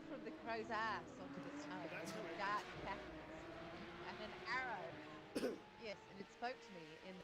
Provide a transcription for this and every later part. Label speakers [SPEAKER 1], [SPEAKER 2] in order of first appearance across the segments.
[SPEAKER 1] from the crow's ass onto the snow. It looked that backwards. And an arrow. Yes, and it spoke to me in the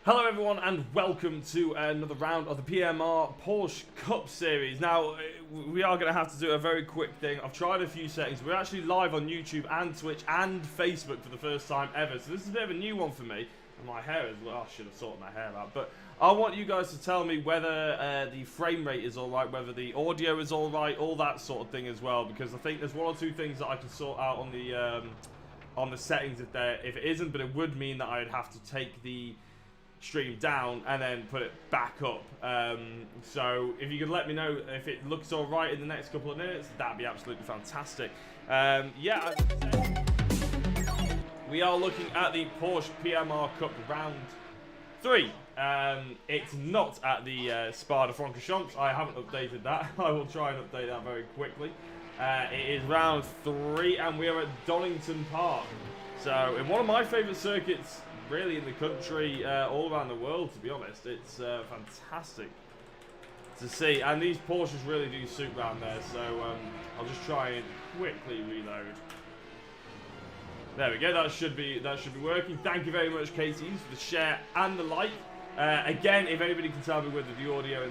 [SPEAKER 2] Hello everyone and welcome to another round of the PMR Porsche Cup series. Now, we are going to have to do a very quick thing. I've tried a few settings. We're actually live on YouTube and Twitch and Facebook for the first time ever. So this is a bit of a new one for me. And my hair is, well, I should have sorted my hair out. But I want you guys to tell me whether the frame rate is alright, whether the audio is alright, all that sort of thing as well. Because I think there's one or two things that I can sort out on the settings if it isn't. But it would mean that I'd have to take the stream down and then put it back up. So if you could let me know if it looks alright in the next couple of minutes, that'd be absolutely fantastic. Yeah, we are looking at the Porsche PMR Cup round 3. It's not at the Spa de Francorchamps. I haven't updated that. I will try and update that very quickly. It is round 3 and we are at Donington Park. So in one of my favourite circuits really in the country, all around the world, to be honest. It's fantastic to see, and these Porsches really do suit round there. So I'll just try and quickly reload. There we go. That should be working. Thank you very much, Katie, for the share and the like. Again, if anybody can tell me whether the audio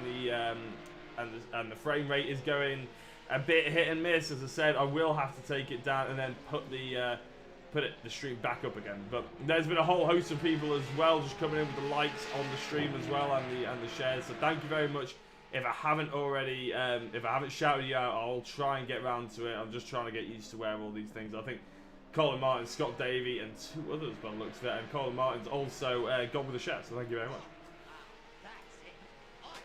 [SPEAKER 2] and the frame rate is going a bit hit and miss, as I said, I will have to take it down and then put the stream back up again. But there's been a whole host of people as well just coming in with the likes on the stream as well and the shares. So thank you very much. If I haven't already, if I haven't shouted you out, I'll try and get round to it. I'm just trying to get used to where all these things. I think Colin Martin, Scott Davey, and 2 others by the looks of it. And Colin Martin's also gone with a share. So thank you very much.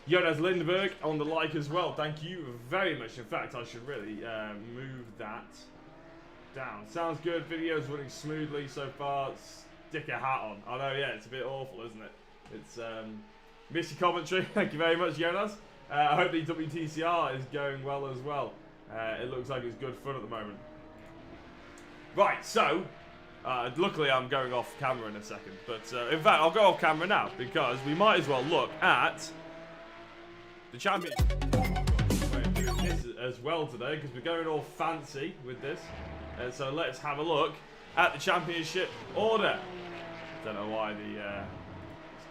[SPEAKER 2] Jonas Lindberg on the like as well. Thank you very much. In fact, I should really move that down. Sounds good. Video's running smoothly so far. Stick a hat on. I know, yeah, it's a bit awful, isn't it? It's Missed your commentary. Thank you very much, Jonas. I hope the WTCR is going well as well. It looks like it's good fun at the moment. Right, so luckily I'm going off camera in a second, but in fact I'll go off camera now because we might as well look at the championship. This as well today because we're going all fancy with this, so let's have a look at the championship order. Don't know why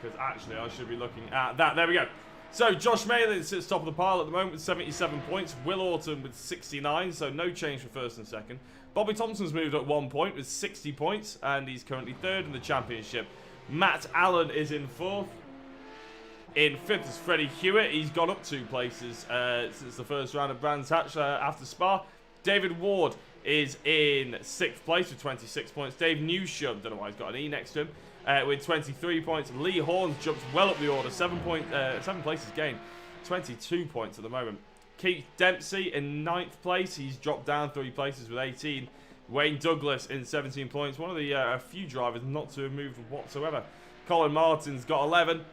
[SPEAKER 2] because actually I should be looking at that. There we go. So Josh Malin sits top of the pile at the moment with 77 points. Will Orton with 69, so no change for first and second. Bobby Thompson's moved up 1 point with 60 points, and he's currently third in the championship. Matt Allen is in fourth. In fifth is Freddie Hewitt. He's gone up 2 places since the first round of Brands Hatch after Spa. David Ward is in 6th place with 26 points. Dave Newsham, don't know why he's got an E next to him, with 23 points. Lee Horns jumps well up the order, 7 places gained, 22 points at the moment. Keith Dempsey in 9th place, he's dropped down 3 places with 18. Wayne Douglas in 17 points, one of the few drivers not to have moved whatsoever. Colin Martin's got 11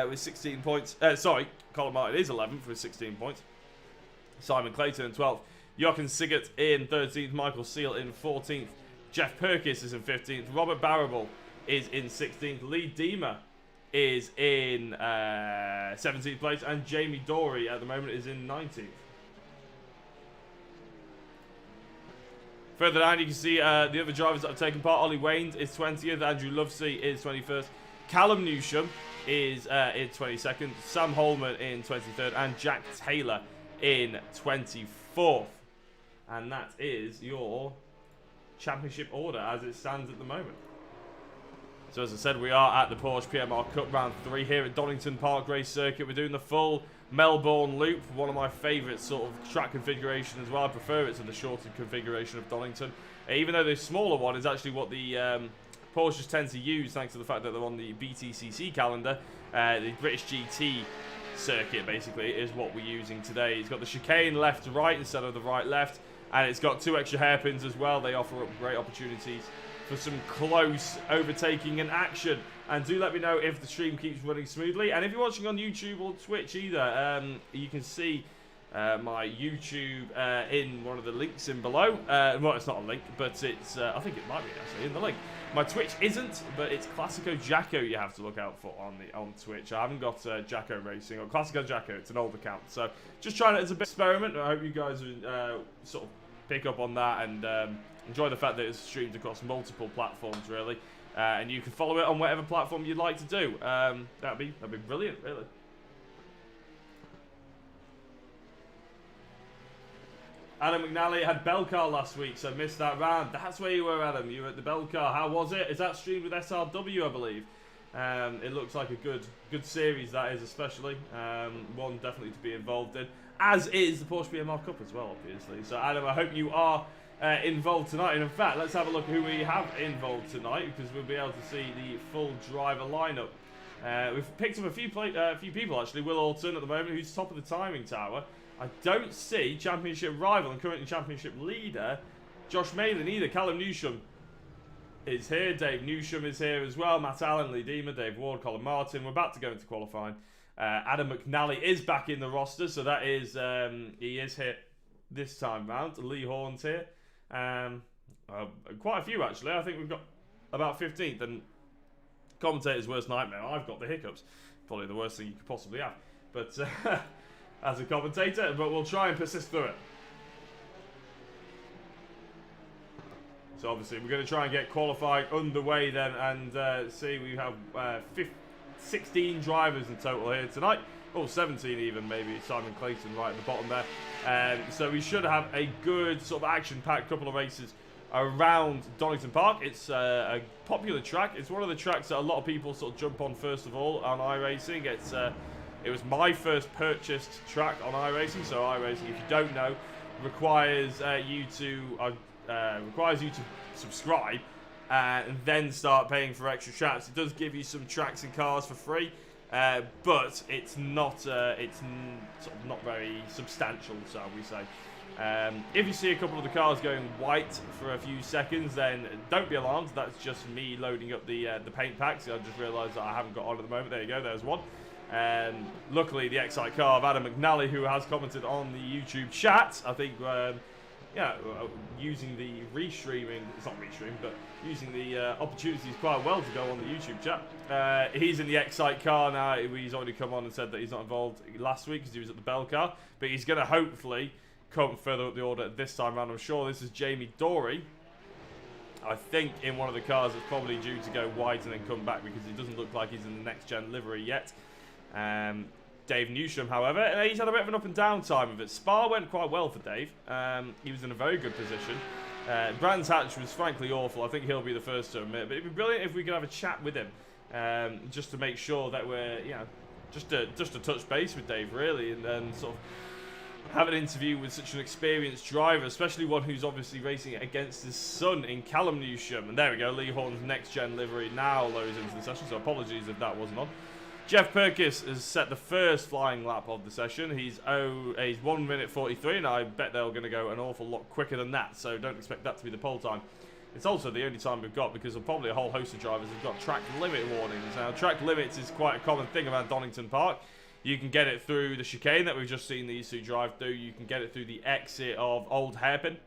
[SPEAKER 2] with 16 points. Sorry, Colin Martin is 11th with 16 points. Simon Clayton in 12th. Jochen Sigert in 13th. Michael Seal in 14th. Jeff Perkis is in 15th. Robert Barrable is in 16th. Lee Deemer is in 17th place. And Jamie Dory at the moment is in 19th. Further down, you can see the other drivers that have taken part. Ollie Wayne is 20th. Andrew Lovesey is 21st. Callum Newsham is in 22nd. Sam Holman in 23rd. And Jack Taylor in 24th. And that is your championship order as it stands at the moment. So as I said, we are at the Porsche PMR Cup round 3 here at Donington Park race circuit. We're doing the full Melbourne loop, one of my favourite sort of track configuration as well. I prefer it to the shorter configuration of Donington, even though the smaller one is actually what the Porsches tend to use, thanks to the fact that they're on the BTCC calendar. The British GT circuit basically is what we're using today. It's got the chicane left to right instead of the right left, and it's got 2 extra hairpins as well. They offer up great opportunities for some close overtaking and action. And do let me know if the stream keeps running smoothly. And if you're watching on YouTube or Twitch either, you can see my YouTube in one of the links in below. Well, it's not a link, but it's I think it might be actually in the link. My Twitch isn't, but it's Classico Jacko you have to look out for on Twitch. I haven't got Jacko Racing or Classico Jacko. It's an old account, so just trying it as a bit experiment. I hope you guys sort of pick up on that and enjoy the fact that it's streamed across multiple platforms, really. And you can follow it on whatever platform you'd like to do. That'd be brilliant, really. Adam McNally had Belcar last week, so missed that round. That's where you were, Adam. You were at the Belcar. How was it? Is that streamed with SRW, I believe? It looks like a good series, that is, especially. One definitely to be involved in. As is the Porsche PMR Cup as well, obviously. So, Adam, I hope you are involved tonight. And in fact, let's have a look at who we have involved tonight, because we'll be able to see the full driver lineup. We've picked up a few people, actually. Will Orton at the moment, who's top of the timing tower. I don't see championship rival and currently championship leader Josh Malin either. Callum Newsham is here. Dave Newsham is here as well. Matt Allen, Lee Deemer, Dave Ward, Colin Martin. We're about to go into qualifying. Adam McNally is back in the roster, so that is he is here this time round. Lee Horn's here. Quite a few actually. I think we've got about 15th, and commentator's worst nightmare. I've got the hiccups. Probably the worst thing you could possibly have. But as a commentator, but we'll try and persist through it. So obviously we're going to try and get qualifying underway then, and see, we have 16 drivers in total here tonight. Oh, 17 even, maybe. Simon Clayton right at the bottom there. So we should have a good sort of action-packed couple of races around Donington Park. It's a popular track. It's one of the tracks that a lot of people sort of jump on first of all on iRacing. It was my first purchased track on iRacing, so iRacing, if you don't know, requires you to subscribe and then start paying for extra tracks. It does give you some tracks and cars for free, but it's not sort of not very substantial, shall we say. If you see a couple of the cars going white for a few seconds, then don't be alarmed. That's just me loading up the paint packs. I just realised that I haven't got on at the moment. There you go. There's one. Luckily, the Excite car of Adam McNally, who has commented on the YouTube chat, I think, using the restreaming, it's not restream, but using the opportunities quite well to go on the YouTube chat. He's in the Excite car now. He's already come on and said that he's not involved last week because he was at the Bell car, but he's going to hopefully come further up the order this time around. I'm sure this is Jamie Dory. I think in one of the cars it's probably due to go white and then come back because it doesn't look like he's in the next gen livery yet. Dave Newsham, however, he's had a bit of an up and down time of it. Spa went quite well for Dave. He was in a very good position. Brands Hatch was frankly awful. I think he'll be the first to admit, but it'd be brilliant if we could have a chat with him, just to make sure that we're, just to touch base with Dave really, and then sort of have an interview with such an experienced driver, especially one who's obviously racing against his son in Callum Newsham. And there we go, Lee Horton's next gen livery now loads into the session, so apologies if that wasn't on. Jeff Perkis has set the first flying lap of the session. He's 1 minute 43, and I bet they're going to go an awful lot quicker than that, so don't expect that to be the pole time. It's also the only time we've got because of probably a whole host of drivers have got track limit warnings. Now, track limits is quite a common thing around Donington Park. You can get it through the chicane that we've just seen these two drive through. You can get it through the exit of Old Hairpin.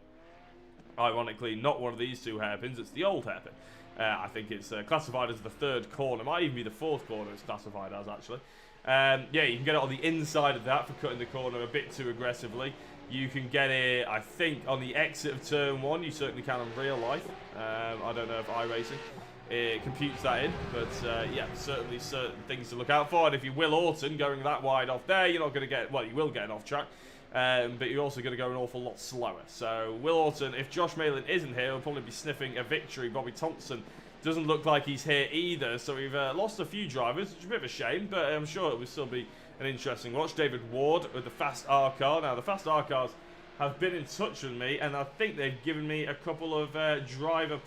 [SPEAKER 2] Ironically, not one of these two hairpins, it's the Old Hairpin. I think it's classified as the third corner. It might even be the fourth corner it's classified as, actually. Yeah, you can get it on the inside of that for cutting the corner a bit too aggressively. You can get it, I think, on the exit of turn 1. You certainly can in real life. I don't know if iRacing computes that in, but yeah, certainly certain things to look out for. And if you Will Orton going that wide off there, you're not going to get, well, you will get an off track, but you're also going to go an awful lot slower. So Will Orton, if Josh Malin isn't here, will probably be sniffing a victory. Bobby Thompson doesn't look like he's here either, so we've lost a few drivers, which is a bit of a shame, but I'm sure it will still be an interesting watch. David Ward with the Fast R car. Now, the Fast R cars have been in touch with me, and I think they've given me a couple of driver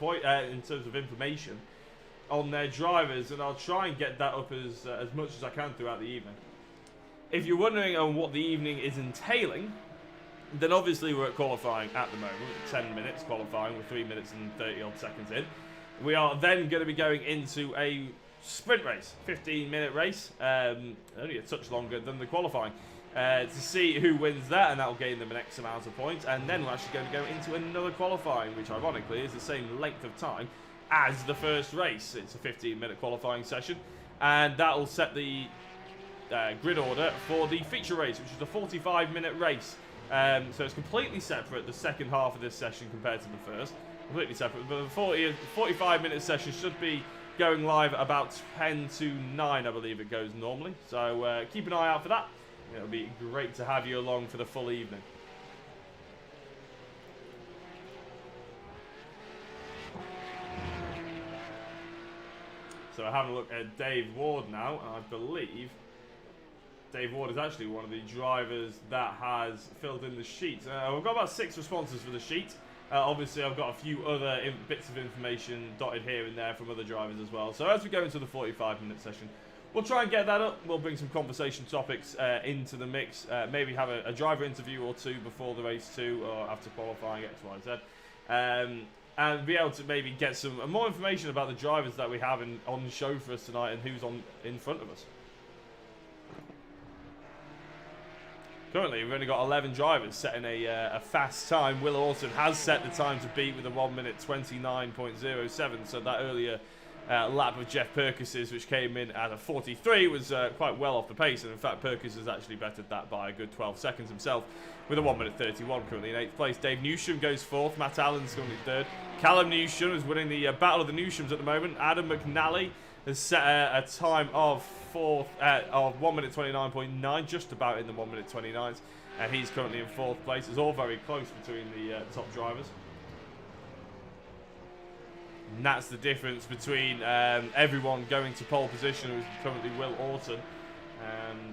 [SPEAKER 2] in terms of information on their drivers, and I'll try and get that up as much as I can throughout the evening. If you're wondering on what the evening is entailing, then obviously we're at qualifying at the moment, 10 minutes qualifying, we're 3 minutes and 30 odd seconds in. We are then going to be going into a sprint race, 15-minute race, only a touch longer than the qualifying, to see who wins that, and that will gain them an X amount of points. And then we're actually going to go into another qualifying, which ironically is the same length of time as the first race. It's a 15-minute qualifying session, and that will set the grid order for the feature race, which is a 45-minute race. So it's completely separate, the second half of this session compared to the first. Completely separate, but the 45-minute session should be going live about 10 to 9, I believe it goes normally. So keep an eye out for that. It'll be great to have you along for the full evening. So having a look at Dave Ward now, and I believe Dave Ward is actually one of the drivers that has filled in the sheet. We've got about 6 responses for the sheet. Obviously, I've got a few other bits of information dotted here and there from other drivers as well. So as we go into the 45-minute session, we'll try and get that up. We'll bring some conversation topics into the mix. Maybe have a driver interview or two before the race too, or after qualifying, X, Y, Z. And be able to maybe get some more information about the drivers that we have on the show for us tonight and who's in front of us. Currently, we've only got 11 drivers setting a fast time. Will Orton has set the time to beat with a 1 minute 29.07. So that earlier lap of Jeff Perkis's, which came in at a 43, was quite well off the pace. And in fact, Perkis has actually bettered that by a good 12 seconds himself with a 1 minute 31 currently in 8th place. Dave Newsham goes 4th. Matt Allen's currently 3rd. Callum Newsham is winning the Battle of the Newshams at the moment. Adam McNally has set a time of 1 minute 29.9, just about in the 1 minute 29s, and he's currently in 4th place. It's all very close between the top drivers, and that's the difference between everyone going to pole position, who's currently Will Orton.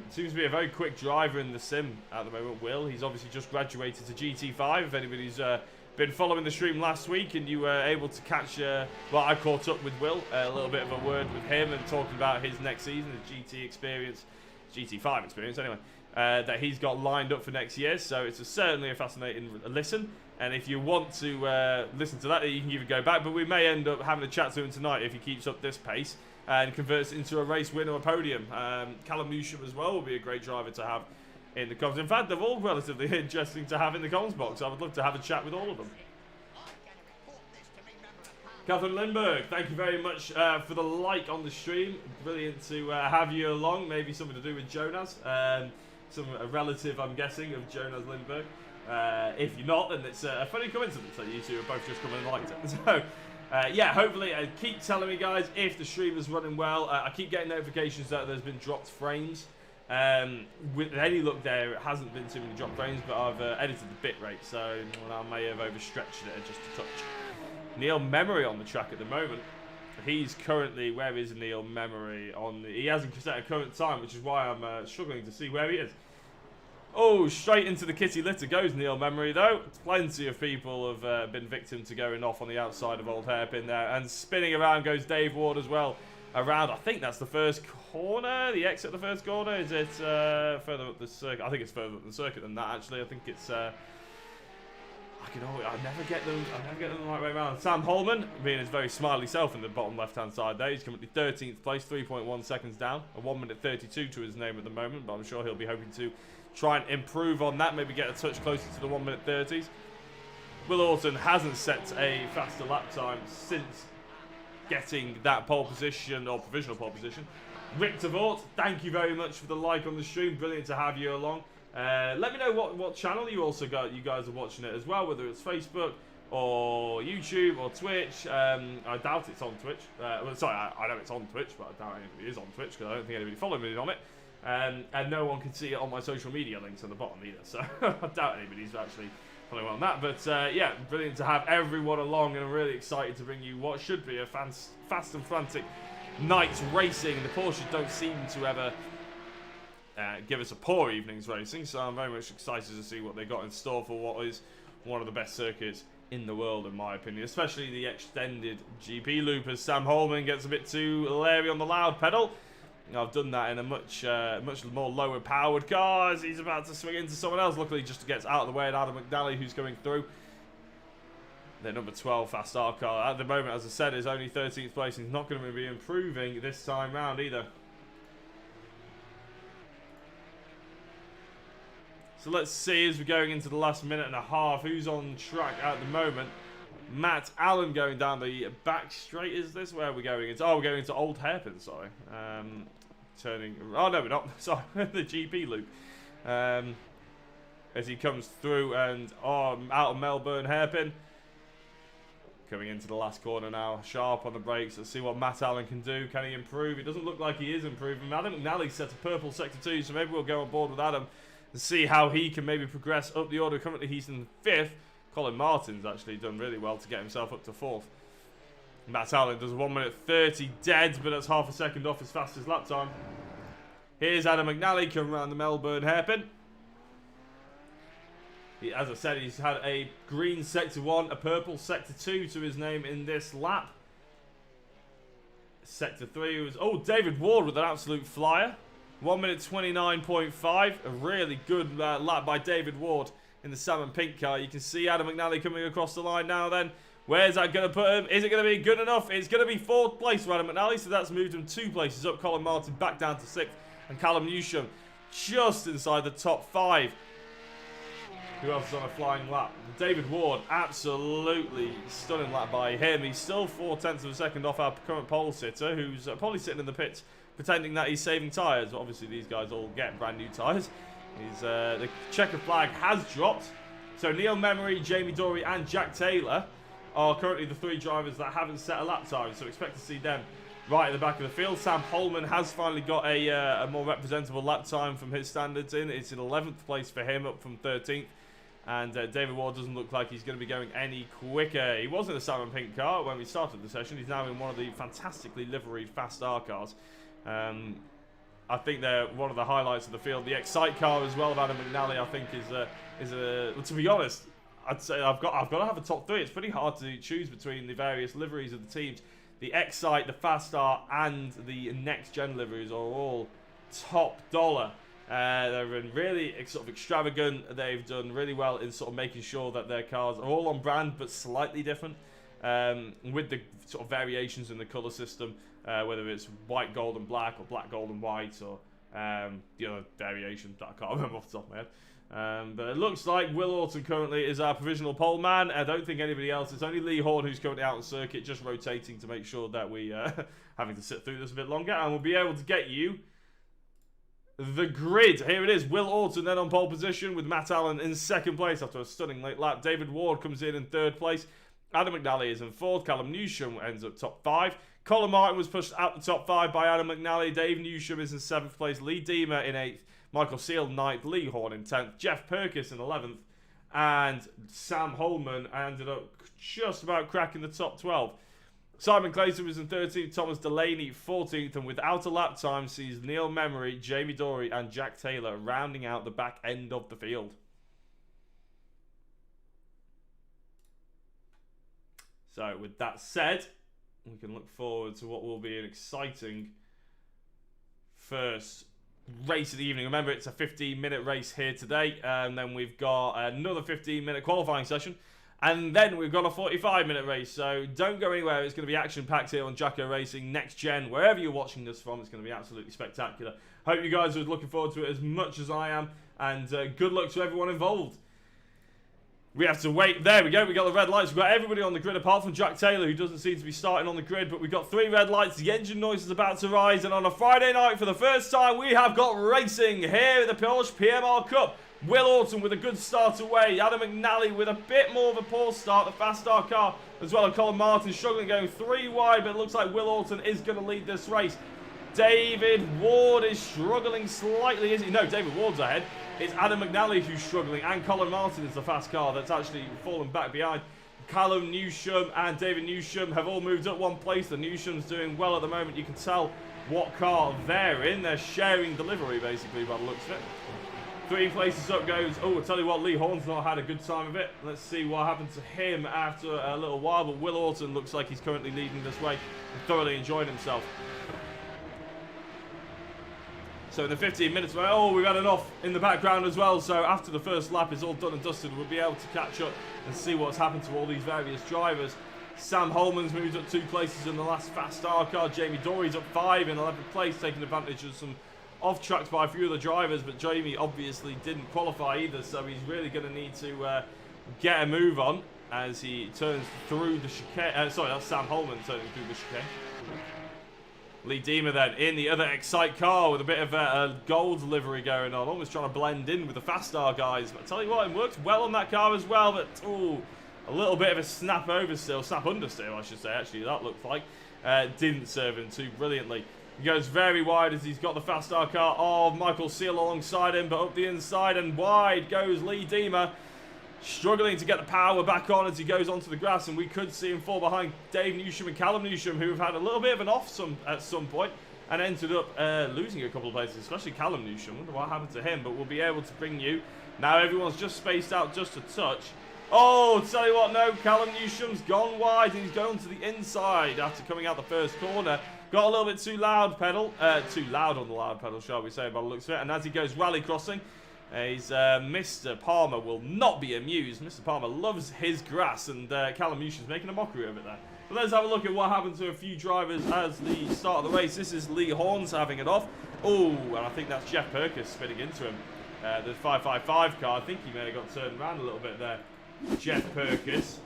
[SPEAKER 2] Seems to be a very quick driver in the sim at the moment. Will, he's obviously just graduated to GT5. If anybody's been following the stream last week and you were able to catch, well, I caught up with Will, a little bit of a word with him and talking about his next season, his GT experience, GT5 experience anyway, that he's got lined up for next year. So it's certainly a fascinating listen. And if you want to listen to that, you can even go back. But we may end up having a chat to him tonight if he keeps up this pace. and converts it into a race win or a podium. Callum Newsham as well will be a great driver to have in the comms. In fact, they're all relatively interesting to have in the comms box. I would love to have a chat with all of them. Catherine Lindberg, thank you very much for the like on the stream. Brilliant to have you along. Maybe something to do with Jonas. A relative, I'm guessing, of Jonas Lindberg. If you're not, then it's a funny coincidence that you two have both just come and liked it. So, yeah, hopefully, keep telling me, guys, if the stream is running well. I keep getting notifications that there's been dropped frames. With any luck there, it hasn't been too many dropped frames, but I've edited the bitrate, so I may have overstretched it just a touch. Neil Memory on the track at the moment. He's currently, where is Neil Memory? He hasn't set a current time, which is why I'm struggling to see where he is. Oh, straight into the kitty litter goes Neil Memory, though. Plenty of people have been victim to going off on the outside of Old Hairpin there. And spinning around goes Dave Ward as well. Around, I think that's the first corner, the exit of the first corner. Is it further up the circuit? I think it's further up the circuit than that, actually. I think it's... I never get them the right way around. Sam Holman, being his very smiley self in the bottom left-hand side there. He's currently 13th place, 3.1 seconds down. A 1 minute 32 to his name at the moment, but I'm sure he'll be hoping to try and improve on that, maybe get a touch closer to the 1 minute 30s. Will Orton hasn't set a faster lap time since getting that pole position, or provisional pole position. Rick Tavort, thank you very much for the like on the stream. Brilliant to have you along. Let me know what channel you guys are watching it as well, whether it's Facebook or YouTube or Twitch. I doubt it's on Twitch. Well, sorry, I know it's on Twitch, but I doubt anybody is on Twitch because I don't think anybody following me on it. And no one can see it on my social media links on the bottom either, so I doubt anybody's actually following on that. But yeah, brilliant to have everyone along, and I'm really excited to bring you what should be a fast and frantic night's racing. The Porsches don't seem to ever give us a poor evening's racing, so I'm very much excited to see what they got in store for what is one of the best circuits in the world, in my opinion, especially the extended GP loop, as Sam Holman gets a bit too leery on the loud pedal. I've done that in a much more lower powered car as he's about to swing into someone else. Luckily, just gets out of the way of Adam McNally, who's going through. The number 12 Fast R car at the moment, as I said, is only 13th place. He's not going to be improving this time round either. So let's see, as we're going into the last minute and a half, who's on track at the moment. Matt Allen going down the back straight. Is this where we're going into? Oh, we're going into Old Hairpin, sorry. Turning... Oh, no, we're not. Sorry, the GP loop. As he comes through and out of Melbourne Hairpin. Coming into the last corner now. Sharp on the brakes. Let's see what Matt Allen can do. Can he improve? It doesn't look like he is improving. Adam McNally set a purple sector 2, so maybe we'll go on board with Adam and see how he can maybe progress up the order. Currently, he's in 5th. Colin Martin's actually done really well to get himself up to 4th. Matt Allen does 1 minute 30 dead, but that's half a second off his fastest lap time. Here's Adam McNally coming around the Melbourne hairpin. As I said, he's had a green sector 1, a purple sector 2 to his name in this lap. Sector 3 was... Oh, David Ward with an absolute flyer. 1 minute 29.5. A really good lap by David Ward in the salmon pink car. You can see Adam McNally coming across the line now then. Where's that going to put him? Is it going to be good enough? It's going to be 4th place for Adam McNally, so that's moved him 2 places up. Colin Martin back down to 6th. And Callum Newsham just inside the top 5. Who else is on a flying lap? David Ward, absolutely stunning lap by him. He's still 4/10 of a second off our current pole sitter, who's probably sitting in the pits pretending that he's saving tyres. Obviously, these guys all get brand new tyres. The checker flag has dropped. So Neil Memory, Jamie Dory and Jack Taylor are currently the 3 drivers that haven't set a lap time. So expect to see them right at the back of the field. Sam Holman has finally got a more representable lap time from his standards in. It's in 11th place for him, up from 13th. And David Ward doesn't look like he's going to be going any quicker. He was in a salmon pink car when we started the session. He's now in one of the fantastically liveried Fast R cars. I think they're one of the highlights of the field. The Excite car as well of Adam McNally, I think, is a to be honest, I'd say I've got to have a top 3. It's pretty hard to choose between the various liveries of the teams. The Excite, the Fast R, and the Next Gen liveries are all top dollar. They're been really sort of extravagant. They've done really well in sort of making sure that their cars are all on brand but slightly different. with the sort of variations in the colour system, whether it's white, gold and black, or black, gold and white, or the other variation that I can't remember off the top of my head. But it looks like Will Orton currently is our provisional pole man. I don't think anybody else. It's only Lee Horn who's currently out on circuit, just rotating to make sure that we having to sit through this a bit longer, and we'll be able to get you the grid. Here it is. Will Orton then on pole position with Matt Allen in second place after a stunning late lap. David Ward comes in third place. Adam McNally is in fourth. Callum Newsham ends up top 5. Colin Martin was pushed out the top 5 by Adam McNally. Dave Newsham is in 7th place. Lee Deemer in 8th. Michael Seal 9th. Lee Horn in 10th. Jeff Perkis in 11th. And Sam Holman ended up just about cracking the top 12. Simon Clayton was in 13th. Thomas Delaney 14th. And without a lap time sees Neil Memory, Jamie Dory and Jack Taylor rounding out the back end of the field. So with that said, we can look forward to what will be an exciting first race of the evening. Remember, it's a 15-minute race here today, and then we've got another 15-minute qualifying session, and then we've got a 45-minute race. So don't go anywhere. It's going to be action-packed here on Jacko Racing Next Gen. Wherever you're watching this from, it's going to be absolutely spectacular. Hope you guys are looking forward to it as much as I am, and good luck to everyone involved. We have to wait. There we go. We got the red lights. We've got everybody on the grid apart from Jack Taylor, who doesn't seem to be starting on the grid. But we've got 3 red lights. The engine noise is about to rise. And on a Friday night, for the first time, we have got racing here at the Porsche PMR Cup. Will Orton with a good start away. Adam McNally with a bit more of a poor start. The fast star car as well. And Colin Martin struggling, going 3 wide. But it looks like Will Orton is going to lead this race. David Ward is struggling slightly, isn't he? No, David Ward's ahead. It's Adam McNally who's struggling, and Colin Martin is the fast car that's actually fallen back behind. Callum Newsham and David Newsham have all moved up 1 place. The Newsham's doing well at the moment. You can tell what car they're in. They're sharing delivery, basically, by the looks of it. 3 places up goes, oh, I'll tell you what, Lee Horn's not had a good time of it. Let's see what happened to him after a little while. But Will Orton looks like he's currently leading this way and thoroughly enjoying himself. So in the 15 minutes, oh, we've had enough in the background as well. So after the first lap is all done and dusted, we'll be able to catch up and see what's happened to all these various drivers. Sam Holman's moved up 2 places in the last fast star car. Jamie Dory's up 5 in 11th place, taking advantage of some off tracks by a few of the drivers. But Jamie obviously didn't qualify either, so he's really going to need to get a move on as he turns through the chicane. Sorry, that's Sam Holman turning through the chicane. Lee Deemer then in the other Excite car with a bit of a gold livery going on, almost trying to blend in with the fast star guys. But I tell you what, it worked well on that car as well. But ooh, a little bit of a snap understeer, I should say. Actually, that looked like didn't serve him too brilliantly. He goes very wide as he's got the fast star car of Michael Seal alongside him, but up the inside and wide goes Lee Deemer. Struggling to get the power back on as he goes onto the grass, and we could see him fall behind Dave Newsham and Callum Newsham, who have had a little bit of an off at some point and ended up losing a couple of places, especially Callum Newsham. Wonder what happened to him, but we'll be able to bring you. Now everyone's just spaced out just a touch. Oh, tell you what, no, Callum Newsham's gone wide and he's going to the inside after coming out the first corner. Got a little bit too loud too loud on the loud pedal, shall we say, by the looks of it. And as he goes rally crossing, Mr. Palmer will not be amused. Mr. Palmer loves his grass, and Callum Newsham's making a mockery of it there. But let's have a look at what happened to a few drivers as the start of the race. This is Lee Horns having it off. Oh, and I think that's Jeff Perkis spinning into him. The 555 car, I think he may have got turned around a little bit there. Jeff Perkis.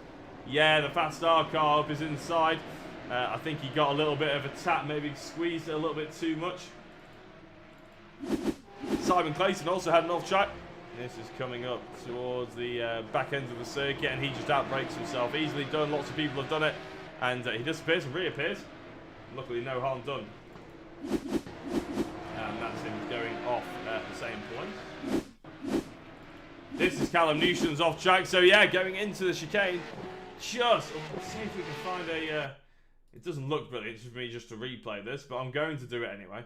[SPEAKER 2] Yeah, the fast star car up his inside. I think he got a little bit of a tap, maybe squeezed it a little bit too much. Simon Clayton also had an off track. This is coming up towards the back end of the circuit, and he just outbrakes himself. Easily done, lots of people have done it, and he disappears and reappears. Luckily no harm done. And that's him going off at the same point. This is Callum Newsham's off track, so yeah, going into the chicane. Let's see if we can find a... it doesn't look brilliant for me just to replay this, but I'm going to do it anyway.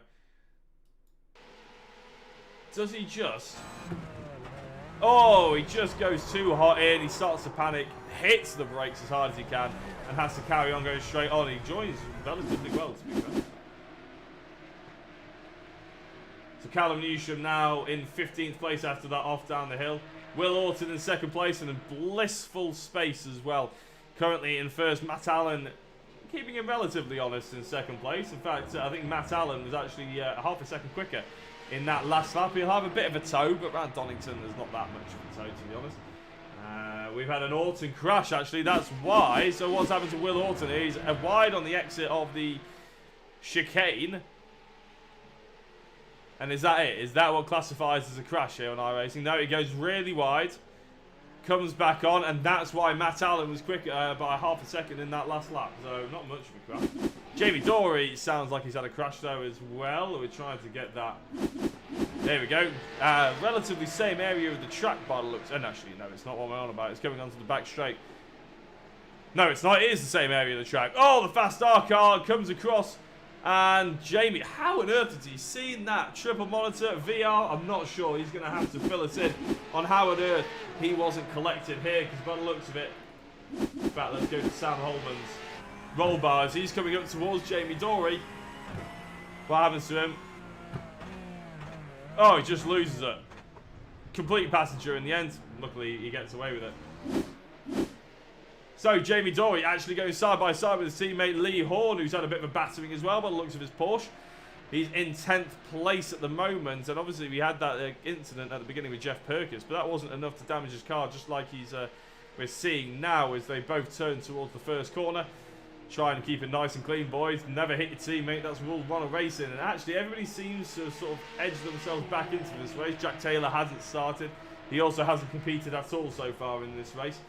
[SPEAKER 2] Does he just... Oh, he just goes too hot in. He starts to panic, hits the brakes as hard as he can, and has to carry on going straight on. He joins relatively well, to be fair. So Callum Newsham now in 15th place after that off down the hill. Will Orton in second place and in blissful space as well. currently in first. Matt Allen keeping him relatively honest in second place. In fact, I think Matt Allen was actually half a second quicker in that last lap. He'll have a bit of a tow, but around Donington there's not that much of a tow, to be honest. We've had an Orton crash, actually. That's why. So what's happened to Will Orton? He's wide on the exit of the chicane. And is that it? Is that what classifies as a crash here on iRacing? No, it goes really wide, comes back on, and that's why Matt Allen was quicker by half a second in that last lap. So not much of a crash. Jamie Dory sounds like he's had a crash though as well. We're trying to get that. There we go. Relatively same area of the track by the looks. And actually, no, it's not what we're on about. It's going onto the back straight. No, it's not. It is the same area of the track. Oh, the fast R car comes across. And Jamie, how on earth has he seen that? Triple monitor, VR, I'm not sure. He's going to have to fill us in on how on earth he wasn't collected here, because by the looks of it, in fact, let's go to Sam Holman's roll bars. He's coming up towards Jamie Dory. What happens to him? Oh, he just loses it. Complete passenger in the end. Luckily, he gets away with it. So, Jamie Dory actually going side by side with his teammate Lee Horn, who's had a bit of a battering as well by the looks of his Porsche. He's in 10th place at the moment, and obviously we had that incident at the beginning with Jeff Perkins, but that wasn't enough to damage his car, just like we're seeing now as they both turn towards the first corner. Try and keep it nice and clean, boys. Never hit your teammate. That's rule one of racing. And actually, everybody seems to sort of edge themselves back into this race. Jack Taylor hasn't started. He also hasn't competed at all so far in this race.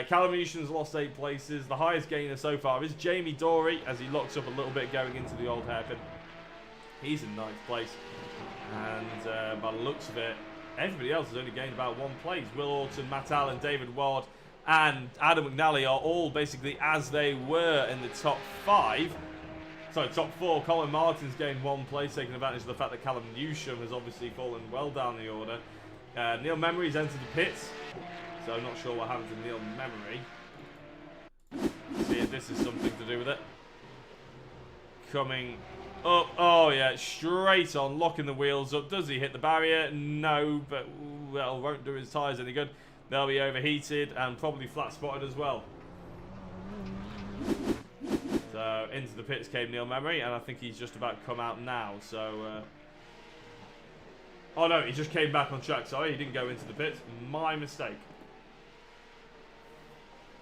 [SPEAKER 2] Callum Newson's lost 8 places. The highest gainer so far is Jamie Dory, as he locks up a little bit going into the old hairpin. He's in 9th place. And by the looks of it, everybody else has only gained about 1 place. Will Orton, Matt Allen, David Ward, and Adam McNally are all basically as they were in the top 5. Sorry, top 4. Colin Martin's gained 1 place, taking advantage of the fact that Callum Newsham has obviously fallen well down the order. Neil Memory's entered the pits. So I'm not sure what happened to Neil Memory. See if this is something to do with it. Coming up. Oh, yeah. Straight on. Locking the wheels up. Does he hit the barrier? No. But, well, won't do his tyres any good. They'll be overheated and probably flat spotted as well. So into the pits came Neil Memory. And I think he's just about come out now. So... oh, no. He just came back on track. Sorry. He didn't go into the pits. My mistake.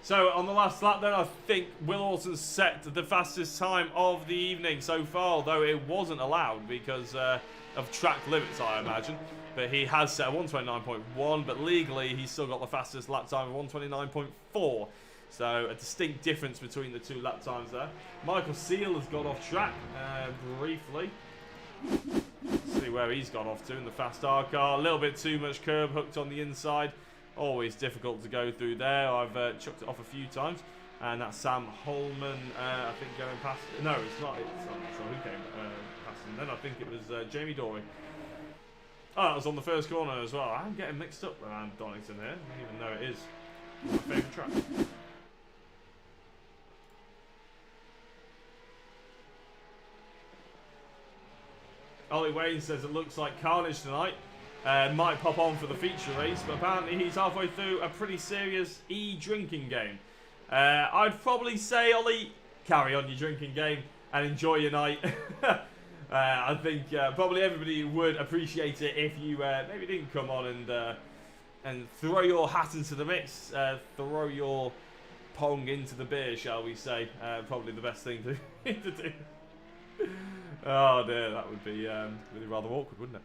[SPEAKER 2] So, on the last lap then, I think Will Orton set the fastest time of the evening so far, although it wasn't allowed because of track limits, I imagine. But he has set a 129.1, but legally he's still got the fastest lap time of 129.4. So, a distinct difference between the 2 lap times there. Michael Seal has gone off track briefly. Let's see where he's gone off to in the fast R car. A little bit too much curb hooked on the inside. Always difficult to go through there. I've chucked it off a few times. And that's Sam Holman, I think, going past. No, it's not. I'm not sure who came past him then. I think it was Jamie Dory. Oh, that was on the first corner as well. I'm getting mixed up around Donington here, even though it is my favourite track. Ollie Wayne says it looks like carnage tonight. Might pop on for the feature race, but apparently he's halfway through a pretty serious e-drinking game. I'd probably say, Ollie, carry on your drinking game and enjoy your night. I think probably everybody would appreciate it if you maybe didn't come on and throw your hat into the mix, throw your pong into the beer, shall we say. Probably the best thing to do. Oh dear, that would be really rather awkward, wouldn't it?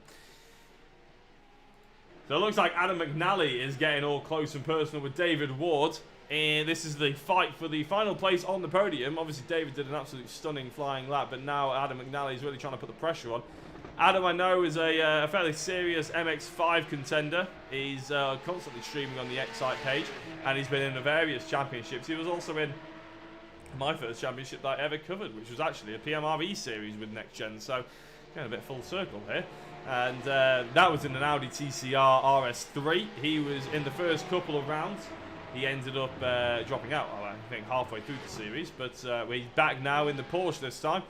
[SPEAKER 2] So it looks like Adam McNally is getting all close and personal with David Ward. And this is the fight for the final place on the podium. Obviously, David did an absolutely stunning flying lap, but now Adam McNally is really trying to put the pressure on. Adam, I know, is a fairly serious MX-5 contender. He's constantly streaming on the Excite page, and he's been in various championships. He was also in my first championship that I ever covered, which was actually a PMR E-Series with Next Gen. So, going a bit full circle here. And that was in an Audi TCR RS3. He was in the first couple of rounds. He ended up dropping out, I think, halfway through the series. But he's back now in the Porsche this time.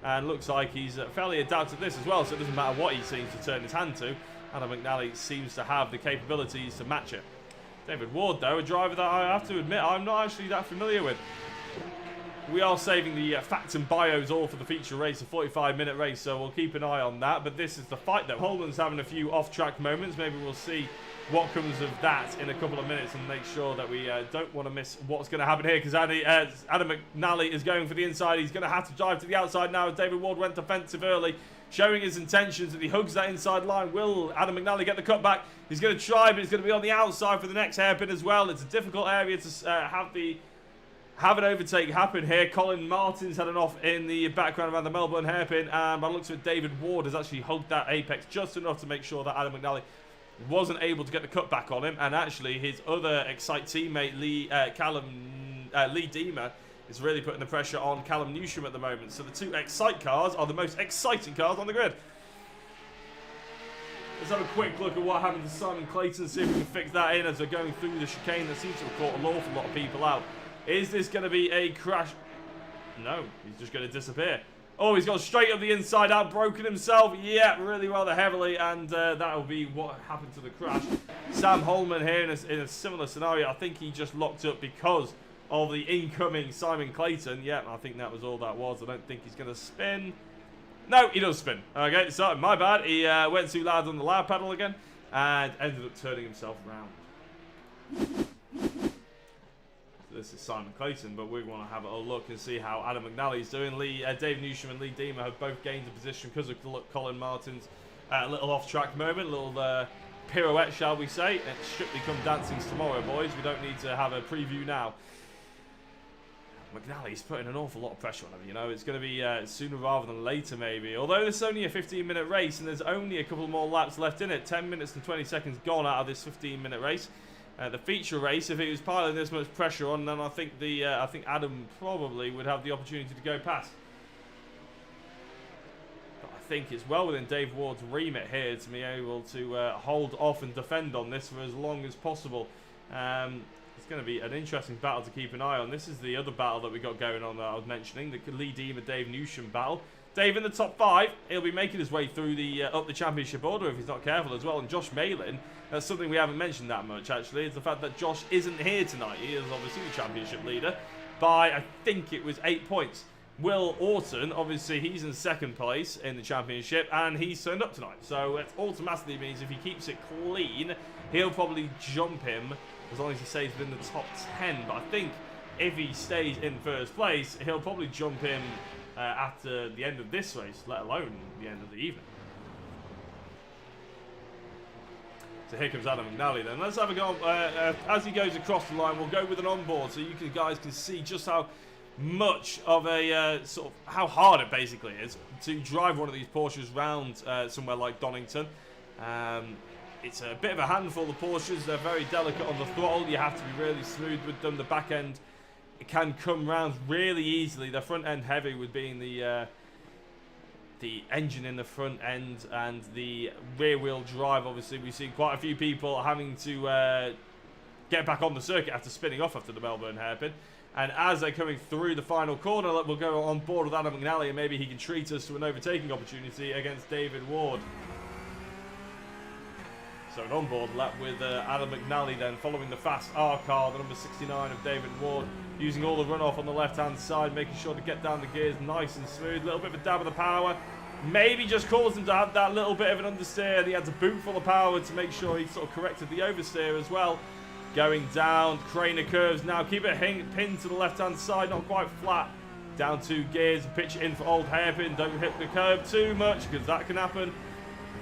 [SPEAKER 2] And looks like he's fairly adapted to this as well. So it doesn't matter what he seems to turn his hand to. Adam McNally seems to have the capabilities to match it. David Ward, though, a driver that I have to admit I'm not actually that familiar with. We are saving the facts and bios all for the feature race, a 45-minute race, so we'll keep an eye on that. But this is the fight, though. Holman's having a few off-track moments. Maybe we'll see what comes of that in a couple of minutes and make sure that we don't want to miss what's going to happen here, because Adam McNally is going for the inside. He's going to have to drive to the outside now as David Ward went defensive early, showing his intentions that he hugs that inside line. Will Adam McNally get the cutback? He's going to try, but he's going to be on the outside for the next hairpin as well. It's a difficult area to have an overtake happen here. Colin Martin's heading off in the background around the Melbourne hairpin, and by the looks of it, David Ward has actually hugged that apex just enough to make sure that Adam McNally wasn't able to get the cutback on him. And actually, his other Excite teammate, Lee Deemer, is really putting the pressure on Callum Newsham at the moment. So the two Excite cars are the most exciting cars on the grid. Let's have a quick look at what happened to Simon Clayton, see if we can fix that in as we're going through the chicane that seems to have caught an awful lot of people out. Is this going to be a crash? No, he's just going to disappear. Oh, he's gone straight up the inside out, broken himself. Yeah, really rather heavily, and that'll be what happened to the crash. Sam Holman here in a similar scenario. I think he just locked up because of the incoming Simon Clayton. Yeah, I think that was all that was. I don't think he's going to spin. No, he does spin. Okay, so my bad. He went too loud on the loud pedal again and ended up turning himself around. This is Simon Clayton, but we want to have a look and see how Adam McNally's doing. Dave Newsham and Lee Deemer have both gained a position because of Colin Martin's little off-track moment, little pirouette, shall we say. It should become dancings tomorrow, boys. We don't need to have a preview now. McNally's putting an awful lot of pressure on him, you know. It's going to be sooner rather than later, maybe. Although this is only a 15-minute race and there's only a couple more laps left in it. 10 minutes and 20 seconds gone out of this 15-minute race. The feature race, if he was piling this much pressure on, then I think Adam probably would have the opportunity to go past. But I think it's well within Dave Ward's remit here to be able to hold off and defend on this for as long as possible. It's going to be an interesting battle to keep an eye on. This is the other battle that we got going on that I was mentioning, the Lee Deemer Dave Newsham battle. Dave in the top 5. He'll be making his way through the up the championship order if he's not careful as well. And Josh Malin, that's something we haven't mentioned that much actually, is the fact that Josh isn't here tonight. He is obviously the championship leader by, I think it was 8 points. Will Orton, obviously he's in 2nd place in the championship and he's turned up tonight. So it automatically means if he keeps it clean, he'll probably jump him as long as he stays within the top 10. But I think if he stays in 1st place, he'll probably jump him after the end of this race, let alone the end of the evening. So here comes Adam McNally then. Let's have a go. As he goes across the line, we'll go with an onboard so you guys can see just how much of a sort of how hard it basically is to drive one of these Porsches round somewhere like Donington. It's a bit of a handful, the Porsches. They're very delicate on the throttle. You have to be really smooth with them. The back end, it can come round really easily. The front end heavy with being the engine in the front end and the rear wheel drive. Obviously, we've seen quite a few people having to get back on the circuit after spinning off after the Melbourne hairpin. And as they're coming through the final corner, we'll go on board with Adam McNally and maybe he can treat us to an overtaking opportunity against David Ward. So an onboard lap with Adam McNally then, following the fast R car, the number 69 of David Ward, using all the runoff on the left-hand side, making sure to get down the gears nice and smooth. A little bit of a dab of the power. Maybe just caused him to have that little bit of an understeer. He had to boot full of power to make sure he sort of corrected the oversteer as well. Going down, craner curves now. Keep it pinned to the left-hand side, not quite flat. Down 2 gears, pitch it in for old hairpin. Don't hit the curb too much because that can happen.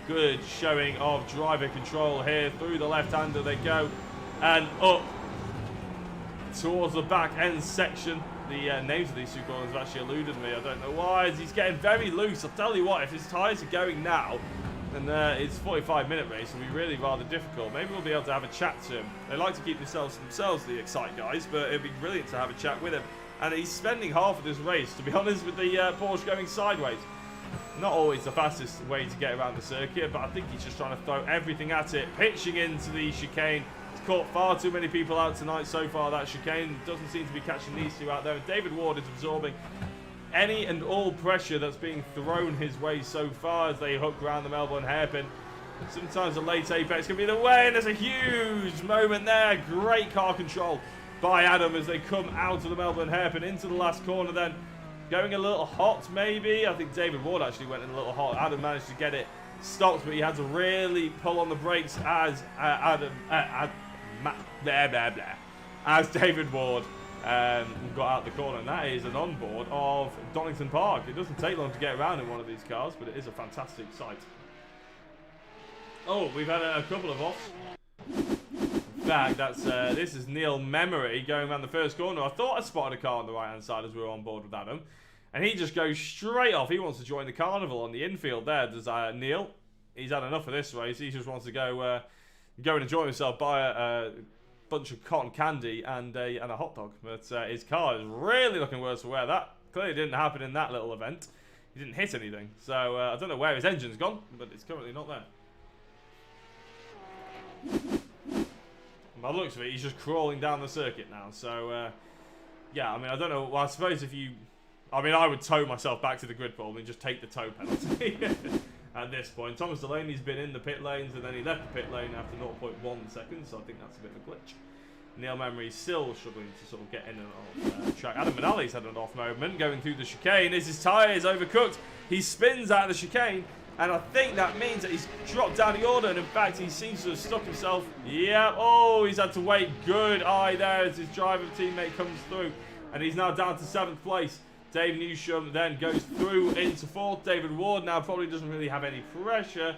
[SPEAKER 2] Good showing of driver control here. Through the left-hander they go and up towards the back end section. The names of these two corners have actually eluded me. I don't know why. He's getting very loose. I'll tell you what, if his tyres are going now, then it's 45-minute race. It'll be really rather difficult. Maybe we'll be able to have a chat to him. They like to keep themselves to themselves, the Excite guys, but it'd be brilliant to have a chat with him. And he's spending half of this race, to be honest, with the Porsche going sideways. Not always the fastest way to get around the circuit, but I think he's just trying to throw everything at it, pitching into the chicane. It's caught far too many people out tonight so far, that chicane. Doesn't seem to be catching these two out there. And David Ward is absorbing any and all pressure that's being thrown his way so far as they hook around the Melbourne hairpin. Sometimes a late apex can be the way, and there's a huge moment there. Great car control by Adam as they come out of the Melbourne hairpin into the last corner then. Going a little hot, maybe. I think David Ward actually went in a little hot. Adam managed to get it stopped, but he had to really pull on the brakes as as David Ward got out the corner. And that is an onboard of Donington Park. It doesn't take long to get around in one of these cars, but it is a fantastic sight. Oh, we've had a couple of offs. In fact, this is Neil Memory going around the first corner. I thought I spotted a car on the right-hand side as we were on board with Adam. And he just goes straight off. He wants to join the carnival on the infield there. Does Neil? He's had enough of this race. He just wants to go and enjoy himself, buy a bunch of cotton candy and a hot dog. But his car is really looking worse for wear. That clearly didn't happen in that little event. He didn't hit anything. So I don't know where his engine's gone, but it's currently not there. By the looks of it, he's just crawling down the circuit now. So, yeah, I mean, I don't know. Well, I suppose if you... I mean, I would tow myself back to the grid pole and just take the tow penalty at this point. Thomas Delaney's been in the pit lanes and then he left the pit lane after 0.1 seconds, so I think that's a bit of a glitch. Neil Memory's still struggling to sort of get in and off track. Adam Manali's had an off moment going through the chicane. As his tyre is overcooked, he spins out of the chicane. And I think that means that he's dropped down the order. And in fact, he seems to have stuck himself. Yeah. Oh, he's had to wait. Good eye there as his driver teammate comes through. And he's now down to 7th place. Dave Newsham then goes through into 4th. David Ward now probably doesn't really have any pressure.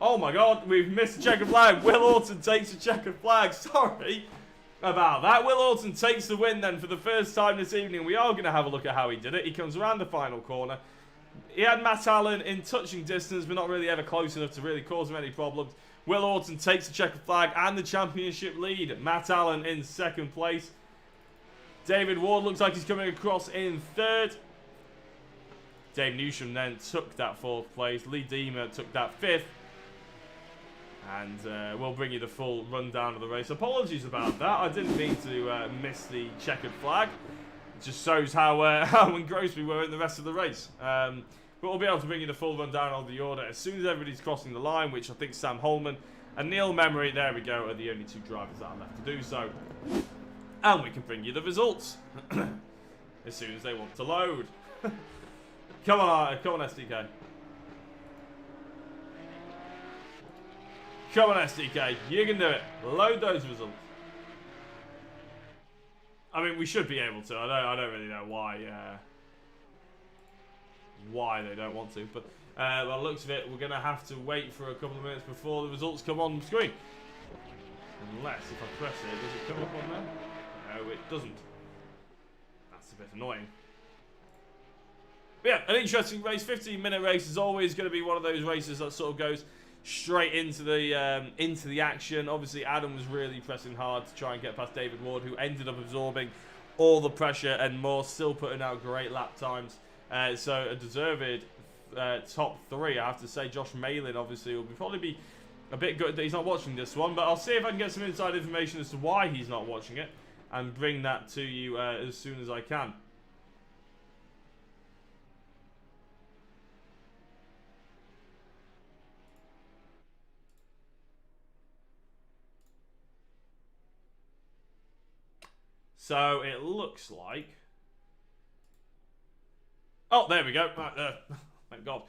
[SPEAKER 2] Oh my God, we've missed a checkered flag. Will Orton takes a checkered flag. Sorry about that. Will Orton takes the win then for the first time this evening. We are going to have a look at how he did it. He comes around the final corner. He had Matt Allen in touching distance, but not really ever close enough to really cause him any problems. Will Orton takes the checkered flag and the championship lead. Matt Allen in 2nd place. David Ward looks like he's coming across in 3rd. Dave Newsham then took that 4th place. Lee Deemer took that 5th. And we'll bring you the full rundown of the race. Apologies about that. I didn't mean to miss the checkered flag. It just shows how engrossed we were in the rest of the race. But we'll be able to bring you the full rundown of the order as soon as everybody's crossing the line, which I think Sam Holman and Neil Memory, there we go, are the only 2 drivers that are left to do so. And we can bring you the results as soon as they want to load. Come on, SDK. Come on, SDK. You can do it. Load those results. I mean, we should be able to. I don't really know why they don't want to. But by the looks of it, we're going to have to wait for a couple of minutes before the results come on screen. Unless, if I press it, does it come up on there? No, it doesn't. That's a bit annoying. But yeah, an interesting race. 15-minute race is always going to be one of those races that sort of goes straight into the action. Obviously, Adam was really pressing hard to try and get past David Ward, who ended up absorbing all the pressure and more, still putting out great lap times. So a deserved top 3, I have to say. Josh Malin, obviously, will probably be a bit good that he's not watching this one, but I'll see if I can get some inside information as to why he's not watching it and bring that to you as soon as I can. So it looks like... Oh, there we go. Thank God.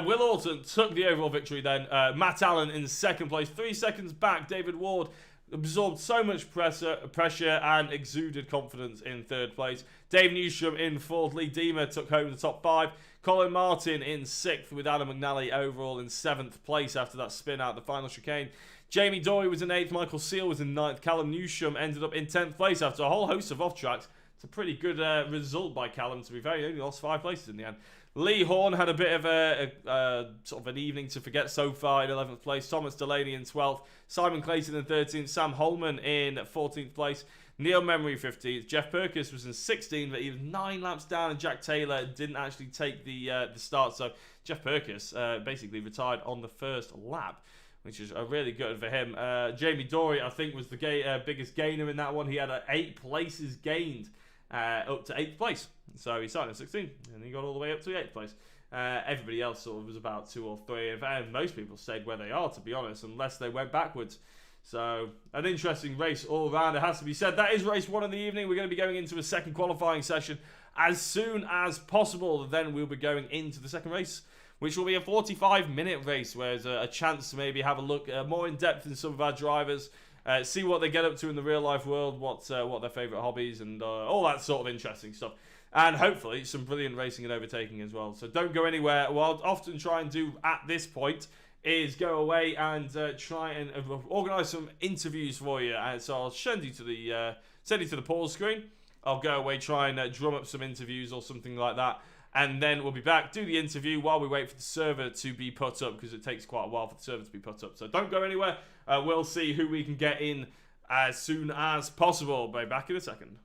[SPEAKER 2] Will Orton took the overall victory then. Matt Allen in 2nd place. 3 seconds back. David Ward absorbed so much pressure and exuded confidence in 3rd place. Dave Newsham in 4th. Lee Deemer took home the top 5. Colin Martin in 6th with Adam McNally overall in 7th place after that spin out the final chicane. Jamie Dory was in 8th, Michael Seal was in 9th, Callum Newsham ended up in 10th place after a whole host of off-tracks. It's a pretty good result by Callum, to be fair. He only lost 5 places in the end. Lee Horn had a bit of a sort of an evening to forget so far in 11th place. Thomas Delaney in 12th, Simon Clayton in 13th, Sam Holman in 14th place, Neil Memory 15th, Jeff Perkis was in 16th, but he was 9 laps down, and Jack Taylor didn't actually take the start, so Jeff Perkis basically retired on the 1st lap, which is really good for him. Jamie Dory, I think, was the biggest gainer in that one. He had 8 places gained up to 8th place. So he started in 16th, and he got all the way up to 8th place. Everybody else sort of was about 2 or 3, and most people stayed where they are, to be honest, unless they went backwards. So, an interesting race all around, it has to be said. That is race 1 of the evening. We're going to be going into a second qualifying session as soon as possible. Then we'll be going into the second race, which will be a 45-minute race, where there's a chance to maybe have a look more in depth in some of our drivers, see what they get up to in the real-life world, what their favourite hobbies, and all that sort of interesting stuff. And hopefully some brilliant racing and overtaking as well. So don't go anywhere. What I'll often try and do at this point is go away and try and organise some interviews for you. So I'll send you to the pause screen. I'll go away, try and drum up some interviews or something like that. And then we'll be back, do the interview while we wait for the server to be put up, because it takes quite a while for the server to be put up. So don't go anywhere. We'll see who we can get in as soon as possible. Be back in a second.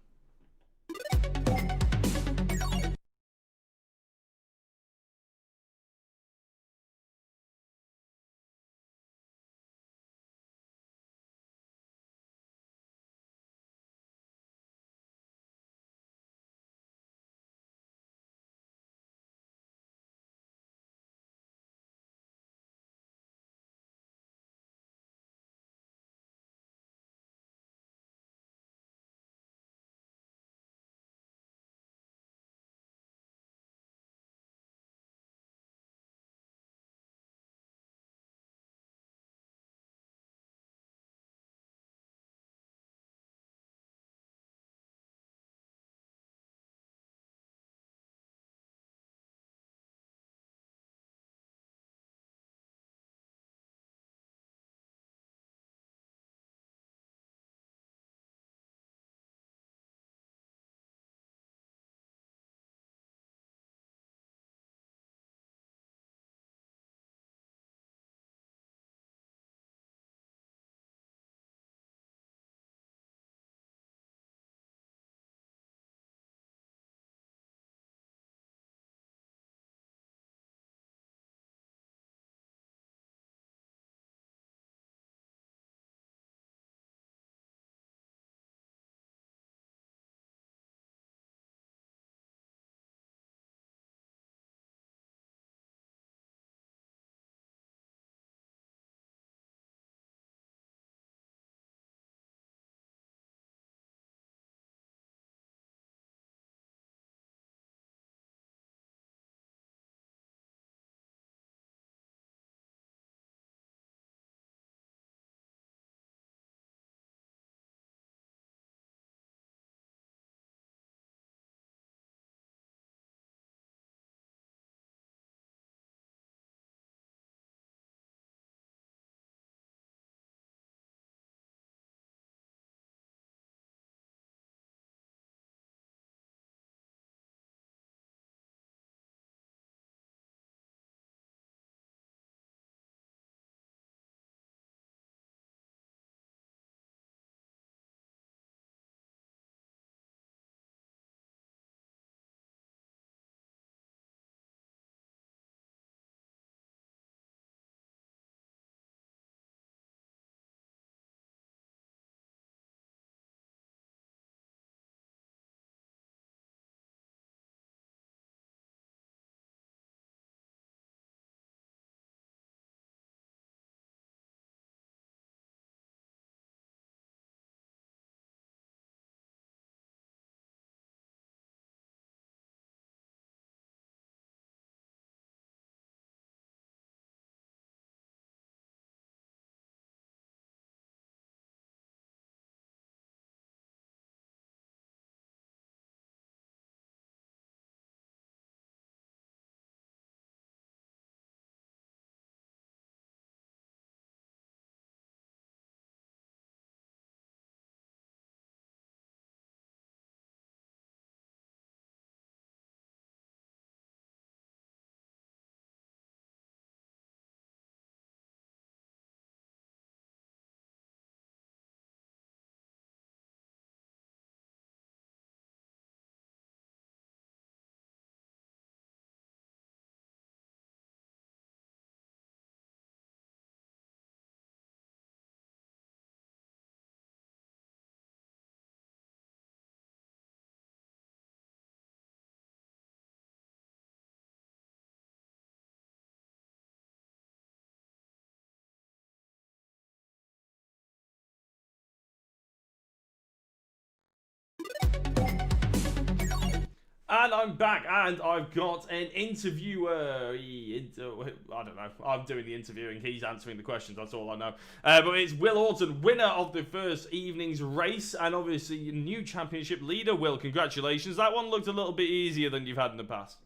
[SPEAKER 2] And I'm back, and I've got an interviewer. I don't know. I'm doing the interviewing. He's answering the questions. That's all I know. But it's Will Orton, winner of the first evening's race, and obviously new championship leader. Will, congratulations. That one looked a little bit easier than you've had in the past.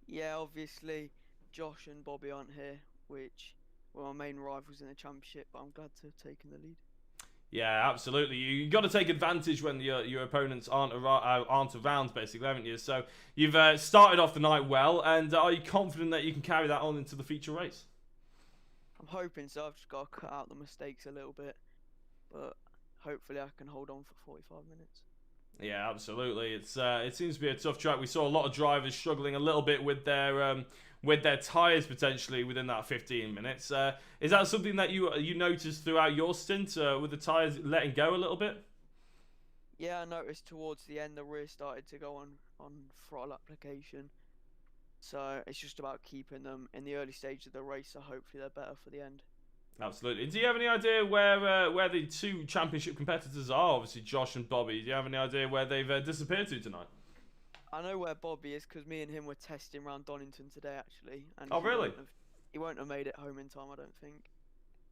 [SPEAKER 3] Yeah, obviously Josh and Bobby aren't here, which were my main rivals in the championship, but I'm glad to have taken the lead.
[SPEAKER 2] Yeah, absolutely. You got to take advantage when your opponents aren't around, basically, haven't you? So you've started off the night well, and are you confident that you can carry that on into the feature race?
[SPEAKER 3] I'm hoping so. I've just got to cut out the mistakes a little bit, but hopefully I can hold on for 45 minutes.
[SPEAKER 2] Yeah, absolutely. It seems to be a tough track. We saw a lot of drivers struggling a little bit with their tyres potentially within that 15 minutes. Is that something that you noticed throughout your stint with the tyres letting go a little bit?
[SPEAKER 3] Yeah, I noticed towards the end the rear started to go on throttle application. So it's just about keeping them in the early stage of the race, so hopefully they're better for the end.
[SPEAKER 2] Absolutely. Do you have any idea where the two championship competitors are? Obviously, Josh and Bobby. Do you have any idea where they've disappeared to tonight?
[SPEAKER 3] I know where Bobby is because me and him were testing around Donington today, actually. And
[SPEAKER 2] Oh, really?
[SPEAKER 3] He won't have made it home in time, I don't think.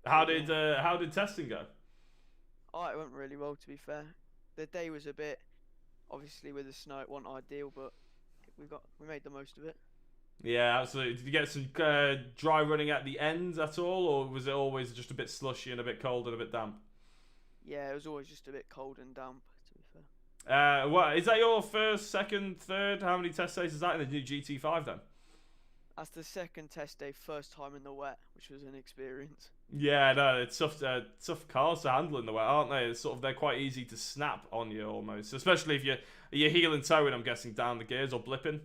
[SPEAKER 2] How did testing go?
[SPEAKER 3] Oh, it went really well, to be fair. The day was a bit, obviously with the snow, it wasn't ideal, but we made the most of it.
[SPEAKER 2] Yeah, absolutely. Did you get some dry running at the end at all, or was it always just a bit slushy and a bit cold and a bit damp?
[SPEAKER 3] Yeah, it was always just a bit cold and damp, to be fair.
[SPEAKER 2] What is that? Your first, second, third? How many test days is that in the new GT5 then?
[SPEAKER 3] That's the second test day, first time in the wet, which was an experience.
[SPEAKER 2] Yeah, no, it's tough cars to handle in the wet, aren't they? It's sort of they're quite easy to snap on you almost, especially if you're heel and toeing. I'm guessing down the gears or blipping.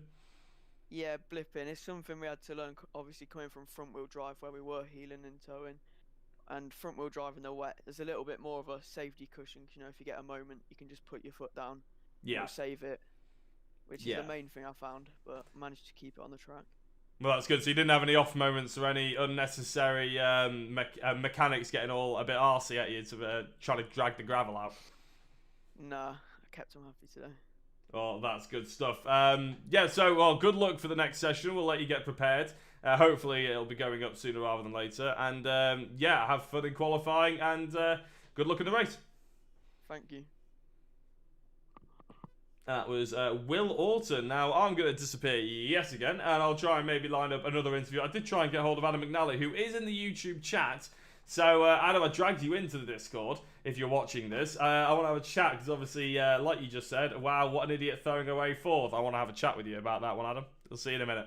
[SPEAKER 3] Yeah, blipping is something we had to learn, obviously coming from front wheel drive where we were heeling and towing. And front wheel drive in the wet, there's a little bit more of a safety cushion. You know, if you get a moment, you can just put your foot down.
[SPEAKER 2] Yeah.
[SPEAKER 3] It'll save it, which is the main thing I found, but managed to keep it on the track.
[SPEAKER 2] Well, that's good. So you didn't have any off moments or any unnecessary mechanics getting all a bit arsey at you to try to drag the gravel out.
[SPEAKER 3] Nah, I kept them happy today.
[SPEAKER 2] Oh, that's good stuff. Yeah, so, well, good luck for the next session. We'll let you get prepared. Hopefully, it'll be going up sooner rather than later. And, yeah, have fun in qualifying and good luck in the race.
[SPEAKER 3] Thank you.
[SPEAKER 2] That was Will Orton. Now, I'm going to disappear yet again, and I'll try and maybe line up another interview. I did try and get hold of Adam McNally, who is in the YouTube chat. So, Adam, I dragged you into the Discord, if you're watching this. I want to have a chat, because obviously, like you just said, wow, what an idiot throwing away fourth. I want to have a chat with you about that one, Adam. We'll see you in a minute.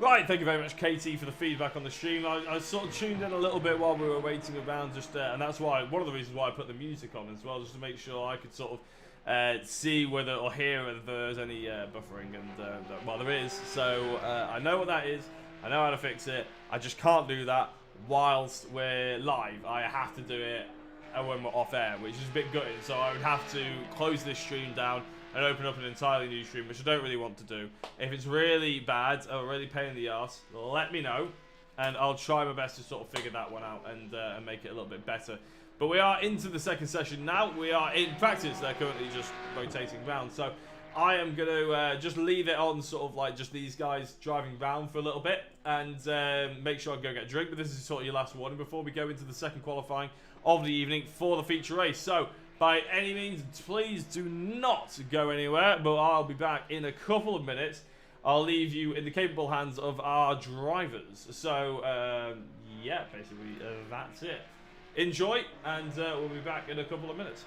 [SPEAKER 2] Right, thank you very much, Katie, for the feedback on the stream. I sort of tuned in a little bit while we were waiting around, just and that's why one of the reasons why I put the music on as well, just to make sure I could sort of see whether or hear whether there's any buffering, and well, there is. So I know what that is. I know how to fix it. I just can't do that whilst we're live. I have to do it when we're off air, which is a bit gutting. So I would have to close this stream down and open up an entirely new stream, which I don't really want to do. If it's really bad or really pain in the arse, let me know, and I'll try my best to sort of figure that one out and make it a little bit better. But we are into the second session now. We are in practice. They're currently just rotating around. So I am going to just leave it on sort of like just these guys driving around for a little bit and make sure I go get a drink. But this is sort of your last warning before we go into the second qualifying of the evening for the feature race. So by any means, please do not go anywhere, but I'll be back in a couple of minutes. I'll leave you in the capable hands of our drivers. So, yeah, basically, that's it. Enjoy, and we'll be back in a couple of minutes.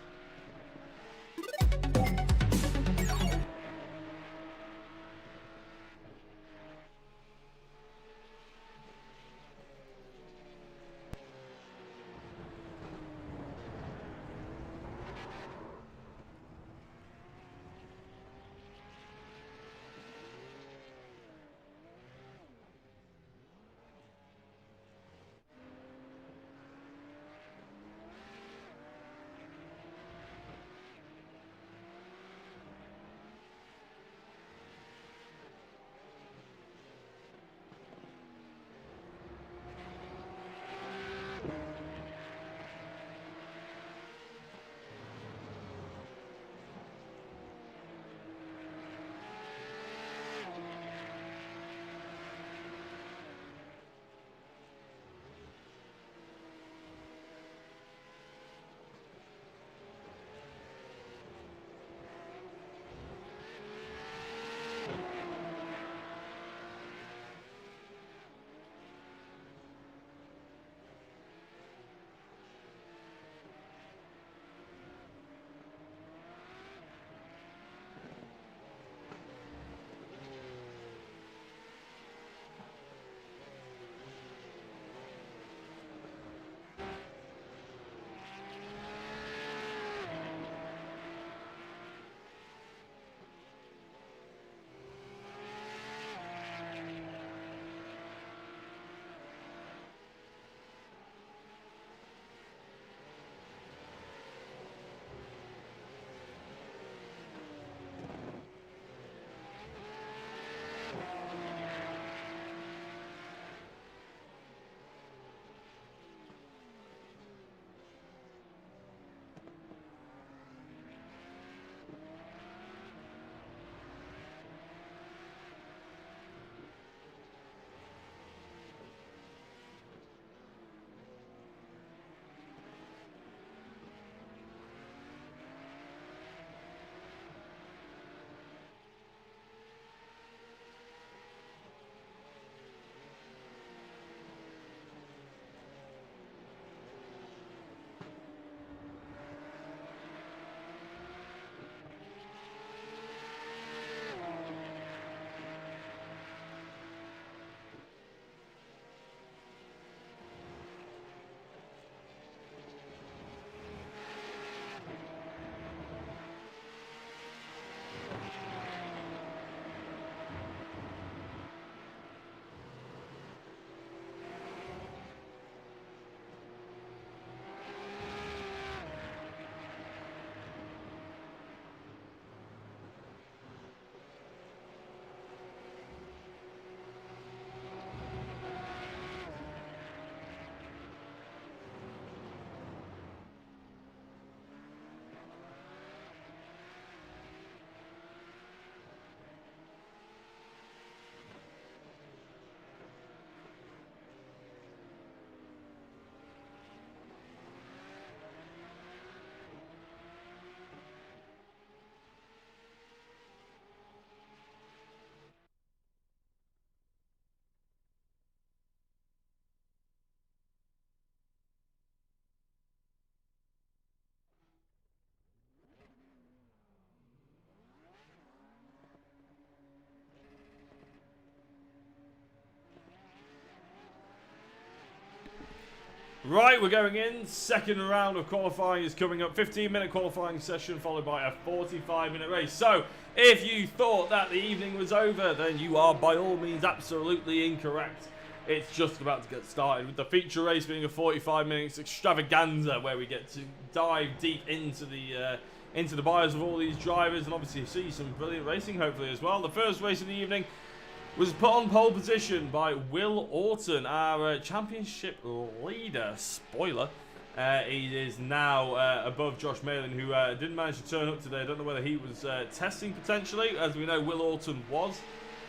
[SPEAKER 2] Right, we're going in. Second round of qualifying is coming up. 15-minute qualifying session followed by a 45-minute race. So, if you thought that the evening was over, then you are by all means absolutely incorrect. It's just about to get started, with the feature race being a 45-minute extravaganza where we get to dive deep into the bios of all these drivers and obviously see some brilliant racing hopefully as well. The first race of the evening was put on pole position by Will Orton, our championship leader. Spoiler, he is now above Josh Malin, who didn't manage to turn up today. I don't know whether he was testing potentially. As we know, Will Orton was,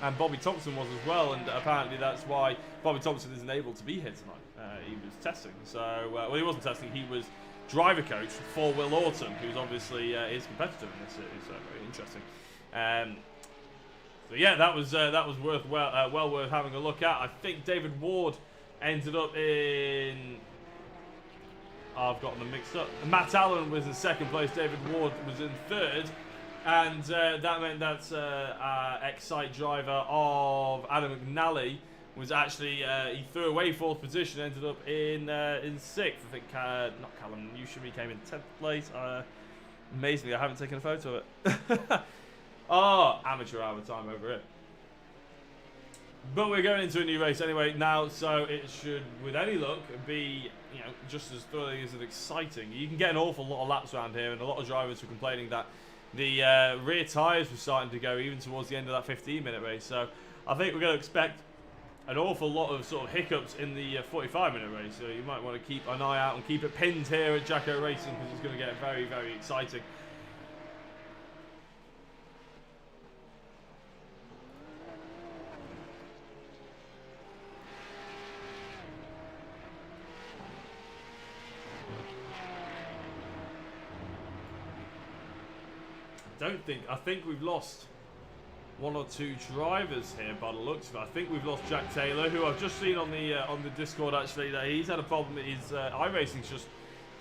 [SPEAKER 2] and Bobby Thompson was as well, and apparently that's why Bobby Thompson isn't able to be here tonight. He was testing, so well, he wasn't testing. He was driver coach for Will Orton, who's obviously his competitor in this series. So very interesting. So yeah, that was well worth having a look at. I think David Ward ended up in. I've gotten them mixed up. Matt Allen was in second place. David Ward was in third. And that meant that our ex-site driver of Adam McNally was actually, he threw away fourth position, ended up in sixth. I think, not Callum Newsham, came in 10th place. Amazingly, I haven't taken a photo of it. Oh, amateur hour time over it. But we're going into a new race anyway now, so it should, with any luck, be just as thoroughly as exciting. You can get an awful lot of laps around here, and a lot of drivers were complaining that the rear tyres were starting to go even towards the end of that 15-minute race. So I think we're going to expect an awful lot of sort of hiccups in the 45-minute race. So you might want to keep an eye out and keep it pinned here at Jacko Racing, because it's going to get very, very exciting. I think we've lost one or two drivers here by the looks of it. I think we've lost Jack Taylor, who I've just seen on the Discord actually, that he's had a problem. His iRacing's just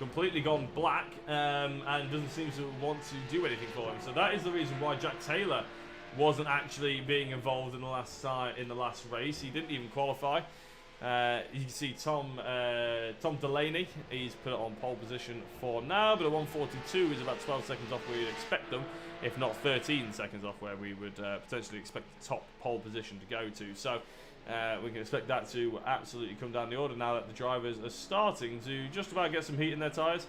[SPEAKER 2] completely gone black and doesn't seem to want to do anything for him. So that is the reason why Jack Taylor wasn't actually being involved in the last race. He didn't even qualify. You can see Tom Delaney, he's put it on pole position for now, but at 142 is about 12 seconds off where you'd expect them, if not 13 seconds off where we would potentially expect the top pole position to go to. So we can expect that to absolutely come down the order now that the drivers are starting to just about get some heat in their tyres,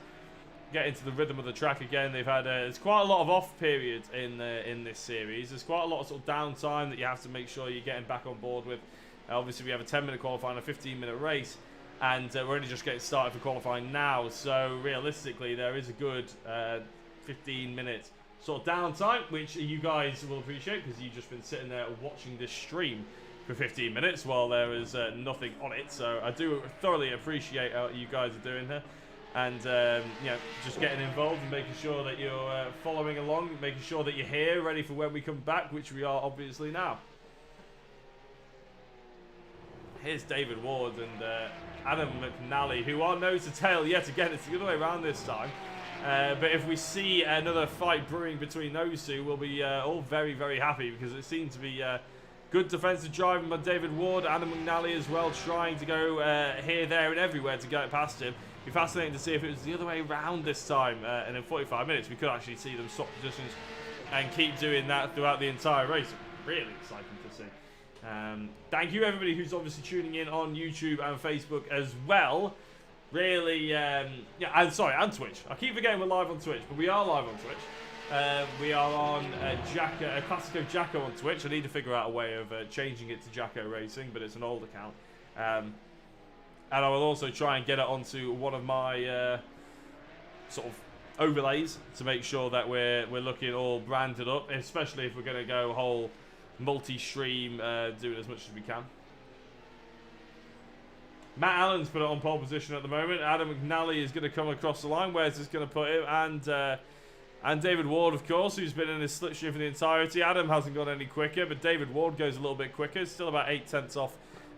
[SPEAKER 2] get into the rhythm of the track again. They've had there's quite a lot of off periods in this series. There's quite a lot of sort of downtime that you have to make sure you're getting back on board with. Obviously, we have a 10-minute qualifying, a 15-minute race, and we're only just getting started for qualifying now. So realistically, there is a good 15-minute sort of downtime, which you guys will appreciate because you've just been sitting there watching this stream for 15 minutes while there is nothing on it. So I do thoroughly appreciate what you guys are doing here, and just getting involved and making sure that you're following along, making sure that you're here, ready for when we come back, which we are obviously now. Here's David Ward and Adam McNally, who are nose to tail yet again. It's the other way around this time. But if we see another fight brewing between those two, we'll be all very, very happy, because it seemed to be good defensive driving by David Ward. Adam McNally as well, trying to go here, there and everywhere to get past him. It'd be fascinating to see if it was the other way around this time. And in 45 minutes, we could actually see them swap positions and keep doing that throughout the entire race. Really exciting to see. Thank you everybody who's obviously tuning in on YouTube and Facebook as well. Really, and Twitch. I keep forgetting we're live on Twitch, but we are live on Twitch. We are on Classico Jacko on Twitch. I need to figure out a way of changing it to Jacko Racing, but it's an old account. And I will also try and get it onto one of my sort of overlays to make sure that we're looking all branded up, especially if we're going to go whole multi-stream, doing as much as we can. Matt Allen's put it on pole position at the moment. Adam McNally is going to come across the line. Where's this going to put him? And David Ward, of course, who's been in his slipstream for the entirety. Adam hasn't gone any quicker, but David Ward goes a little bit quicker. Still about 8/10 off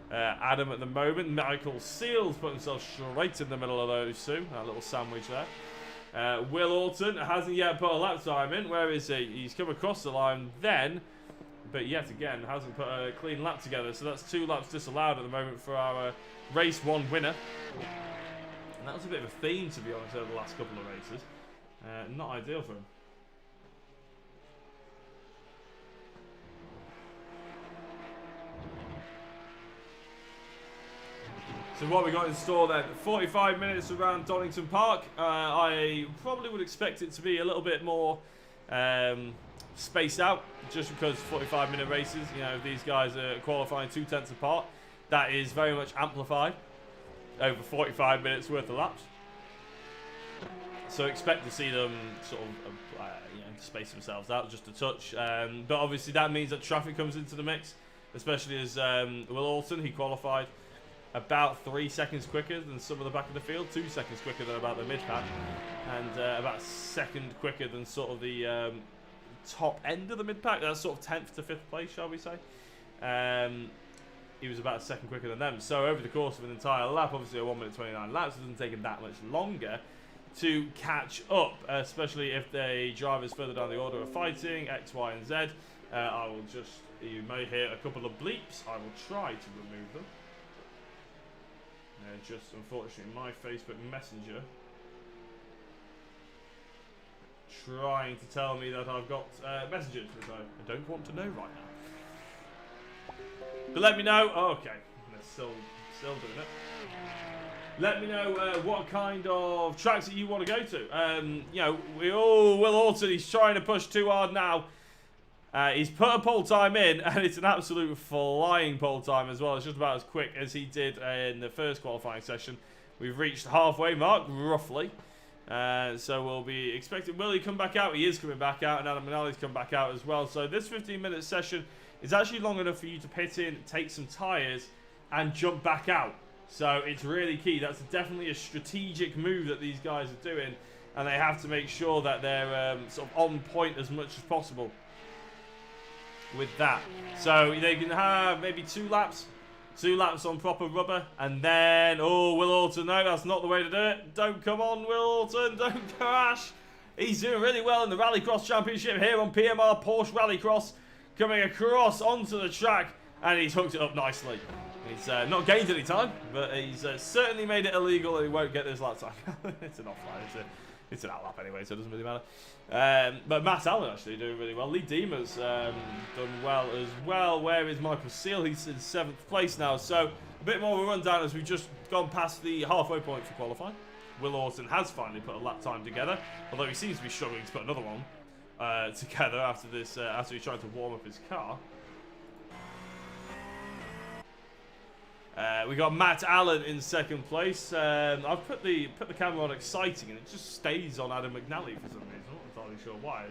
[SPEAKER 2] Adam at the moment. Michael Seals put himself straight in the middle of those two. A little sandwich there. Will Orton hasn't yet put a lap time in. Where is he? He's come across the line then, but yet again hasn't put a clean lap together. So that's 2 laps disallowed at the moment for our race 1 winner. That was a bit of a theme, to be honest, over the last couple of races. Not ideal for him. So what we got in store then, 45 minutes around Donington Park. I probably would expect it to be a little bit more spaced out, just because 45-minute races, you know, these guys are qualifying 2/10 apart. That is very much amplified over 45 minutes worth of laps. So expect to see them sort of you know, space themselves out just a touch. But obviously that means that traffic comes into the mix, especially as Will Alton, he qualified about 3 seconds quicker than some of the back of the field, 2 seconds quicker than about the mid-pack, and about a second quicker than sort of the top end of the mid-pack. That's sort of 10th to 5th place, shall we say. He was about a second quicker than them. So over the course of an entire lap, obviously a 1 minute 29 laps, it doesn't take him that much longer to catch up, especially if the drivers further down the order are fighting, X, Y, and Z. I will just, you may hear a couple of bleeps. I will try to remove them. Just unfortunately my Facebook Messenger trying to tell me that I've got messages which I don't want to know right now. But let me know. Oh, okay, they're still doing it. Let me know what kind of tracks that you want to go to. You know, Will Alton, he's trying to push too hard now. He's put a pole time in, and it's an absolute flying pole time as well. It's just about as quick as he did in the first qualifying session. We've reached the halfway mark, roughly. So we'll be expecting Will he come back out. He is coming back out, and Adam McNally's come back out as well. So this 15-minute session is actually long enough for you to pit in, take some tyres, and jump back out. So it's really key. That's definitely a strategic move that these guys are doing, and they have to make sure that they're sort of on point as much as possible with that. So they can have maybe 2 laps on proper rubber, and then, oh, Will Alton, no, that's not the way to do it. Don't come on, Will Alton, don't crash. He's doing really well in the Rallycross Championship here on PMR Porsche Rallycross, coming across onto the track, and he's hooked it up nicely. He's not gained any time, but he's certainly made it illegal, and he won't get this lap time. It's an offline, it's an outlap anyway, so it doesn't really matter. But Matt Allen actually doing really well. Lee Deemer's done well as well. Where is Michael Seal? He's in 7th place now. So a bit more of a rundown as we've just gone past the halfway point for qualifying. Will Alton has finally put a lap time together, although he seems to be struggling to put another one together after this. After he tried to warm up his car. We got Matt Allen in 2nd place. I've put the camera on exciting, and it just stays on Adam McNally for some reason. I'm not entirely sure why. I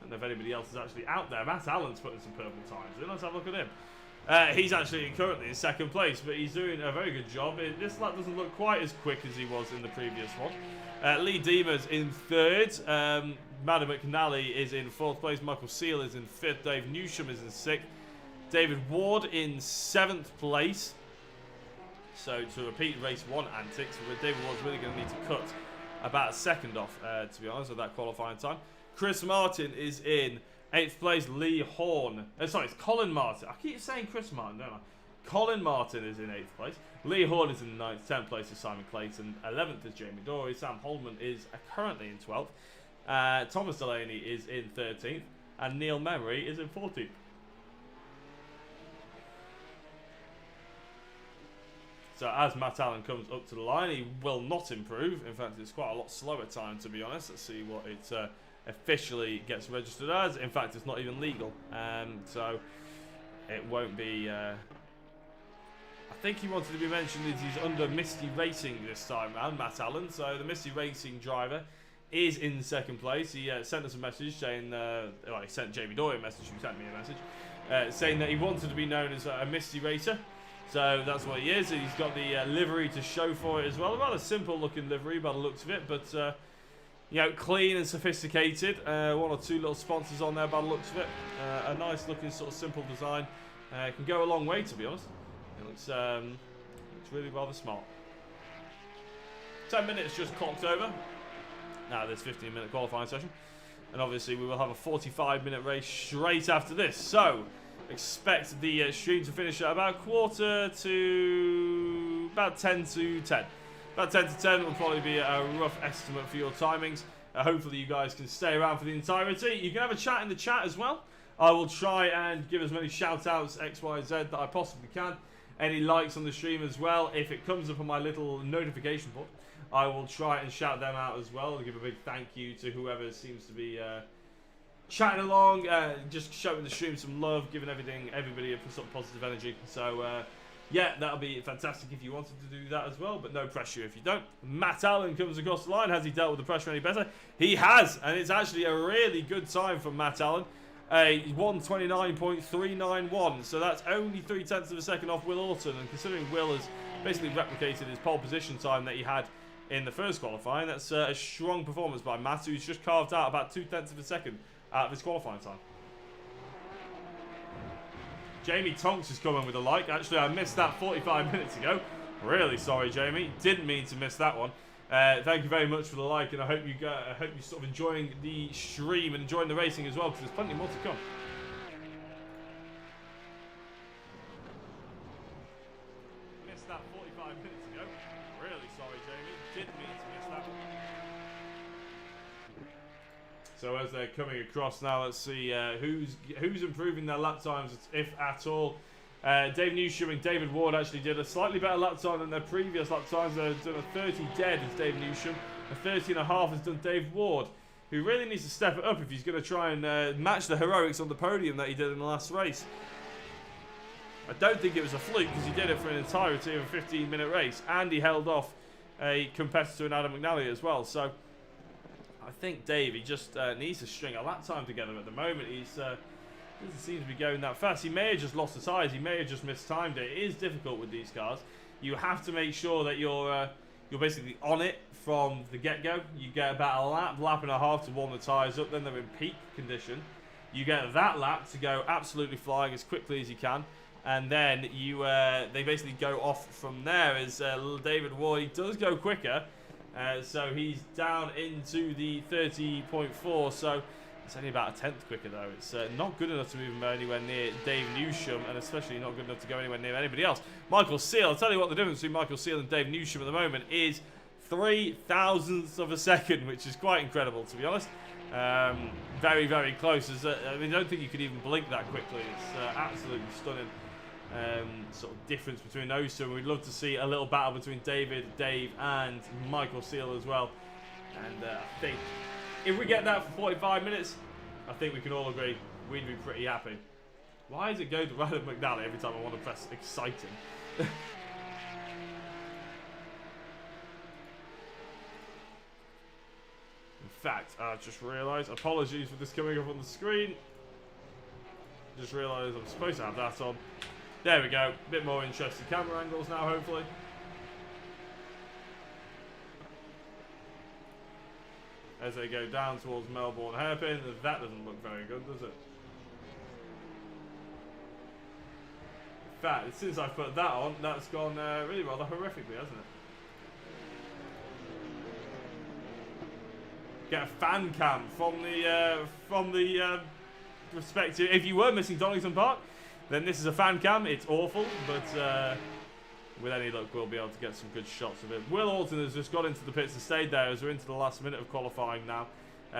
[SPEAKER 2] don't know if anybody else is actually out there. Matt Allen's putting some purple times in. Let's have a look at him. He's actually currently in 2nd place, but he's doing a very good job. This lap doesn't look quite as quick as he was in the previous one. Lee Deemer's in 3rd. Madam McNally is in 4th place. Michael Seal is in 5th. Dave Newsham is in 6th. David Ward in 7th place. So to repeat race 1 antics, David Ward's really going to need to cut about a second off, to be honest, with that qualifying time. Chris Martin is in 8th place. Lee Horn. Sorry, it's Colin Martin. I keep saying Chris Martin, don't I? Colin Martin is in 8th place. Lee Horn is in 9th. 10th place is Simon Clayton. 11th is Jamie Dory. Sam Holman is currently in 12th. Thomas Delaney is in 13th. And Neil Memory is in 14th. So as Matt Allen comes up to the line, he will not improve. In fact, it's quite a lot slower time, to be honest. Let's see what it officially gets registered as. In fact, it's not even legal. So it won't be... I think he wanted to be mentioned that he's under Misty Racing this time round, Matt Allen. So the Misty Racing driver is in 2nd place. He sent us a message saying... well, he sent Jamie Dory a message, who sent me a message, saying that he wanted to be known as a Misty Racer. So that's what he is. He's got the livery to show for it as well. A rather simple looking livery by the looks of it, but you know, clean and sophisticated. 1 or 2 little sponsors on there by the looks of it. A nice looking sort of simple design. Can go a long way, to be honest. It looks really rather smart. 10 minutes just clocked over. Now this 15-minute qualifying session, and obviously we will have a 45-minute race straight after this. So expect the stream to finish at about 10 to 10. About 10 to 10 will probably be a rough estimate for your timings. Hopefully you guys can stay around for the entirety. You can have a chat in the chat as well. I will try and give as many shout outs X, Y, Z that I possibly can. Any likes on the stream as well. If it comes up on my little notification board, I will try and shout them out as well. I'll give a big thank you to whoever seems to be chatting along, just showing the stream some love, giving everybody a sort of positive energy. So yeah, that'll be fantastic if you wanted to do that as well, but no pressure if you don't. Matt Allen comes across the line. Has he dealt with the pressure any better? He has, and it's actually a really good time from Matt Allen. A 1:29.391, so that's only 0.3 of a second off Will Orton, and considering Will has basically replicated his pole position time that he had in the first qualifying, that's a strong performance by Matt, who's just carved out about 0.2 of a second out of his qualifying time. Jamie Tonks is coming with a like. Actually, I missed that 45 minutes ago. Really sorry, Jamie. Didn't mean to miss that one. Thank you very much for the like, and I hope you're sort of enjoying the stream and enjoying the racing as well, because there's plenty more to come. Missed that 45 minutes ago. Really sorry, Jamie. Didn't mean to miss that one. So as they're coming across now, let's see who's improving their lap times, if at all. Dave Newsham and David Ward actually did a slightly better lap time than their previous lap times. They've done a 30 dead as Dave Newsham. A 30.5 has done Dave Ward, who really needs to step it up if he's going to try and match the heroics on the podium that he did in the last race. I don't think it was a fluke, because he did it for an entirety of a 15-minute race, and he held off a competitor in Adam McNally as well. So I think Dave, he just needs to string a lap time together at the moment. He's doesn't seem to be going that fast. He may have just lost the tyres. He may have just mistimed it. It is difficult with these cars. You have to make sure that you're basically on it from the get-go. You get about a lap and a half to warm the tyres up. Then they're in peak condition. You get that lap to go absolutely flying as quickly as you can. And then they basically go off from there. As David Ward, he does go quicker. So he's down into the 30.4. So it's only about a tenth quicker though. It's not good enough to move anywhere near Dave Newsham, and especially not good enough to go anywhere near anybody else. Michael Seal, I'll tell you what the difference between Michael Seal and Dave Newsham at the moment is 0.003 of a second, which is quite incredible, to be honest. Very, very close. I mean, I don't think you could even blink that quickly. It's absolutely stunning sort of difference between those two. And we'd love to see a little battle between Dave, and Michael Seal as well. And I think if we get that for 45 minutes, I think we can all agree we'd be pretty happy. Why does it go to Ryan McNally every time I want to press exciting? In fact, I just realised, apologies for this coming up on the screen. Just realised I'm supposed to have that on. There we go. A bit more interesting camera angles now, hopefully. As they go down towards Melbourne Hairpin, that doesn't look very good, does it? In fact, since I put that on, that's gone really rather horrifically, hasn't it? Get a fan cam from the perspective. If you were missing Donington Park, then this is a fan cam. It's awful, but with any luck, we'll be able to get some good shots of it. Will Orton has just got into the pits and stayed there as we're into the last minute of qualifying now.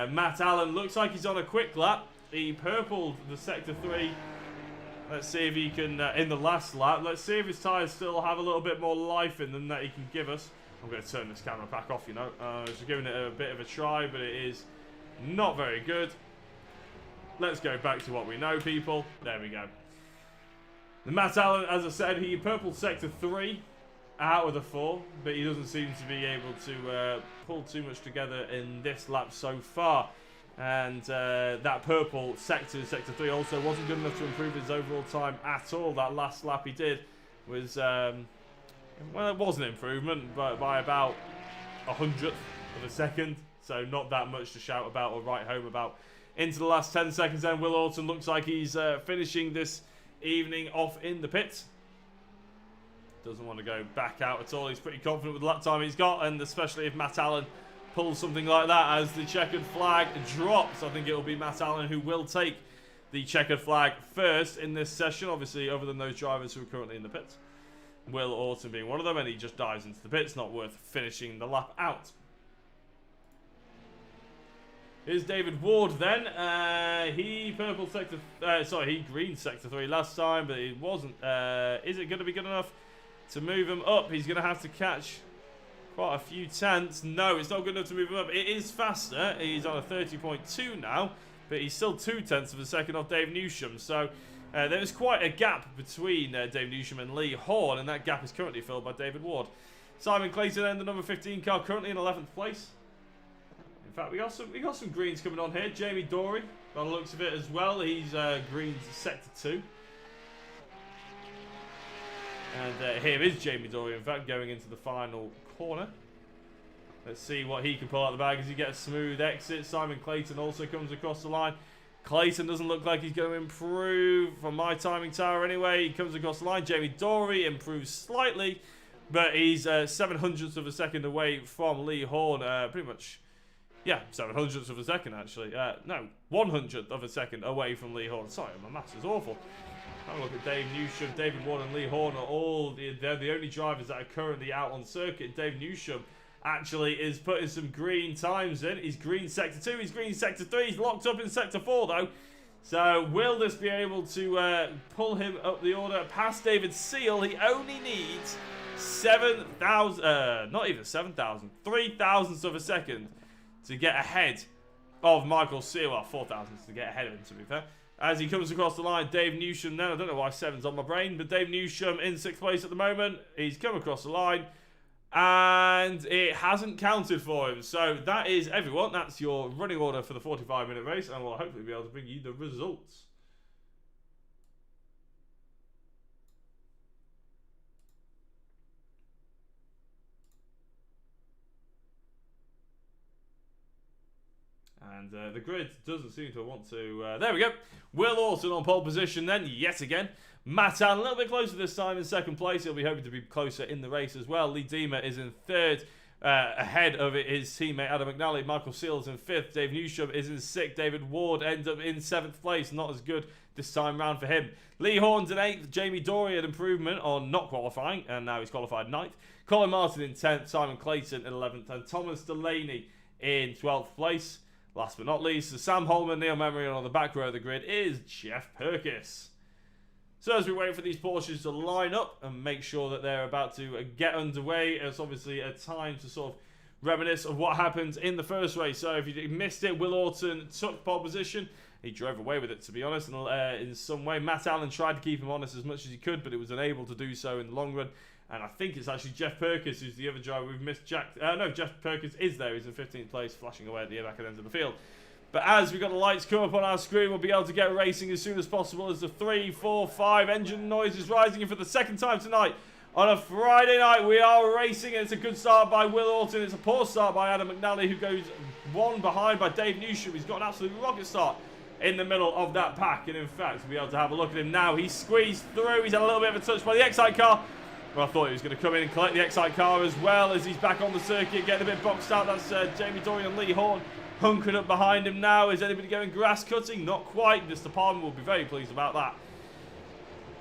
[SPEAKER 2] Matt Allen looks like he's on a quick lap. He purpled the Sector 3. Let's see if he can, in the last lap, let's see if his tyres still have a little bit more life in them that he can give us. I'm going to turn this camera back off, you know. Just giving it a bit of a try, but it is not very good. Let's go back to what we know, people. There we go. The Matt Allen, as I said, he purpled Sector 3 out of the 4, but he doesn't seem to be able to pull too much together in this lap so far. And that purple Sector 3, also wasn't good enough to improve his overall time at all. That last lap he did was, well, it was an improvement, but by about 100th of a second. So not that much to shout about or write home about. Into the last 10 seconds then, Will Orton looks like he's finishing this evening off in the pits. Doesn't want to go back out at all. He's pretty confident with the lap time he's got, and especially if Matt Allen pulls something like that as the checkered flag drops. I think it will be Matt Allen who will take the checkered flag first in this session, obviously, other than those drivers who are currently in the pits. Will Orton being one of them, and he just dives into the pits. Not worth finishing the lap out. Here's David Ward then. He green sector 3 last time, but it wasn't. Is it going to be good enough to move him up? He's going to have to catch quite a few tenths. No, it's not good enough to move him up. It is faster. He's on a 30.2 now, but he's still 0.2 of a second off Dave Newsham. So there is quite a gap between Dave Newsham and Lee Horn, and that gap is currently filled by David Ward. Simon Clayton in the number 15 car, currently in 11th place. In fact, we got some greens coming on here. Jamie Dory, by the looks of it as well. He's greens sector 2. And here is Jamie Dory, in fact, going into the final corner. Let's see what he can pull out the bag as he gets a smooth exit. Simon Clayton also comes across the line. Clayton doesn't look like he's going to improve from my timing tower anyway. He comes across the line. Jamie Dory improves slightly, but he's 700ths of a second away from Lee Horn. Pretty much, yeah, 700ths of a second actually. No, 100th of a second away from Lee Horn. Sorry, my maths is awful. Have a look at Dave Newsham. David Ward and Lee Horn are they're the only drivers that are currently out on circuit. Dave Newsham actually is putting some green times in. He's green sector 2, he's green sector 3, he's locked up in sector 4 though. So will this be able to pull him up the order past David Seal? He only needs 7,000, not even 7,000, 3,000ths of a second to get ahead of Michael Seal. Well, 4,000ths to get ahead of him, to be fair. As he comes across the line, Dave Newsham, then I don't know why 7's on my brain, but Dave Newsham in 6th place at the moment. He's come across the line, and it hasn't counted for him. So that is everyone. That's your running order for the 45-minute race, and we'll hopefully be able to bring you the results. And the grid doesn't seem to want to... there we go. Will Orton on pole position then, yet again. Matt Allen a little bit closer this time in 2nd place. He'll be hoping to be closer in the race as well. Lee Deemer is in 3rd, ahead of his teammate Adam McNally. Michael Seals in 5th. Dave Newsham is in 6th. David Ward ends up in 7th place. Not as good this time round for him. Lee Horn's in 8th. Jamie Dory an improvement on not qualifying, and now he's qualified 9th. Colin Martin in 10th. Simon Clayton in 11th. And Thomas Delaney in 12th place. Last but not least, Sam Holman, Neil Memory, and on the back row of the grid is Jeff Purkis. So as we wait for these Porsches to line up and make sure that they're about to get underway, it's obviously a time to sort of reminisce of what happened in the first race. So if you missed it, Will Orton took pole position. He drove away with it, to be honest, in some way. Matt Allen tried to keep him honest as much as he could, but it was unable to do so in the long run. And I think it's actually Jeff Purkis who's the other driver we've missed. Jeff Purkis is there. He's in 15th place, flashing away at the back end of the field. But as we've got the lights come up on our screen, we'll be able to get racing as soon as possible as the 3, 4, 5 engine noise is rising. And for the 2nd time tonight, on a Friday night, we are racing. And it's a good start by Will Orton. It's a poor start by Adam McNally, who goes 1 behind by Dave Newsham. He's got an absolute rocket start in the middle of that pack. And in fact, we'll be able to have a look at him now. He's squeezed through. He's had a little bit of a touch by the Excite car. Well, I thought he was going to come in and collect the Excite car as well as he's back on the circuit, getting a bit boxed out. That's Jamie Dory and Lee Horn hunkering up behind him now. Is anybody going grass cutting? Not quite. Mr. Palmer will be very pleased about that.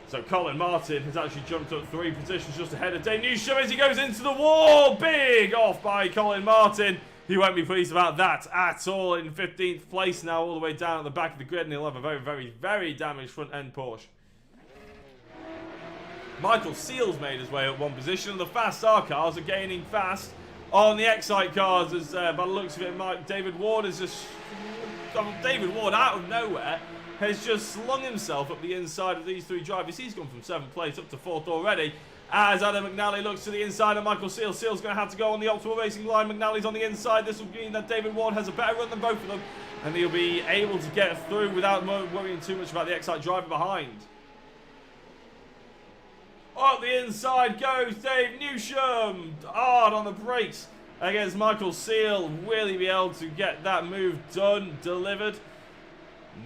[SPEAKER 2] So Colin Martin has actually jumped up 3 positions just ahead of Dave Newsham as he goes into the wall. Big off by Colin Martin. He won't be pleased about that at all. In 15th place now, all the way down at the back of the grid, and he'll have a very, very, very damaged front end Porsche. Michael Seals made his way up 1 position, and the Fast R cars are gaining fast on the Excite cars as, by the looks of it, David Ward is just... David Ward, out of nowhere, has just slung himself up the inside of these 3 drivers. He's gone from 7th place up to 4th already. As Adam McNally looks to the inside of Michael Seals. Seals going to have to go on the optimal racing line. McNally's on the inside. This will mean that David Ward has a better run than both of them, and he'll be able to get through without worrying too much about the Excite driver behind. Up the inside goes Dave Newsham. Hard on the brakes against Michael Seal. Will he be able to get that move done, delivered?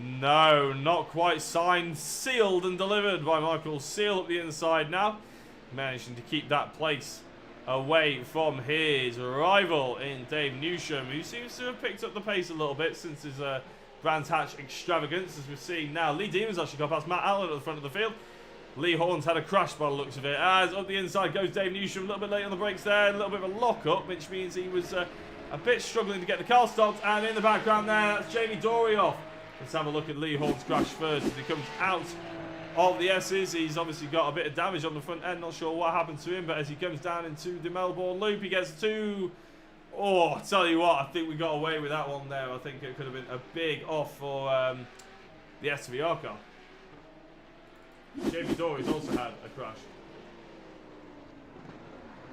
[SPEAKER 2] No, not quite signed, sealed and delivered by Michael Seal up the inside now. Managing to keep that place away from his rival in Dave Newsham, who seems to have picked up the pace a little bit since his Brands Hatch extravagance, as we're seeing now. Lee Deemer's actually got past Matt Allen at the front of the field. Lee Horn's had a crash by the looks of it. As up the inside goes Dave Newsham, a little bit late on the brakes there, a little bit of a lock-up, which means he was a bit struggling to get the car stopped. And in the background there, that's Jamie Dory off. Let's have a look at Lee Horn's crash first as he comes out of the S's. He's obviously got a bit of damage on the front end, not sure what happened to him, but as he comes down into the Melbourne loop, he gets two. Oh, I tell you what, I think we got away with that one there. I think it could have been a big off for the SVR car. Jamie Dory's also had a crash.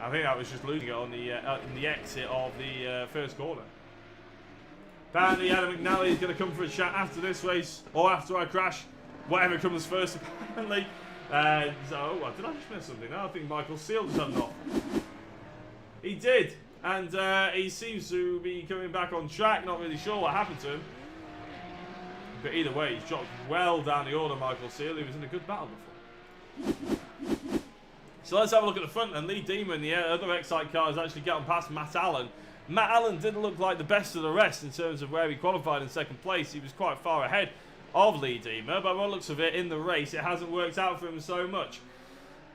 [SPEAKER 2] I think that was just losing it on the in the exit of the first corner. Apparently Adam McNally is going to come for a chat after this race, or after I crash, whatever comes first apparently. So, did I just miss something? No, I think Michael Seal just had an off. He did, and he seems to be coming back on track, not really sure what happened to him. But either way, he's dropped well down the order, Michael Seal. He was in a good battle before. So let's have a look at the front. And Lee Demon, the other Excite car, has actually gotten past Matt Allen. Matt Allen didn't look like the best of the rest in terms of where he qualified in second place. He was quite far ahead of Lee Demon. But by the looks of it, in the race, it hasn't worked out for him so much.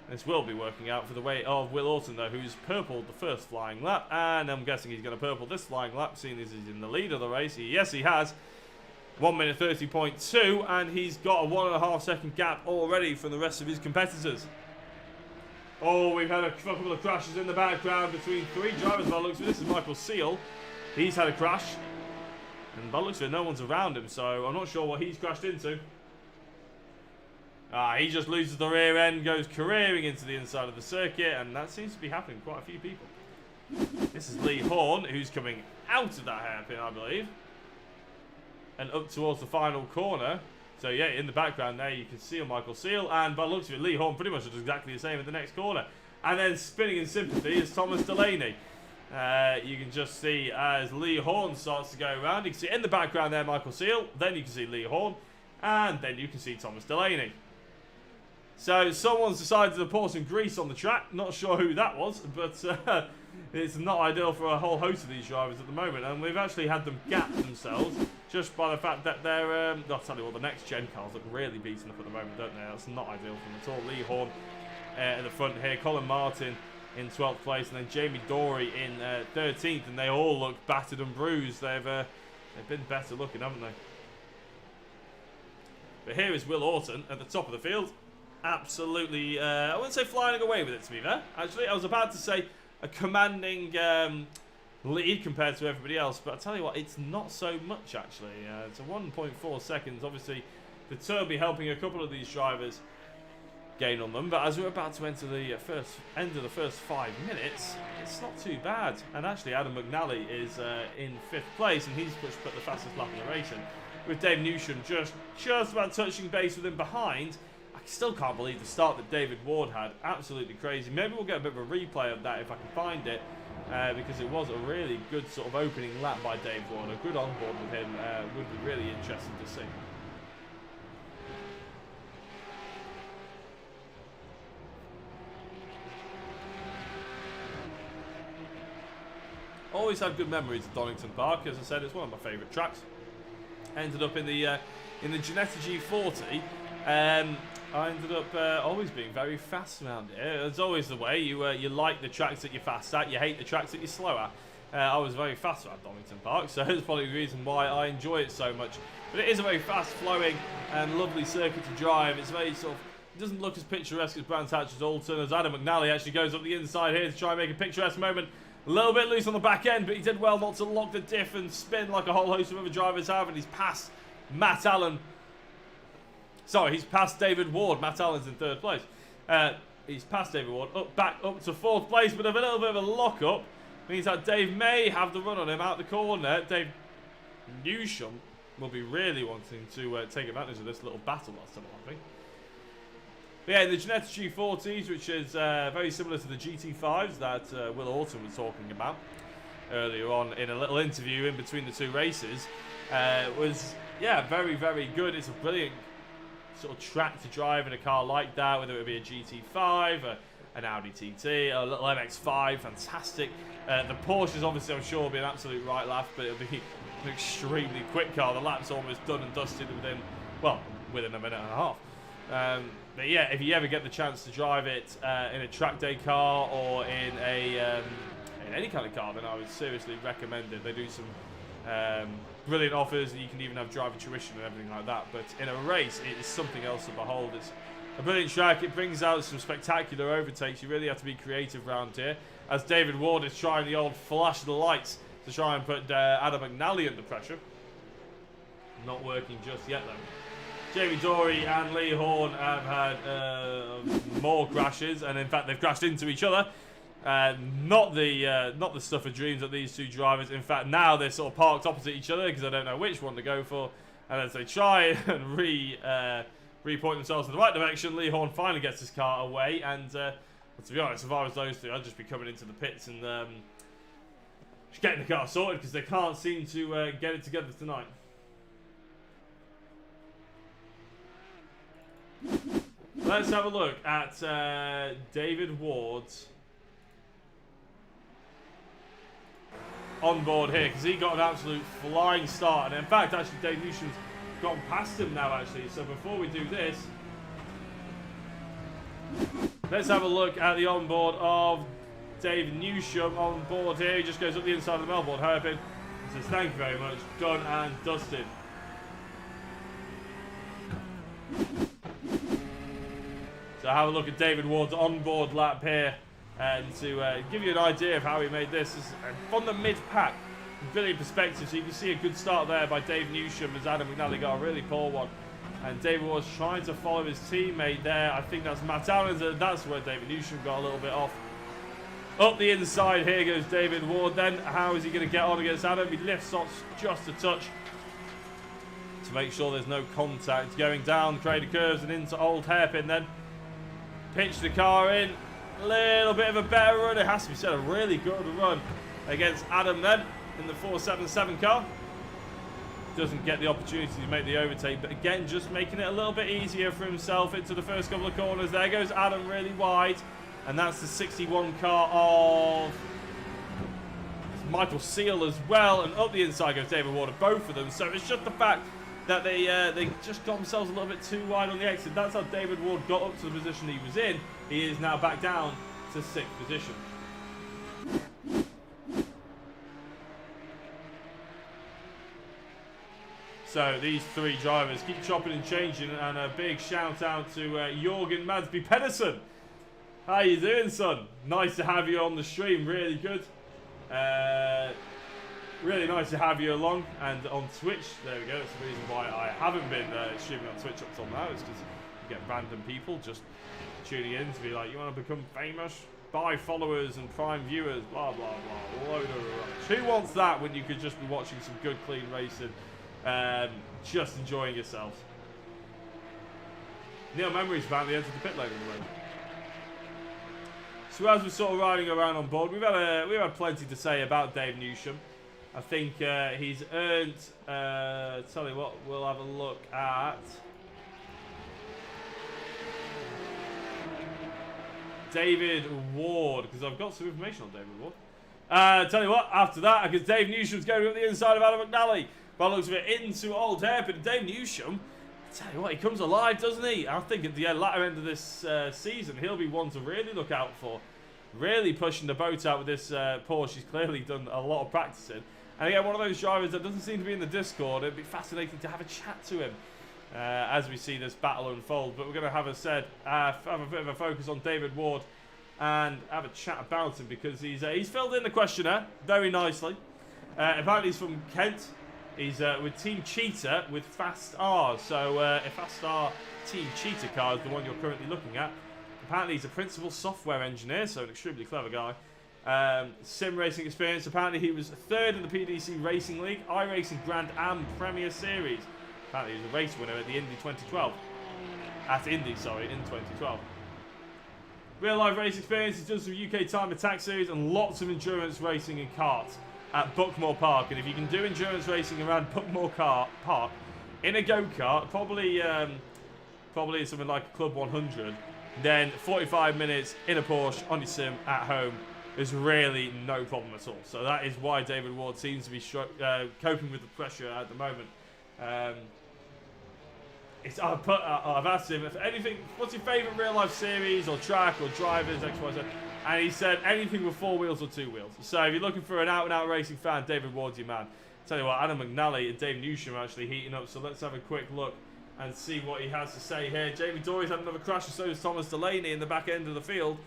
[SPEAKER 2] This will be working out for the way of Will Orton, though, who's purpled the first flying lap. And I'm guessing he's going to purple this flying lap, seeing as he's in the lead of the race. Yes, he has. 1 minute 30.2, and he's got a 1.5 second gap already from the rest of his competitors. Oh, we've had a couple of crashes in the background between three drivers by the looks of it. This is Michael Seal. He's had a crash. And by the looks of it, no one's around him, so I'm not sure what he's crashed into. He just loses the rear end, goes careering into the inside of the circuit, and that seems to be happening to quite a few people. This is Lee Horn, who's coming out of that hairpin, I believe. And up towards the final corner. So yeah, in the background there you can see Michael Seal, and by the looks of it, Lee Horn pretty much does exactly the same at the next corner. And then spinning in sympathy is Thomas Delaney. You can just see as Lee Horn starts to go around. You can see in the background there Michael Seal, then you can see Lee Horn, and then you can see Thomas Delaney. So someone's decided to pour some grease on the track. Not sure who that was, but it's not ideal for a whole host of these drivers at the moment. And we've actually had them gap themselves just by the fact that they're... I'll tell you what, the next gen cars look really beaten up at the moment, don't they? That's not ideal for them at all. Lee Horn in the front here. Colin Martin in 12th place. And then Jamie Dory in 13th. And they all look battered and bruised. They've been better looking, haven't they? But here is Will Orton at the top of the field. Absolutely, I wouldn't say flying away with it, to be fair. Actually, I was about to say a commanding lead compared to everybody else, but I tell you what, it's not so much actually. It's a 1.4 seconds. Obviously, the turbo helping a couple of these drivers gain on them, but as we're about to enter the end of the first 5 minutes, it's not too bad. And actually, Adam McNally is in 5th place, and he's put the fastest lap in the race. And with Dave Newsham just about touching base with him behind. I still can't believe the start that David Ward had. Absolutely crazy. Maybe we'll get a bit of a replay of that if I can find it, because it was a really good sort of opening lap by Dave Ward. A good onboard with him would be really interesting to see. Always had good memories of Donington Park. As I said, it's one of my favourite tracks. Ended up in the Ginetta G40. I ended up always being very fast around here. It's always the way. You like the tracks that you're fast at. You hate the tracks that you're slow at. I was very fast around Donington Park, so that's probably the reason why I enjoy it so much. But it is a very fast-flowing and lovely circuit to drive. It's very sort of... It doesn't look as picturesque as Brands Hatch's Alton, as Adam McNally actually goes up the inside here to try and make a picturesque moment. A little bit loose on the back end, but he did well not to lock the diff and spin like a whole host of other drivers have, and he's past Matt Allen. Sorry, he's past David Ward. Matt Allen's in 3rd place. He's past David Ward, back up to 4th place, but a little bit of a lock-up means that Dave may have the run on him out the corner. Dave Newsham will be really wanting to take advantage of this little battle last time, I think. But yeah, the Ginetta G40s, which is very similar to the GT5s that Will Orton was talking about earlier on in a little interview in between the two races, was, yeah, very, very good. It's a brilliant sort of track to drive in a car like that, whether it be a GT5, an Audi TT, a little MX-5, fantastic. The Porsches, obviously, I'm sure will be an absolute right laugh, but it'll be an extremely quick car. The lap's almost done and dusted within a minute and a half. But yeah, if you ever get the chance to drive it in a track day car or in any kind of car, then I would seriously recommend it. They do some brilliant offers, and you can even have driver tuition and everything like that. But in a race, it is something else to behold. It's a brilliant track. It brings out some spectacular overtakes. You really have to be creative around here. As David Ward is trying the old flash of the lights to try and put Adam McNally under pressure. Not working just yet, though. Jamie Dory and Lee Horn have had more crashes, and in fact they've crashed into each other. Not the stuff of dreams of these two drivers. In fact, now they're sort of parked opposite each other because I don't know which one to go for. And as they try and re-point themselves in the right direction, Lee Horn finally gets his car away. And to be honest, if I was those two, I'd just be coming into the pits and just getting the car sorted because they can't seem to get it together tonight. Let's have a look at David Ward's on board here, because he got an absolute flying start. And in fact, actually, Dave Newsom's gone past him now, actually. So before we do this, let's have a look at the onboard of Dave Newsom on board here. He just goes up the inside of the mailboard, hairpin, and says, "Thank you very much, done and dusted." So have a look at David Ward's onboard lap here, and to give you an idea of how he made this. From the mid-pack, brilliant perspective, so you can see a good start there by Dave Newsom as Adam McNally got a really poor one. And David Ward's trying to follow his teammate there. I think that's Matt Allen, and that's where David Newsom got a little bit off. Up the inside, here goes David Ward then. How is he going to get on against Adam? He lifts off just a touch to make sure there's no contact. Going down Crater Curves and into Old Hairpin then. Pitch the car in. A little bit of a better run. It has to be said, a really good run against Adam then in the 477 car. Doesn't get the opportunity to make the overtake, but again, just making it a little bit easier for himself into the first couple of corners. There goes Adam really wide, and that's the 61 car of Michael Seal as well. And up the inside goes David Ward, both of them. So it's just the fact that they just got themselves a little bit too wide on the exit. That's how David Ward got up to the position he was in. He is now back down to 6th position. So these three drivers keep chopping and changing, and a big shout out to Jorgen Madsby Pedersen. How you doing, son? Nice to have you on the stream. Really good. Really nice to have you along, and on Twitch. There we go. That's the reason why I haven't been streaming on Twitch up till now. Is because you get random people just tuning in to be like, "You want to become famous? Buy followers and prime viewers." Blah blah blah. Load of rubbish. Who wants that when you could just be watching some good, clean racing, just enjoying yourselves? Neil Memories apparently entered the pit lane in the way. So as we're sort of riding around on board, we've had plenty to say about Dave Newsom. I think he's earned, tell you what, we'll have a look at David Ward, because I've got some information on David Ward. Tell you what, after that, because Dave Newsom's going up the inside of Adam McNally, by the looks of it, into Old Hairpin. Dave Newsom, tell you what, he comes alive, doesn't he? I think at the latter end of this season, he'll be one to really look out for. Really pushing the boat out with this Porsche. He's clearly done a lot of practicing. And again, one of those drivers that doesn't seem to be in the Discord. It'd be fascinating to have a chat to him as we see this battle unfold. But we're going to have a bit of a focus on David Ward and have a chat about him, because he's filled in the questionnaire very nicely. Apparently he's from Kent. He's with Team Cheetah with Fast R. So if Fast R Team Cheetah car is the one you're currently looking at, apparently he's a principal software engineer, so an extremely clever guy. Sim racing experience. Apparently he was 3rd in the PDC Racing League, iRacing Grand Am Premier Series. Apparently he was a race winner at the Indy 2012. In 2012. Real life race experience. He's done some UK Time Attack Series and lots of endurance racing in karts at Buckmore Park. And if you can do endurance racing around Buckmore Park in a go-kart, probably something like a Club 100, then 45 minutes in a Porsche on your sim at home is really no problem at all. So that is why David Ward seems to be coping with the pressure at the moment. I've asked him if anything, what's your favourite real life series or track or drivers, X, Y, Z, and he said anything with 4 wheels or 2 wheels. So if you're looking for an out-and-out racing fan, David Ward's your man. Tell you what, Adam McNally and Dave Newsham are actually heating up, so let's have a quick look and see what he has to say here. Jamie Dory's had another crash, and so has Thomas Delaney in the back end of the field.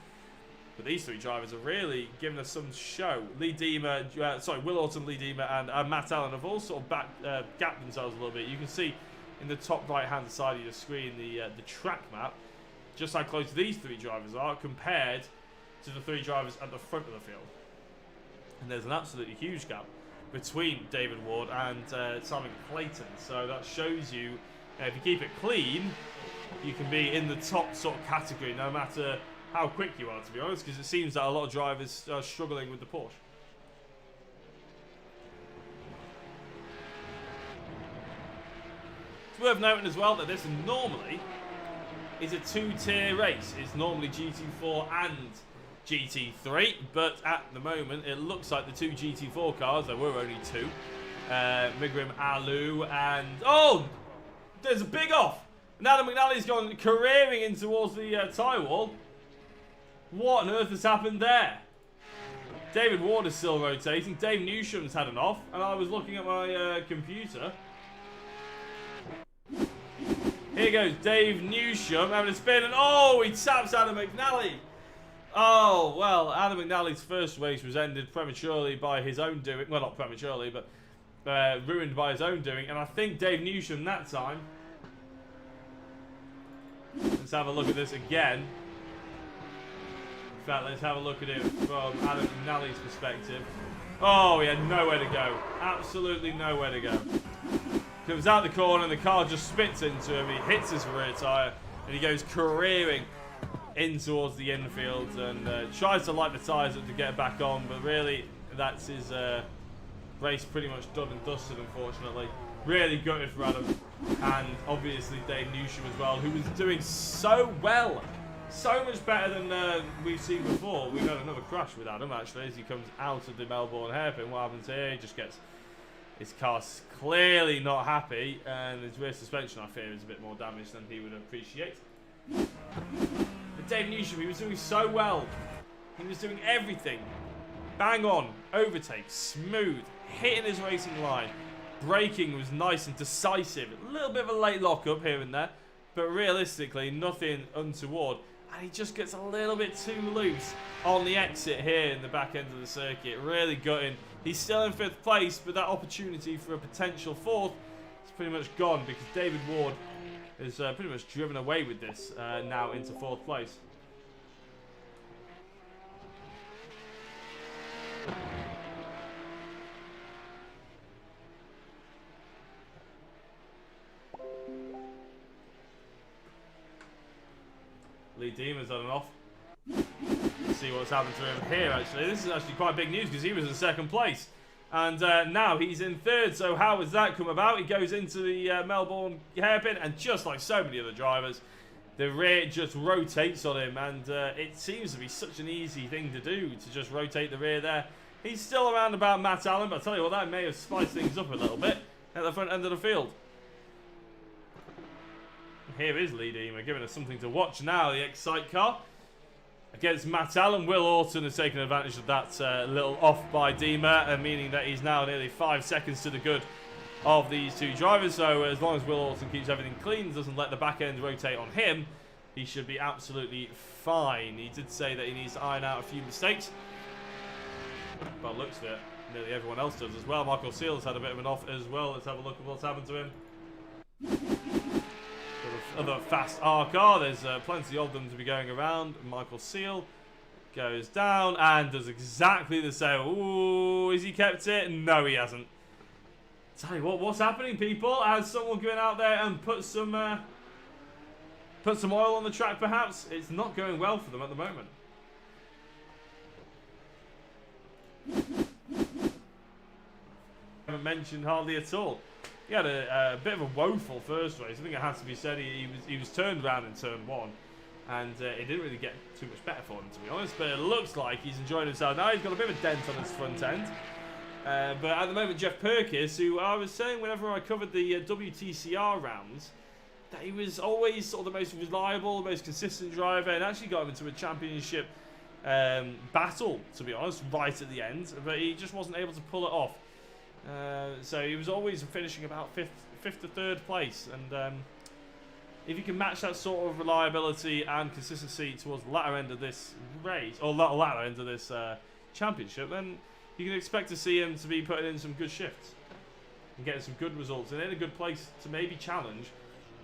[SPEAKER 2] But these 3 drivers are really giving us some show. Will Orton, Lee Deemer, and Matt Allen have all sort of gapped themselves a little bit. You can see in the top right-hand side of your screen the track map, just how close these 3 drivers are compared to the 3 drivers at the front of the field. And there's an absolutely huge gap between David Ward and Simon Clayton. So that shows you, if you keep it clean, you can be in the top sort of category, no matter how quick you are, to be honest, because it seems that a lot of drivers are struggling with the Porsche. It's worth noting as well that this normally is a 2-tier race. It's normally GT4 and GT3, but at the moment it looks like the 2 GT4 cars, there were only 2, Migrim Alu and... Oh! There's a big off! And Adam McNally's gone careering in towards the tyre wall. What on earth has happened there? David Ward is still rotating. Dave Newsham's had an off, and I was looking at my computer. Here goes Dave Newsham having a spin, and oh, he taps Adam McNally. Oh, well, Adam McNally's first race was ended prematurely by his own doing. Well, not prematurely, but ruined by his own doing. And I think Dave Newsham that time. Let's have a look at this again. In fact, let's have a look at it from Adam McNally's perspective. Oh, he had nowhere to go. Absolutely nowhere to go. Comes out the corner and the car just spits into him. He hits his rear tyre and he goes careering in towards the infield and tries to light the tyres up to get back on, but really that's his race pretty much done and dusted, unfortunately. Really gutted for Adam, and obviously Dave Newsham as well, who was doing so well. So much better than we've seen before. We've had another crash with Adam, actually, as he comes out of the Melbourne hairpin. What happens here? He just gets... His car's clearly not happy, and his rear suspension, I fear, is a bit more damaged than he would appreciate. But Dave Newsham, he was doing so well. He was doing everything. Bang on, overtake, smooth, hitting his racing line. Braking was nice and decisive. A little bit of a late lockup here and there, but realistically, nothing untoward. And he just gets a little bit too loose on the exit here in the back end of the circuit. Really gutting. He's still in 5th place, but that opportunity for a potential 4th is pretty much gone because David Ward is pretty much driven away with this now into 4th place. Lee Deemer's on and off. Let's see what's happened to him here, actually. This is actually quite big news because he was in 2nd place. And now he's in 3rd, so how has that come about? He goes into the Melbourne hairpin, and just like so many other drivers, the rear just rotates on him, and it seems to be such an easy thing to do, to just rotate the rear there. He's still around about Matt Allen, but I tell you what, that may have spiced things up a little bit at the front end of the field. Here is Lee Deemer giving us something to watch now. The Excite car against Matt Allen. Will Orton has taken advantage of that little off by Deemer, meaning that he's now nearly 5 seconds to the good of these 2 drivers. So as long as Will Orton keeps everything clean, doesn't let the back end rotate on him, he should be absolutely fine. He did say that he needs to iron out a few mistakes, but looks at it, nearly everyone else does as well. Michael Seals had a bit of an off as well. Let's have a look at what's happened to him. Other fast R car, there's plenty of them to be going around. Michael Seal goes down and does exactly the same. Ooh, has he kept it? No, he hasn't. Tell you what, what's happening, people? Has someone going out there and put some oil on the track, perhaps? It's not going well for them at the moment. Haven't mentioned hardly at all. He had a bit of a woeful first race. I think it has to be said. He was turned around in turn 1, and it didn't really get too much better for him, to be honest. But it looks like he's enjoying himself now. He's got a bit of a dent on his front end. But at the moment, Jeff Perkis, who I was saying whenever I covered the WTCR rounds, that he was always sort of the most reliable, the most consistent driver, and actually got him into a championship battle, to be honest, right at the end. But he just wasn't able to pull it off. So he was always finishing about fifth to third place, and if you can match that sort of reliability and consistency towards the latter end of this race, or latter end of this championship, then you can expect to see him to be putting in some good shifts and getting some good results and in a good place to maybe challenge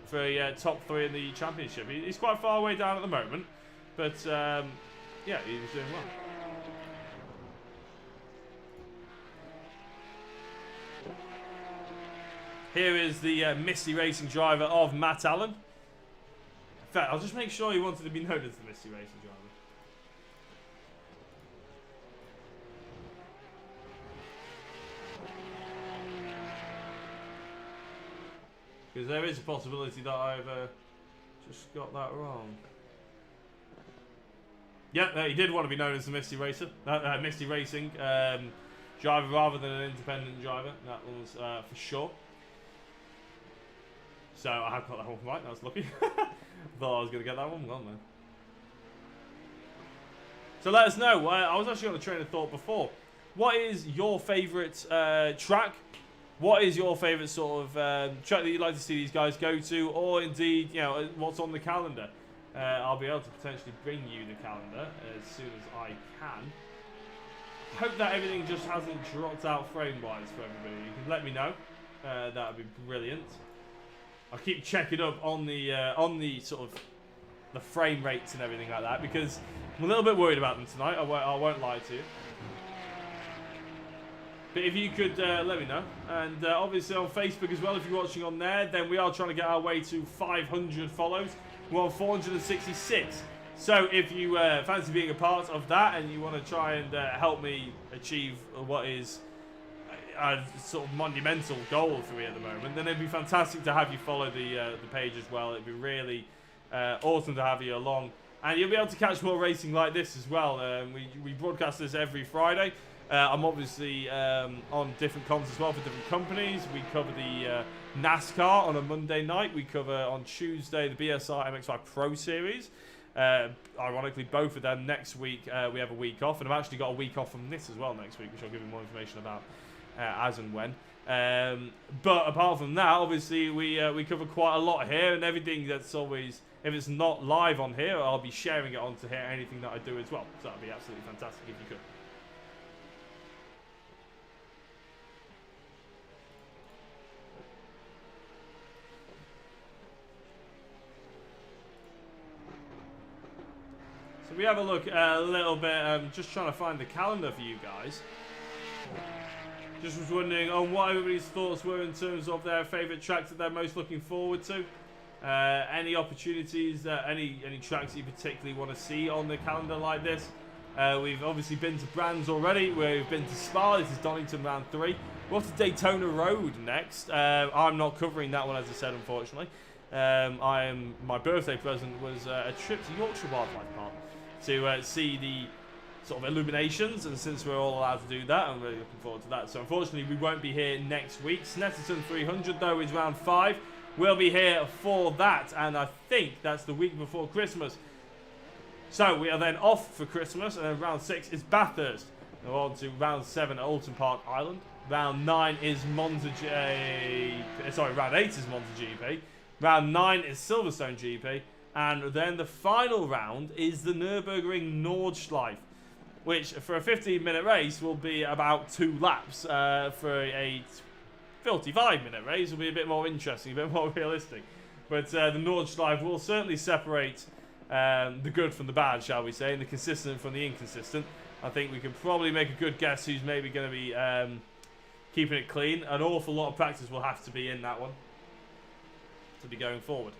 [SPEAKER 2] for a top 3 in the championship. He's quite far away down at the moment, but yeah, he was doing well. Here is the Misty Racing driver of Matt Allen. In fact, I'll just make sure he wanted to be known as the Misty Racing driver. Because there is a possibility that I've just got that wrong. Yeah, he did want to be known as the Misty Racer, Misty Racing driver rather than an independent driver. That was for sure. So I have got that one right. That was lucky. Thought I was going to get that one. Gone, man. So let us know. I was actually on a train of thought before. What is your favourite track? What is your favourite sort of track that you'd like to see these guys go to, or indeed, you know, what's on the calendar? I'll be able to potentially bring you the calendar as soon as I can. Hope that everything just hasn't dropped out frame-wise for everybody. You can let me know. That would be brilliant. I'll keep checking up on the sort of the frame rates and everything like that, because I'm a little bit worried about them tonight. I won't lie to you. But if you could let me know, and obviously on Facebook as well, if you're watching on there, then we are trying to get our way to 500 follows. We're on 466. So if you fancy being a part of that and you want to try and help me achieve what is a sort of monumental goal for me at the moment, then it'd be fantastic to have you follow the page as well. It'd be really awesome to have you along, and you'll be able to catch more racing like this as well. We broadcast this every Friday. I'm obviously on different comms as well for different companies. We cover the NASCAR on a Monday night. We cover on Tuesday the BSR MX5 Pro Series. Ironically, both of them next week we have a week off, and I've actually got a week off from this as well next week, which I'll give you more information about as and when. But apart from that, obviously we cover quite a lot here, and everything that's always, if it's not live on here, I'll be sharing it onto here, anything that I do as well. So that'd be absolutely fantastic if you could. So we have a look a little bit, just trying to find the calendar for you guys. Just was wondering on what everybody's thoughts were in terms of their favourite tracks that they're most looking forward to. Any opportunities, any tracks that you particularly want to see on the calendar like this. We've obviously been to Brands already. We've been to Spa. This is Donington round 3. We're off to Daytona Road next. I'm not covering that one, as I said, unfortunately. My birthday present was a trip to Yorkshire Wildlife Park to see the sort of illuminations, and since we're all allowed to do that, I'm really looking forward to that. So unfortunately we won't be here next week. Snetterton 300 though is round 5. We'll be here for that, and I think that's the week before Christmas. So we are then off for Christmas, and then round 6 is Bathurst. We're on to round 7 at Alton Park Island. Round 9 is round 8 is Monza GP. Round 9 is Silverstone GP. And then the final round is the Nürburgring Nordschleife, which for a 15-minute race will be about 2 laps. For a 55-minute race will be a bit more interesting, a bit more realistic. But the Nordschleife will certainly separate the good from the bad, shall we say, and the consistent from the inconsistent. I think we can probably make a good guess who's maybe going to be keeping it clean. An awful lot of practice will have to be in that one to be going forward.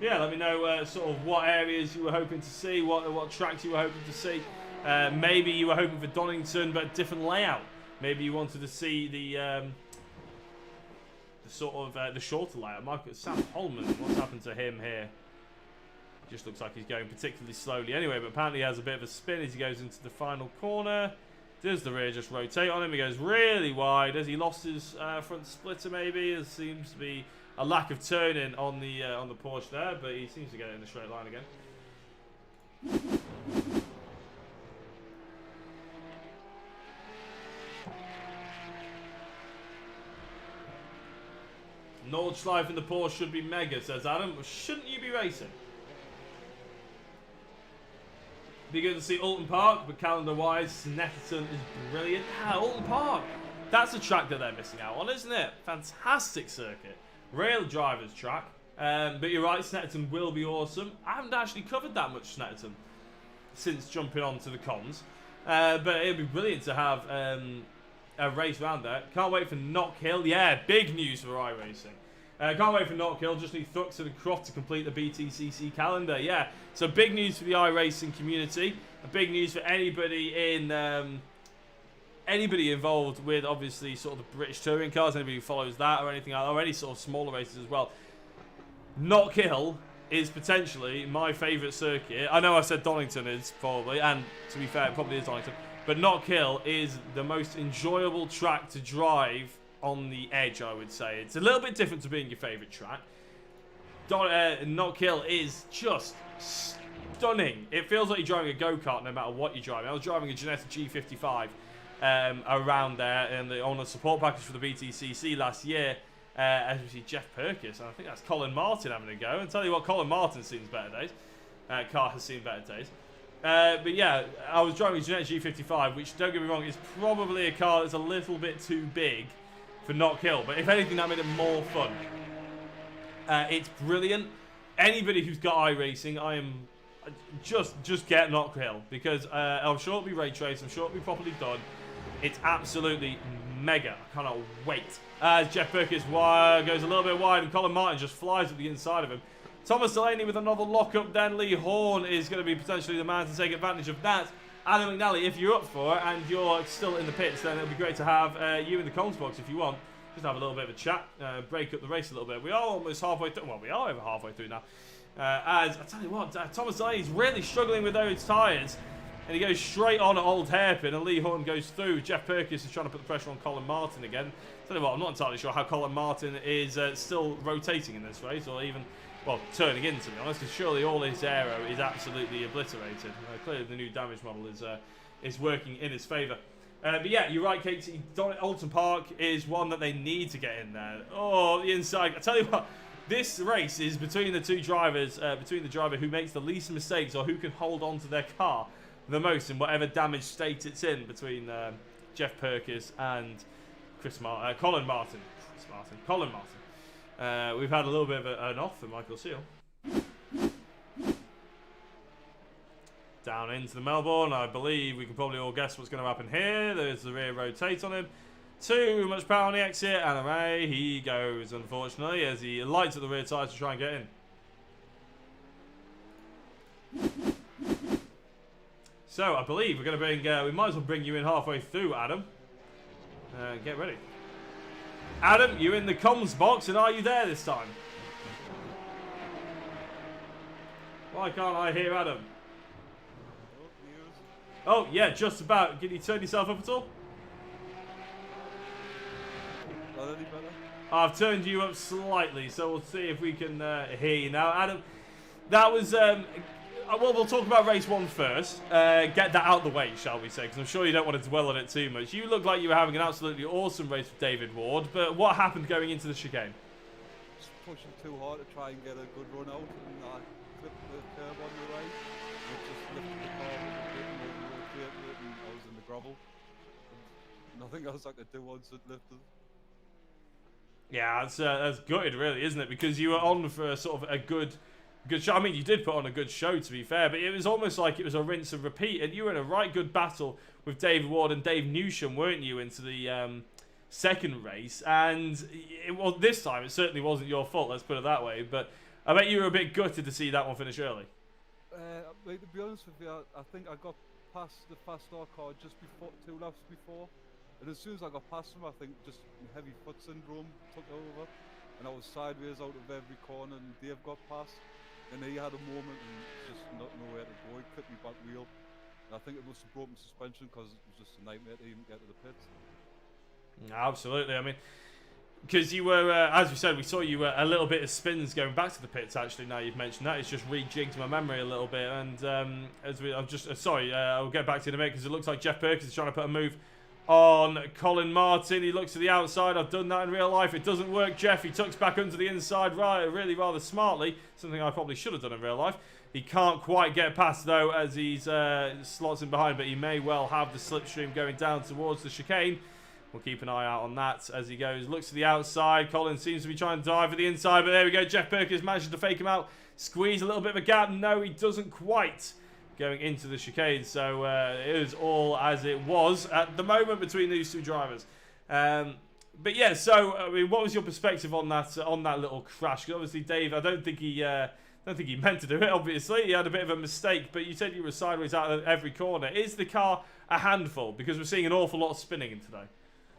[SPEAKER 2] Yeah, let me know sort of what areas you were hoping to see, what tracks you were hoping to see. Maybe you were hoping for Donington, but different layout. Maybe you wanted to see the sort of the shorter layout. Sam Holman, what's happened to him here? Just looks like he's going particularly slowly anyway, but apparently he has a bit of a spin as he goes into the final corner. Does the rear just rotate on him? He goes really wide. Has he lost his front splitter maybe? There seems to be a lack of turning on the Porsche there, but he seems to get it in the straight line again. Nordschleife in the Porsche should be mega, says Adam. Shouldn't you be racing? Be good to see Alton Park, but calendar-wise, Snetterton is brilliant. Ah, Alton Park! That's a track that they're missing out on, isn't it? Fantastic circuit. Real driver's track. But you're right, Snetterton will be awesome. I haven't actually covered that much Snetterton since jumping onto the comms. But it'd be brilliant to have a race round there. Can't wait for Knockhill. Yeah, big news for iRacing. Can't wait for Knockhill. Just need Thuxton and Croft to complete the BTCC calendar. Yeah, so big news for the iRacing community. A big news for anybody in anybody involved with obviously sort of the British touring cars. Anybody who follows that or anything like that, or any sort of smaller races as well. Knockhill is potentially my favourite circuit. I know I said Donington is probably, and to be fair, it probably is Donington. But Knockhill is the most enjoyable track to drive on the edge, I would say. It's a little bit different to being your favourite track. Knockhill is just stunning. It feels like you're driving a go-kart no matter what you're driving. I was driving a Ginetta G55 around there and on a support package for the BTCC last year. As we see Jeff Perkis, and I think that's Colin Martin having a go. And tell you what, Colin Martin's seen better days. Car has seen better days. But yeah, I was driving a Ginetta G55, which, don't get me wrong, is probably a car that's a little bit too big for Knockhill. But if anything, that made it more fun. It's brilliant. Anybody who's got iRacing, I am just get Knockhill, because I'm sure it'll be ray traced. I'm sure it'll be properly done. It's absolutely mega. I cannot wait. As Jeff Perkins goes a little bit wide and Colin Martin just flies at the inside of him. Thomas Delaney with another lockup. Then Lee Horn is going to be potentially the man to take advantage of that. Adam McNally, if you're up for it and you're still in the pits, then it'll be great to have you in the comms box if you want. Just have a little bit of a chat, break up the race a little bit. We are almost halfway through. Well, we are over halfway through now. As I tell you what, Thomas Delaney's really struggling with those tyres. And he goes straight on at Old Hairpin, and Lee Horn goes through. Jeff Perkins is trying to put the pressure on Colin Martin again. Tell you what, I'm not entirely sure how Colin Martin is still rotating in this race, or even, well, turning in, to be honest, because surely all his aero is absolutely obliterated. Clearly the new damage model is working in his favour. But yeah, you're right, Katie. Alton Park is one that they need to get in there. Oh, the inside. I tell you what, this race is between the two drivers, between the driver who makes the least mistakes or who can hold on to their car the most in whatever damaged state it's in, between Jeff Perkins and Colin Martin. Colin Martin. We've had a little bit of an off for Michael Seal. Down into the Melbourne. I believe we can probably all guess what's going to happen here. There's the rear rotate on him. Too much power on the exit, and away he goes, unfortunately, as he lights at the rear tyre to try and get in. So, I believe we're going to bring, we might as well bring you in halfway through, Adam. Get ready. Adam, you're in the comms box, and are you there this time? Why can't I hear Adam? Oh, yeah, just about. Can you turn yourself up at all? I've turned you up slightly, so we'll see if we can hear you now. Adam, that was... well, we'll talk about race 1 first. Get that out of the way, shall we say, because I'm sure you don't want to dwell on it too much. You look like you were having an absolutely awesome race with David Ward, but what happened going into the chicane?
[SPEAKER 4] Just pushing too hard to try and get a good run out, and I clipped the curb on the right. I just lifted the car a bit and rotated it, and I was in the gravel. Nothing else I could do once it lifted.
[SPEAKER 2] Yeah, that's gutted, really, isn't it? Because you were on for sort of a good show. I mean, you did put on a good show, to be fair, but it was almost like it was a rinse and repeat, and you were in a right good battle with David Ward and Dave Newsham, weren't you, into the second race? And this time, it certainly wasn't your fault, let's put it that way, but I bet you were a bit gutted to see that one finish early.
[SPEAKER 4] Like, to be honest with you, I think I got past the fast star car just before, 2 laps before, and as soon as I got past him, I think just heavy foot syndrome took over, and I was sideways out of every corner, and Dave got past. And he had a moment and just not know where to go. He clipped me back wheel, And I think it must have broken suspension because it was just a nightmare to even get to the pits.
[SPEAKER 2] Absolutely. I mean, because you were, as we said, we saw you a little bit of spins going back to the pits. Actually, now you've mentioned that, it's just rejigged my memory a little bit. And I'm just sorry, I'll get back to you in a minute because it looks like Jeff Perkins is trying to put a move on Colin Martin. He looks to the outside. I've done that in real life. It doesn't work. Jeff, he tucks back under the inside, right, really rather smartly. Something I probably should have done in real life. He can't quite get past though as he's slots in behind, but he may well have the slipstream going down towards the chicane. We'll keep an eye out on that as he goes. Looks to the outside. Colin seems to be trying to dive for the inside, but there we go. Jeff Perkins manages to fake him out. Squeeze a little bit of a gap. No, he doesn't quite. Going into the chicane. So it is all as it was at the moment between these two drivers. But yeah, so I mean, what was your perspective on that little crash? Because obviously, Dave, I don't think he meant to do it. Obviously, he had a bit of a mistake. But you said you were sideways out of every corner. Is the car a handful? Because we're seeing an awful lot of spinning in today.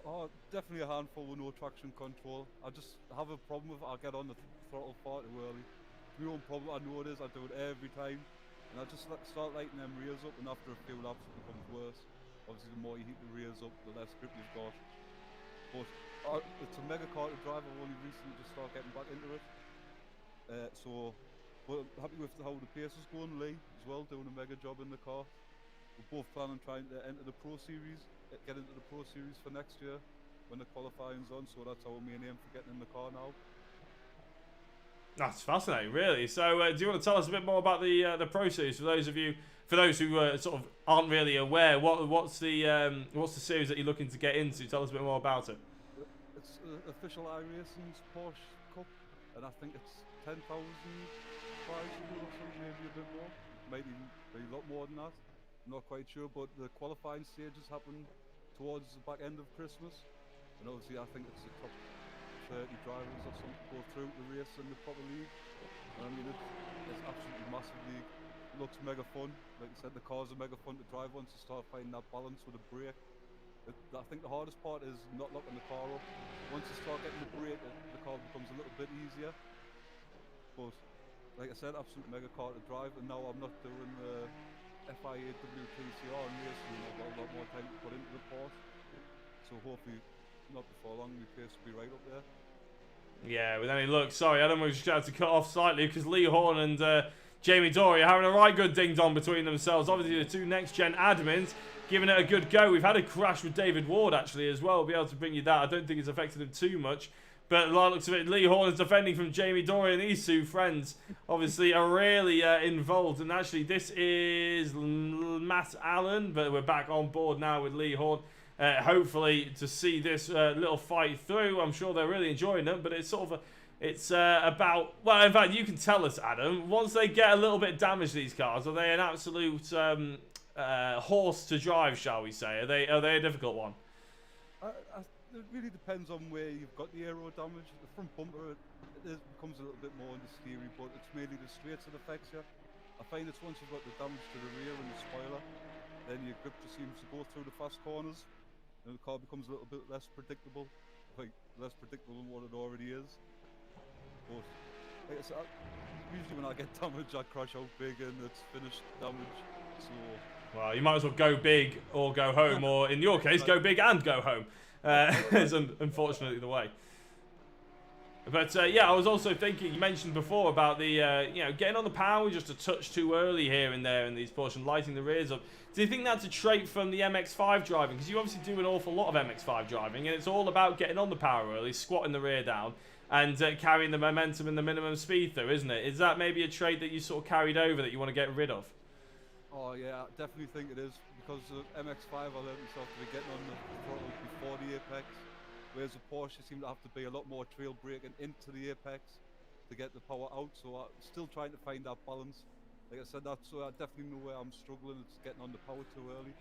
[SPEAKER 4] Oh, definitely a handful with no traction control. I just have a problem with it. I get on the throttle far too early. My own problem, I know it is, I do it every time. And I just start lighting them rears up, and after a few laps it becomes worse. Obviously the more you heat the rears up, the less grip you've got. But it's a mega car to drive. I've only recently just started getting back into it. But happy with how the pace is going. Lee as well, doing a mega job in the car. We're both planning trying to enter the Pro Series. Get into the Pro Series for next year when the qualifying's on, so that's our main aim for getting in the car now.
[SPEAKER 2] That's fascinating, really. So, do you want to tell us a bit more about the Pro Series for those who sort of aren't really aware? What's the series that you're looking to get into? Tell us a bit more about it.
[SPEAKER 4] It's official iRacing's Porsche Cup, and I think it's 10,000 prizes or something, maybe a bit more, maybe a lot more than that. I'm not quite sure, but the qualifying stages happen towards the back end of Christmas, and obviously I think it's the top 30 drivers or something go through the race in the proper league. And I mean, it's absolutely massive league. It looks mega fun. Like I said, the cars are mega fun to drive once you start finding that balance with the brake. I think the hardest part is not locking the car up. Once you start getting the brake, the car becomes a little bit easier. But like I said, absolute mega car to drive, and now I'm not doing the FIA WTCR and racing. I've got a lot more time to put into the Porsche. So hopefully, not before long, the pace will be right up there.
[SPEAKER 2] Yeah, with any luck. Sorry, Adam, we just had to cut off slightly because Lee Horn and Jamie Dory are having a right good ding-dong between themselves. Obviously, the two next-gen admins giving it a good go. We've had a crash with David Ward, actually, as well. We'll be able to bring you that. I don't think it's affected him too much. But by the looks of it, Lee Horn is defending from Jamie Dory, and these two friends, obviously, are really involved. And actually, this is Matt Allen, but we're back on board now with Lee Horn. Hopefully to see this little fight through. I'm sure they're really enjoying it, but it's sort of about, well, in fact, you can tell us, Adam, once they get a little bit damaged, these cars, are they an absolute horse to drive, shall we say? Are they a difficult one?
[SPEAKER 4] It really depends on where you've got the aero damage. The front bumper becomes a little bit more understeery, but it's mainly the straights that affects you. I find it's once you've got the damage to the rear and the spoiler, then your grip just seems to go through the fast corners, and the car becomes a little bit less predictable, like less predictable than what it already is. But like I said, usually when I get damage, I crash out big and it's finished damage. So
[SPEAKER 2] well, you might as well go big or go home, or in your case, go big and go home. Is unfortunately the way. But yeah, I was also thinking, you mentioned before about the getting on the power just a touch too early here and there in these Porsche and lighting the rears up. Do you think that's a trait from the MX-5 driving? Because you obviously do an awful lot of MX-5 driving, and it's all about getting on the power early, squatting the rear down, and carrying the momentum and the minimum speed through, isn't it? Is that maybe a trait that you sort of carried over that you want to get rid of?
[SPEAKER 4] Oh yeah, I definitely think it is, because the MX-5 I learned myself to be getting on the throttle before the apex, whereas the Porsche seem to have to be a lot more trail braking into the apex to get the power out, so I'm still trying to find that balance. Like I said, that's I definitely know where I'm struggling, it's getting on the power too early.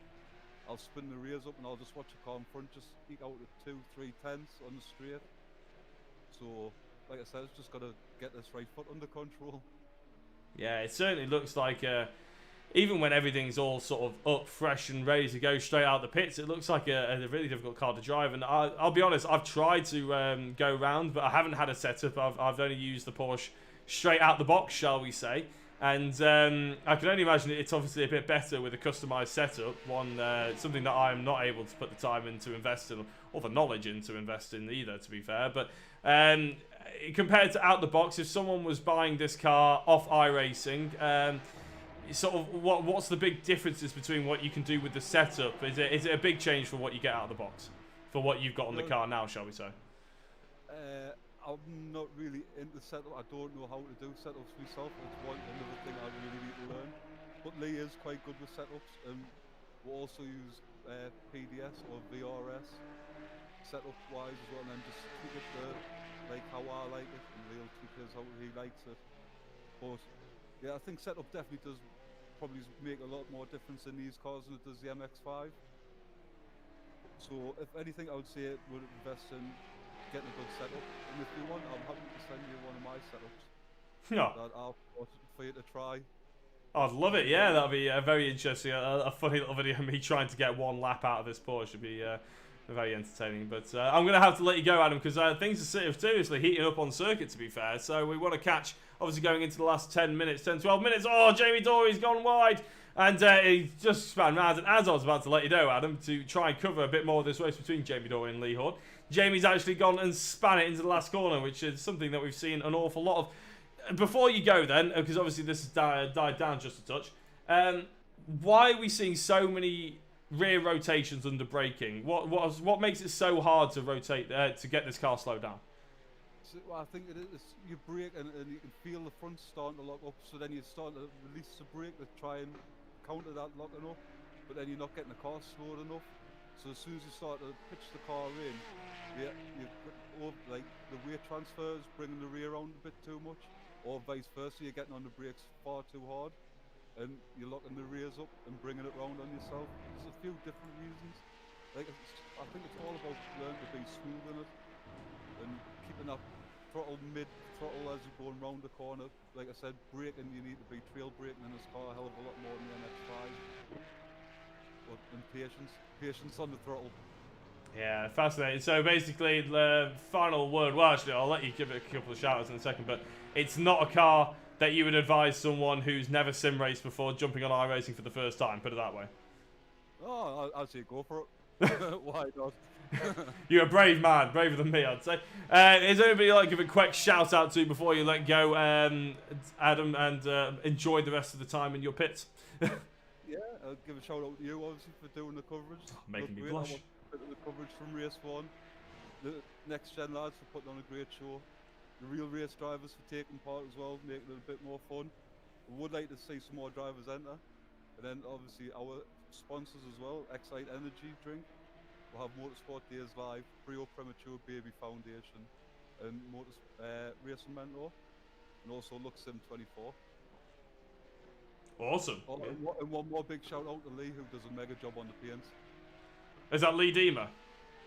[SPEAKER 4] I'll spin the rears up and I'll just watch the car in front just eke out at 2-3 tenths on the straight. So, like I said, it's just got to get this right foot under control.
[SPEAKER 2] Yeah, it certainly looks like, even when everything's all sort of up, fresh and ready to go straight out the pits, it looks like a really difficult car to drive. And I'll be honest, I've tried to go round, but I haven't had a setup. I've only used the Porsche straight out the box, shall we say. And I can only imagine it's obviously a bit better with a customized setup. Something that I'm not able to put the time in to invest in, or the knowledge in to invest in either, to be fair. But compared to out the box, if someone was buying this car off iRacing, sort of what's the big differences between what you can do with the setup? Is it a big change from what you get out of the box, for what you've got on the car now, shall we say?
[SPEAKER 4] I'm not really into setup. I don't know how to do setups myself. It's another thing I really need to learn. But Lee is quite good with setups. We also use PDS or VRS setup wise as well, and then just tweak it to like how I like it, and Lee will tweak it how he likes it. But yeah, I think setup definitely does probably make a lot more difference in these cars than it does the MX-5. So if anything, I would say it would invest in getting a good setup, and if you want, I'm happy to send you one of my setups.
[SPEAKER 2] Yeah.
[SPEAKER 4] That I'll for you to try.
[SPEAKER 2] I'd love it. Yeah, that'd be very interesting. A funny little video of me trying to get one lap out of this Porsche would be very entertaining. But I'm gonna have to let you go, Adam, because things are seriously heating up on circuit, to be fair. So we want to catch, obviously, going into the last 10 minutes, 10, 12 minutes. Oh, Jamie Dory's gone wide. And he just span round, and as I was about to let you know, Adam, to try and cover a bit more of this race between Jamie Dory and Lee Horn, Jamie's actually gone and span it into the last corner, which is something that we've seen an awful lot of. Before you go then, because obviously this has died down just a touch, why are we seeing so many rear rotations under braking? What makes it so hard to rotate to get this car slowed down?
[SPEAKER 4] So, well, I think it is, you brake and you can feel the front starting to lock up, so then you start to release the brake to try and counter that locking up, but then you're not getting the car slowed enough. So as soon as you start to pitch the car in, like the weight transfer is bringing the rear around a bit too much, or vice versa, you're getting on the brakes far too hard, and you're locking the rears up and bringing it round on yourself. There's a few different reasons. Like I think it's all about learning to be smooth in it, and keeping that throttle mid-throttle as you're going round the corner. Like I said, braking, you need to be trail braking in this car a hell of a lot more than the MX-5. And patience on the throttle.
[SPEAKER 2] Yeah, fascinating. So basically, the final word, well actually I'll let you give it a couple of shout outs in a second, but it's not a car that you would advise someone who's never sim raced before jumping on iRacing for the first time, put it that way.
[SPEAKER 4] Oh, I'd say go for it. Why not?
[SPEAKER 2] You're a brave man, braver than me, I'd say. Is anybody like give a quick shout out to before you let go, Adam, and enjoy the rest of the time in your pits?
[SPEAKER 4] Yeah, I'll give a shout out to you obviously for doing the coverage.
[SPEAKER 2] Making me blush.
[SPEAKER 4] The coverage from race 1. The next gen lads for putting on a great show. The real race drivers for taking part as well, making it a bit more fun. We would like to see some more drivers enter. And then obviously our sponsors as well, Excite Energy Drink. We'll have Motorsport Days Live, Brio Premature Baby Foundation, and Racing Mentor, and also LuxSim 24.
[SPEAKER 2] Awesome.
[SPEAKER 4] Oh, and one more big shout out to Lee, who does a mega job on the paints.
[SPEAKER 2] Is that Lee Deemer?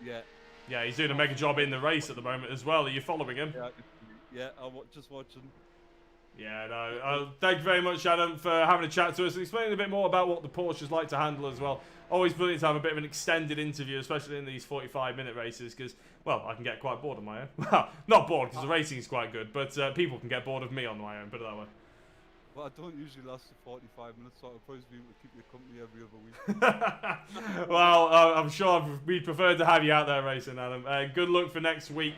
[SPEAKER 4] Yeah.
[SPEAKER 2] Yeah, he's doing a mega job in the race at the moment as well. Are you following him?
[SPEAKER 4] Yeah, I'm just watching.
[SPEAKER 2] Yeah, no. Thank you very much, Adam, for having a chat to us and explaining a bit more about what the Porsches like to handle as well. Always brilliant to have a bit of an extended interview, especially in these 45-minute races, because, well, I can get quite bored on my own. Well, not bored, because the racing is quite good, but people can get bored of me on my own, put it that way.
[SPEAKER 4] Well, I don't usually last 45 minutes, so I'll probably be able to keep you company every other week.
[SPEAKER 2] Well, I'm sure we'd prefer to have you out there racing, Adam. Good luck for next week,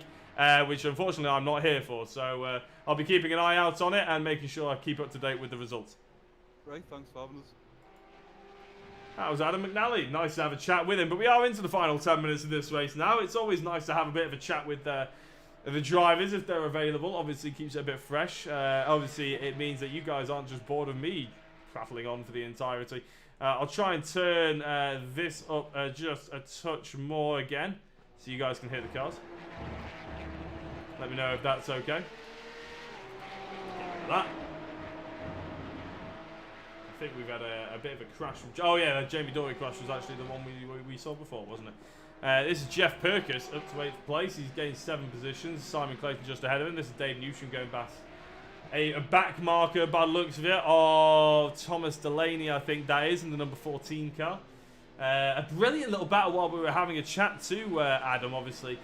[SPEAKER 2] which unfortunately I'm not here for, so I'll be keeping an eye out on it and making sure I keep up to date with the results.
[SPEAKER 4] Great, thanks for having us.
[SPEAKER 2] That was Adam McNally. Nice to have a chat with him, but we are into the final 10 minutes of this race now. It's always nice to have a bit of a chat with the drivers if they're available. Obviously keeps it a bit fresh. Obviously it means that you guys aren't just bored of me prattling on for the entirety. I'll try and turn this up just a touch more again so you guys can hear the cars. Let me know if that's okay. That. I think we've had a bit of a crash from... Oh yeah, the Jamie Dory crash was actually the one we saw before, wasn't it? This is Jeff Perkis up to 8th place. He's gained 7 positions. Simon Clayton just ahead of him. This is Dave Newsham going past a back marker by the looks of it of Thomas Delaney, I think that is, in the number 14 car. A brilliant little battle while we were having a chat to Adam, obviously,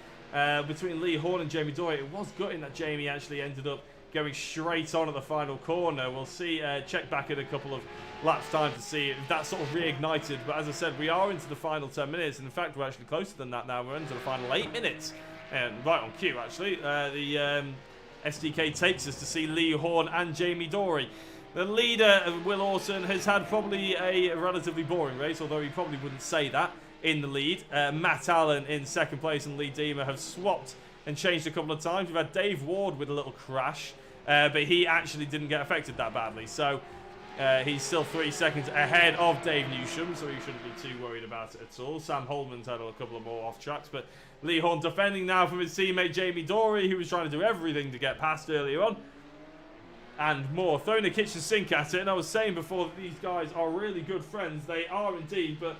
[SPEAKER 2] between Lee Horn and Jamie Dory. It was gutting that Jamie actually ended up going straight on at the final corner. We'll see, check back in a couple of laps time to see if that's sort of reignited. But as I said, we are into the final 10 minutes. And in fact, we're actually closer than that now. We're into the final 8 minutes. And right on cue, actually. The SDK takes us to see Lee Horn and Jamie Dory. The leader, Will Orton, has had probably a relatively boring race, although he probably wouldn't say that in the lead. Matt Allen in second place and Lee Deemer have swapped and changed a couple of times. We've had Dave Ward with a little crash, but he actually didn't get affected that badly. So he's still 3 seconds ahead of Dave Newsham, so he shouldn't be too worried about it at all. Sam Holman's had a couple of more off tracks, but Lee Horn defending now from his teammate Jamie Dory, who was trying to do everything to get past earlier on. And more, throwing a kitchen sink at it. And I was saying before that these guys are really good friends. They are indeed, but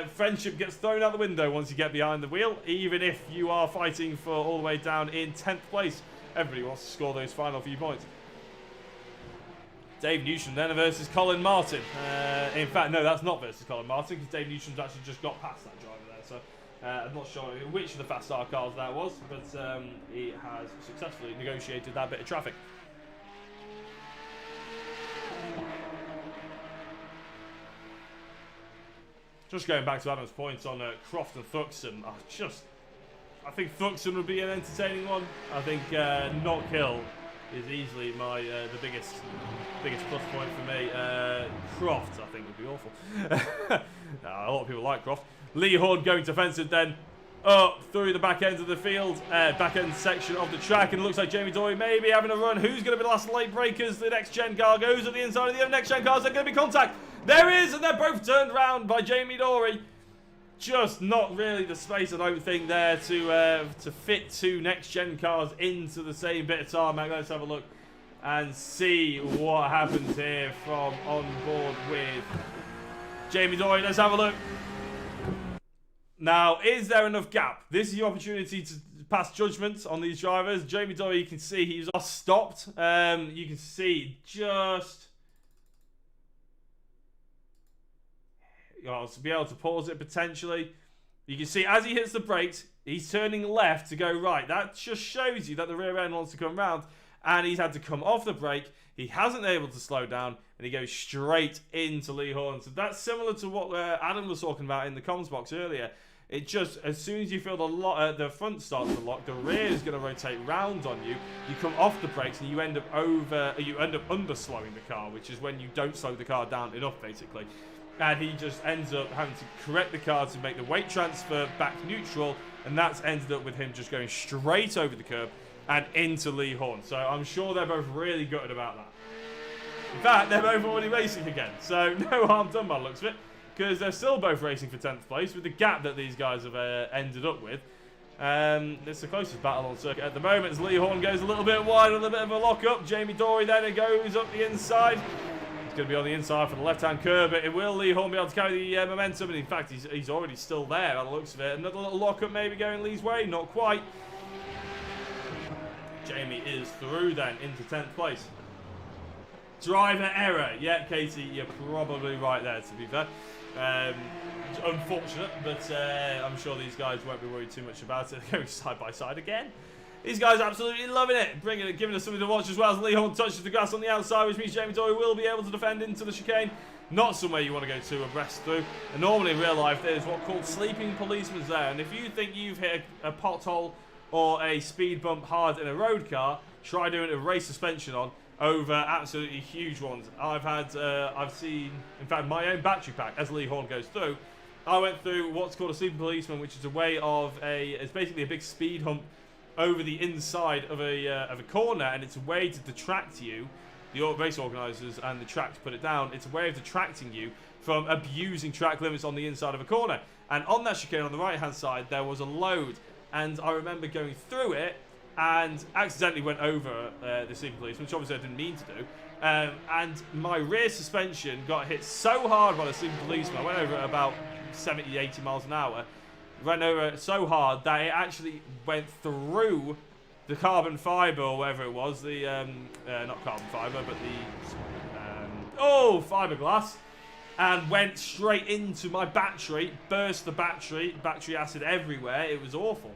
[SPEAKER 2] friendship gets thrown out the window once you get behind the wheel, even if you are fighting for all the way down in 10th place. Everybody wants to score those final few points. Dave Newsham then versus Colin Martin. In fact, no, that's not versus Colin Martin, because Dave Newsham's actually just got past that driver there. So I'm not sure which of the Fast Star cars that was, but he has successfully negotiated that bit of traffic. Just going back to Adam's points on Croft and Thuxton, I think Thuxton would be an entertaining one. I think not kill is easily the biggest plus point for me. Croft, I think, would be awful. A lot of people like Croft. Lee Horn going defensive then up through the back end of the field, back end section of the track, and it looks like Jamie Dory may be having a run. Who's going to be the last late breakers? The next gen car goes at the inside of the other next gen cars. They're going to be contact. There is, and they're both turned round by Jamie Dory. Just not really the space, I don't think, there to fit 2 next gen cars into the same bit of tarmac. Let's have a look and see what happens here from on board with Jamie Dory. Let's have a look. Now, is there enough gap? This is your opportunity to pass judgment on these drivers. Jamie Dory, you can see he's stopped. You can see just to be able to pause it potentially. You can see as he hits the brakes, he's turning left to go right. That just shows you that the rear end wants to come round, and he's had to come off the brake. He hasn't been able to slow down, and he goes straight into Lee Horn. So that's similar to what Adam was talking about in the comms box earlier. It just, as soon as you feel the front starts to lock, the rear is going to rotate round on you. You come off the brakes and you end up under slowing the car, which is when you don't slow the car down enough, basically. And he just ends up having to correct the car to make the weight transfer back neutral, and that's ended up with him just going straight over the curb and into Lee Horn. So I'm sure they're both really gutted about that. In fact, they're both already racing again, so no harm done by the looks of it, because they're still both racing for 10th place with the gap that these guys have ended up with. It's the closest battle on circuit at the moment as Lee Horn goes a little bit wide with a bit of a lock-up. Jamie Dory then goes up the inside. Going to be on the inside for the left-hand curve, but it will Lee Horn be able to carry the momentum, and in fact he's already still there by the looks of it. Another little lock-up maybe going Lee's way, not quite. Jamie is through then into 10th place. Driver error. Yeah, Katie, you're probably right there, to be fair. It's unfortunate, but I'm sure these guys won't be worried too much about it. They're going side by side again. These guys are absolutely loving it, giving us something to watch as well as Lee Horn touches the grass on the outside, which means Jamie Dory will be able to defend into the chicane. Not somewhere you want to go to abreast through. And normally in real life, there's what's called sleeping policemen there. And if you think you've hit a pothole or a speed bump hard in a road car, try doing a race suspension on over absolutely huge ones. I've seen, in fact, my own battery pack as Lee Horn goes through. I went through what's called a sleeping policeman, which is a way of it's basically a big speed hump over the inside of a corner, and it's a way to detract you. The race organisers and the tracks put it down. It's a way of detracting you from abusing track limits on the inside of a corner. And on that chicane on the right hand side there was a load, and I remember going through it and accidentally went over the sleeping police, which obviously I didn't mean to do. And my rear suspension got hit so hard by the sleeping policeman. I went over at about 70-80 miles an hour. Ran over so hard that it actually went through the carbon fibre or whatever it was, the not carbon fibre, but the fiberglass, and went straight into my battery, burst the battery acid everywhere. It was awful.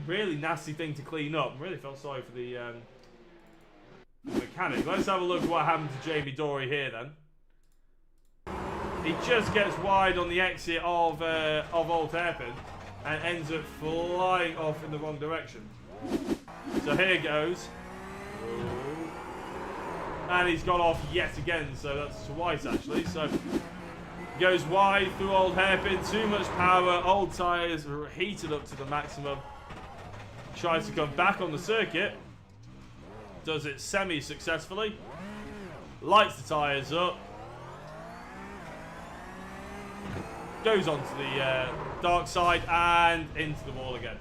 [SPEAKER 2] Really nasty thing to clean up. Really felt sorry for the mechanic. Let's have a look at what happened to Jamie Dory here then. He just gets wide on the exit of Old Hairpin and ends up flying off in the wrong direction. So here goes. And he's gone off yet again, so that's twice actually. So goes wide through Old Hairpin, too much power, old tyres are heated up to the maximum. Tries to come back on the circuit. Does it semi-successfully. Lights the tyres up. Goes onto the dark side and into the wall again.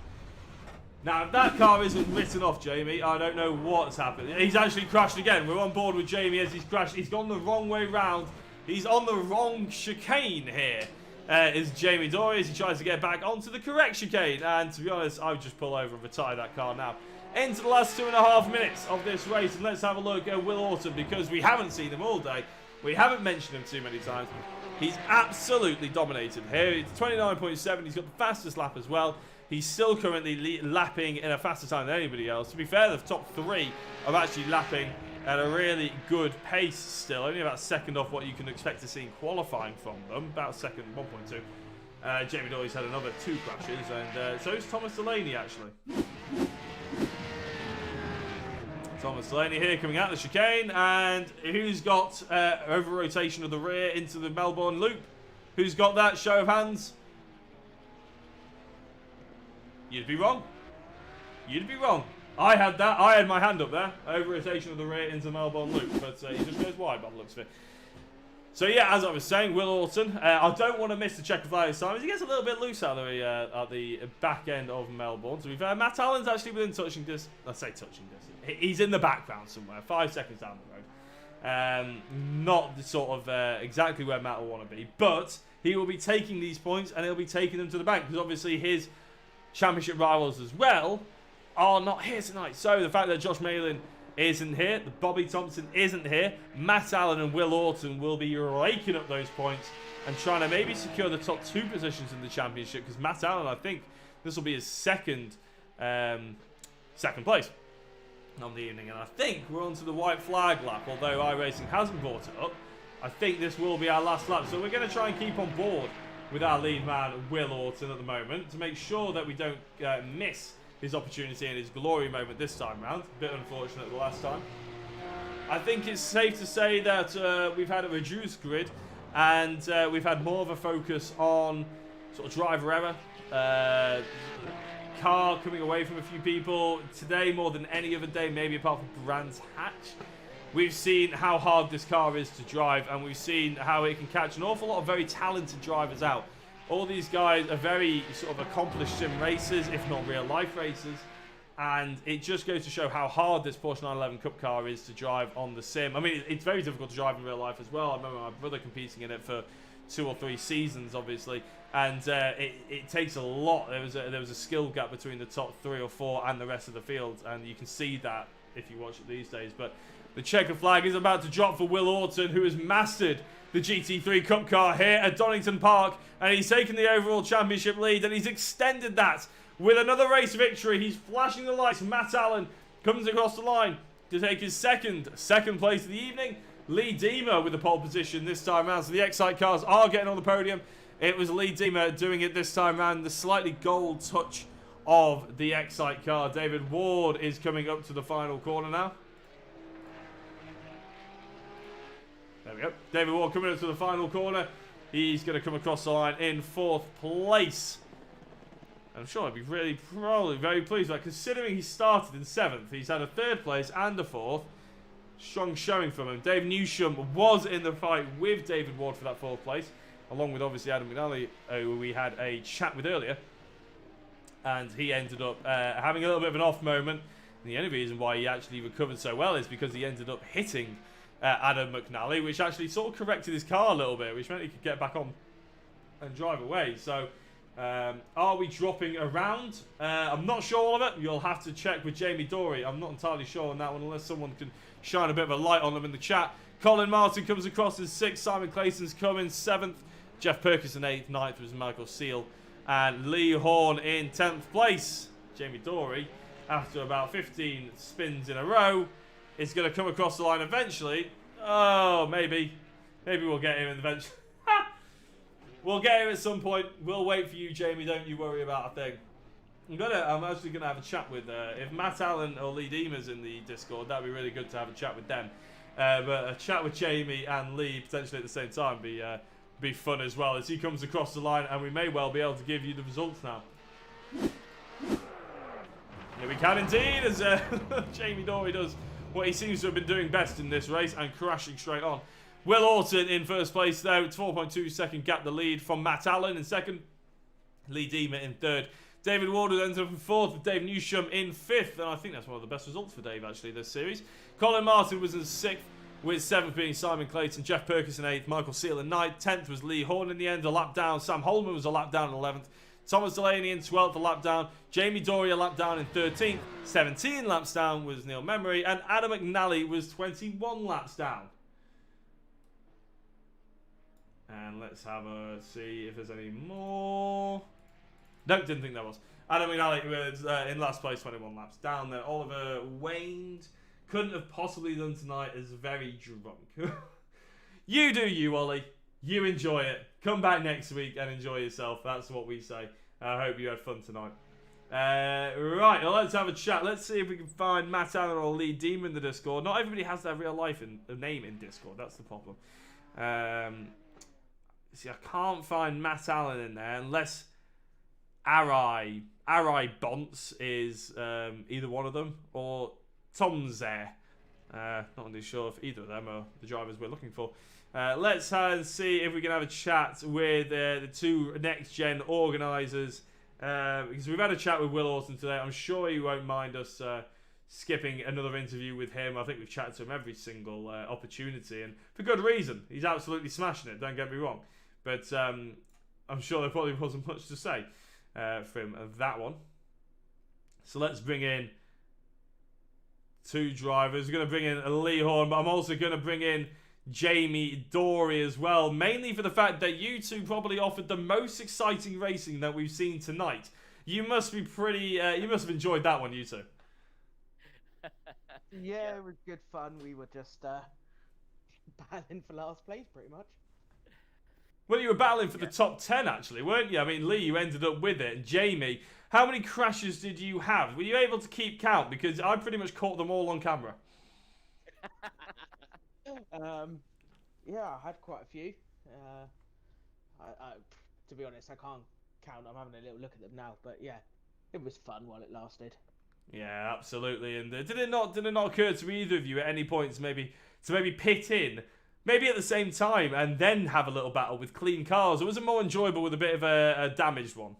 [SPEAKER 2] Now, if that car isn't written off, Jamie, I don't know what's happened. He's actually crashed again. We're on board with Jamie as he's crashed. He's gone the wrong way round. He's on the wrong chicane here. Is Jamie Dory as he tries to get back onto the correct chicane. And to be honest, I would just pull over and retire that car now. Into the last 2.5 minutes of this race. And let's have a look at Will Orton because we haven't seen him all day. We haven't mentioned him too many times. He's absolutely dominated here. It's 29.7. He's got the fastest lap as well. He's still currently lapping in a faster time than anybody else. To be fair, the top 3 are actually lapping at a really good pace still. Only about a second off what you can expect to see in qualifying from them. About a second, 1.2. Jamie Dory's had another 2 crashes. And so is Thomas Delaney, actually. Thomas Delaney here coming out of the chicane. And who's got over-rotation of the rear into the Melbourne loop? Who's got that? Show of hands. You'd be wrong. You'd be wrong. I had that. I had my hand up there. Over-rotation of the rear into the Melbourne loop. But he just goes wide by the looks of it. So yeah, as I was saying, Will Orton. I don't want to miss the checker flag this time. He gets a little bit loose out of at the back end of Melbourne. To be fair, Matt Allen's actually within touching distance. I say touching distance. He's in the background somewhere, 5 seconds down the road. Not the sort of exactly where Matt will want to be, but he will be taking these points and he'll be taking them to the bank because obviously his championship rivals as well are not here tonight. So the fact that Josh Malin isn't here, the Bobby Thompson isn't here, Matt Allen and Will Orton will be raking up those points and trying to maybe secure the top 2 positions in the championship because Matt Allen, I think this will be his second place on the evening. And I think we're on to the white flag lap, although iRacing hasn't brought it up. I think this will be our last lap. So we're going to try and keep on board with our lead man, Will Orton, at the moment to make sure that we don't miss his opportunity and his glory moment this time round. A bit unfortunate the last time. I think it's safe to say that we've had a reduced grid and we've had more of a focus on sort of driver error, car coming away from a few people. Today, more than any other day, maybe apart from Brands Hatch, we've seen how hard this car is to drive and we've seen how it can catch an awful lot of very talented drivers out. All these guys are very sort of accomplished sim racers, if not real life racers. And it just goes to show how hard this Porsche 911 Cup car is to drive on the sim. I mean, it's very difficult to drive in real life as well. I remember my brother competing in it for 2 or 3 seasons, obviously. And it takes a lot. There was a skill gap between the top 3 or 4 and the rest of the field. And you can see that if you watch it these days. But the checker flag is about to drop for Will Orton, who has mastered the GT3 Cup car here at Donington Park, and he's taken the overall championship lead, and he's extended that with another race victory. He's flashing the lights. Matt Allen comes across the line to take his second place of the evening. Lee Deemer with the pole position this time round, so the Excite cars are getting on the podium. It was Lee Deemer doing it this time round, the slightly gold touch of the Excite car. David Ward is coming up to the final corner now. There we go. David Ward coming up to the final corner. He's going to come across the line in 4th place. I'm sure I'd be probably very pleased with that, considering he started in 7th. He's had a 3rd place and a 4th. Strong showing from him. Dave Newsham was in the fight with David Ward for that 4th place, along with obviously Adam McNally, who we had a chat with earlier. And he ended up having a little bit of an off moment. And the only reason why he actually recovered so well is because he ended up hitting Adam McNally, which actually sort of corrected his car a little bit, which meant he could get back on and drive away. So, are we dropping around? I'm not sure all of it. You'll have to check with Jamie Dory. I'm not entirely sure on that one, unless someone can shine a bit of a light on them in the chat. Colin Martin comes across in 6th. Simon Clayton's come in 7th. Jeff Perkins in 8th. 9th was Michael Seal. And Lee Horn in 10th place. Jamie Dory, after about 15 spins in a row, is going to come across the line eventually. Oh, maybe we'll get him eventually. We'll get him at some point. We'll wait for you, Jamie. Don't you worry about a thing. I'm actually gonna have a chat with if Matt Allen or Lee Deemer's in the Discord. That'd be really good to have a chat with them. But a chat with Jamie and Lee potentially at the same time be fun as well as he comes across the line, and we may well be able to give you the results now. Here we can indeed, as Jamie Dory does what he seems to have been doing best in this race and crashing straight on. Will Orton in first place though, 4.2 second gap the lead from Matt Allen in second. Lee Deemer in third. David Ward ends up in fourth with Dave Newsham in fifth, and I think that's one of the best results for Dave actually this series. Colin Martin was in sixth, with seventh being Simon Clayton, Jeff Perkins in eighth, Michael Seal in ninth, 10th was Lee Horn in the end, a lap down. Sam Holman was a lap down in 11th. Thomas Delaney in 12th, a lap down. Jamie Dory a lap down in 13th. 17 laps down was Neil Memory, and Adam McNally was 21 laps down. And let's have a see if there's any more. No, didn't think there was. Adam McNally was in last place, 21 laps down there. Oliver Waned couldn't have possibly done tonight as very drunk. You do you, Ollie. You enjoy it. Come back next week and enjoy yourself. That's what we say. I hope you had fun tonight. Right, well, let's have a chat. Let's see if we can find Matt Allen or Lee Deemer in the Discord. Not everybody has their real life name in Discord. That's the problem. See, I can't find Matt Allen in there unless Arai Bonts is either one of them, or Tom's there. Not really sure if either of them are the drivers we're looking for. Let's see if we can have a chat with the two next-gen organisers, because we've had a chat with Will Orton today. I'm sure he won't mind us skipping another interview with him. I think we've chatted to him every single opportunity, and for good reason. He's absolutely smashing it, don't get me wrong. But I'm sure there probably wasn't much to say for him of that one. So let's bring in two drivers. We're going to bring in Lee Horn, but I'm also going to bring in Jamie Dory as well, mainly for the fact that you two probably offered the most exciting racing that we've seen tonight. You must be pretty, you must have enjoyed that one, you two.
[SPEAKER 5] Yeah, it was good fun. We were just battling for last place, pretty much.
[SPEAKER 2] Well, you were battling for the top 10, actually, weren't you? I mean, Lee, you ended up with it. And Jamie, how many crashes did you have? Were you able to keep count? Because I pretty much caught them all on camera.
[SPEAKER 5] Yeah, I had quite a few. To be honest, I can't count. I'm having a little look at them now. But yeah, it was fun while it lasted.
[SPEAKER 2] Yeah, absolutely. And did it not occur to either of you at any point to maybe pit in? Maybe at the same time, and then have a little battle with clean cars. Or was it more enjoyable with a bit of a damaged one?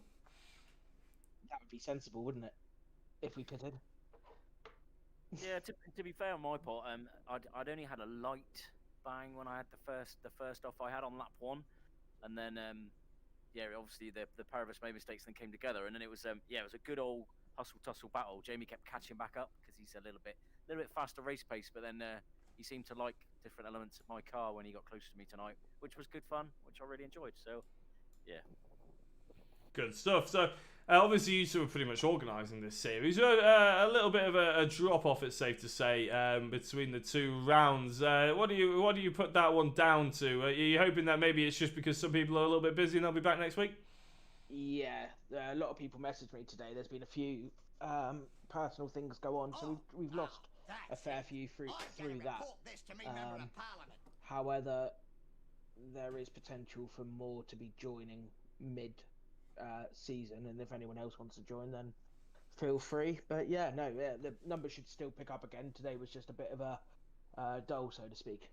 [SPEAKER 5] That would be sensible, wouldn't it? If we pitted.
[SPEAKER 6] Yeah, to be fair on my part, I'd only had a light bang when I had the first off I had on lap 1, and then yeah, obviously the pair of us made mistakes and then came together, and then it was yeah, it was a good old hustle tussle battle. Jamie kept catching back up because he's a little bit faster race pace, but then he seemed to like different elements of my car when he got close to me tonight, which was good fun, which I really enjoyed. So, yeah.
[SPEAKER 2] Good stuff. So, obviously, you two were pretty much organising this series. A little bit of a drop-off, it's safe to say, between the two rounds. What do you put that one down to? Are you hoping that maybe it's just because some people are a little bit busy and they'll be back next week?
[SPEAKER 5] Yeah, a lot of people messaged me today. There's been a few personal things go on, so we've lost a fair few through that. However, there is potential for more to be joining mid season, and if anyone else wants to join, then feel free. But yeah, the numbers should still pick up again. Today was just a bit of a dull, so to speak.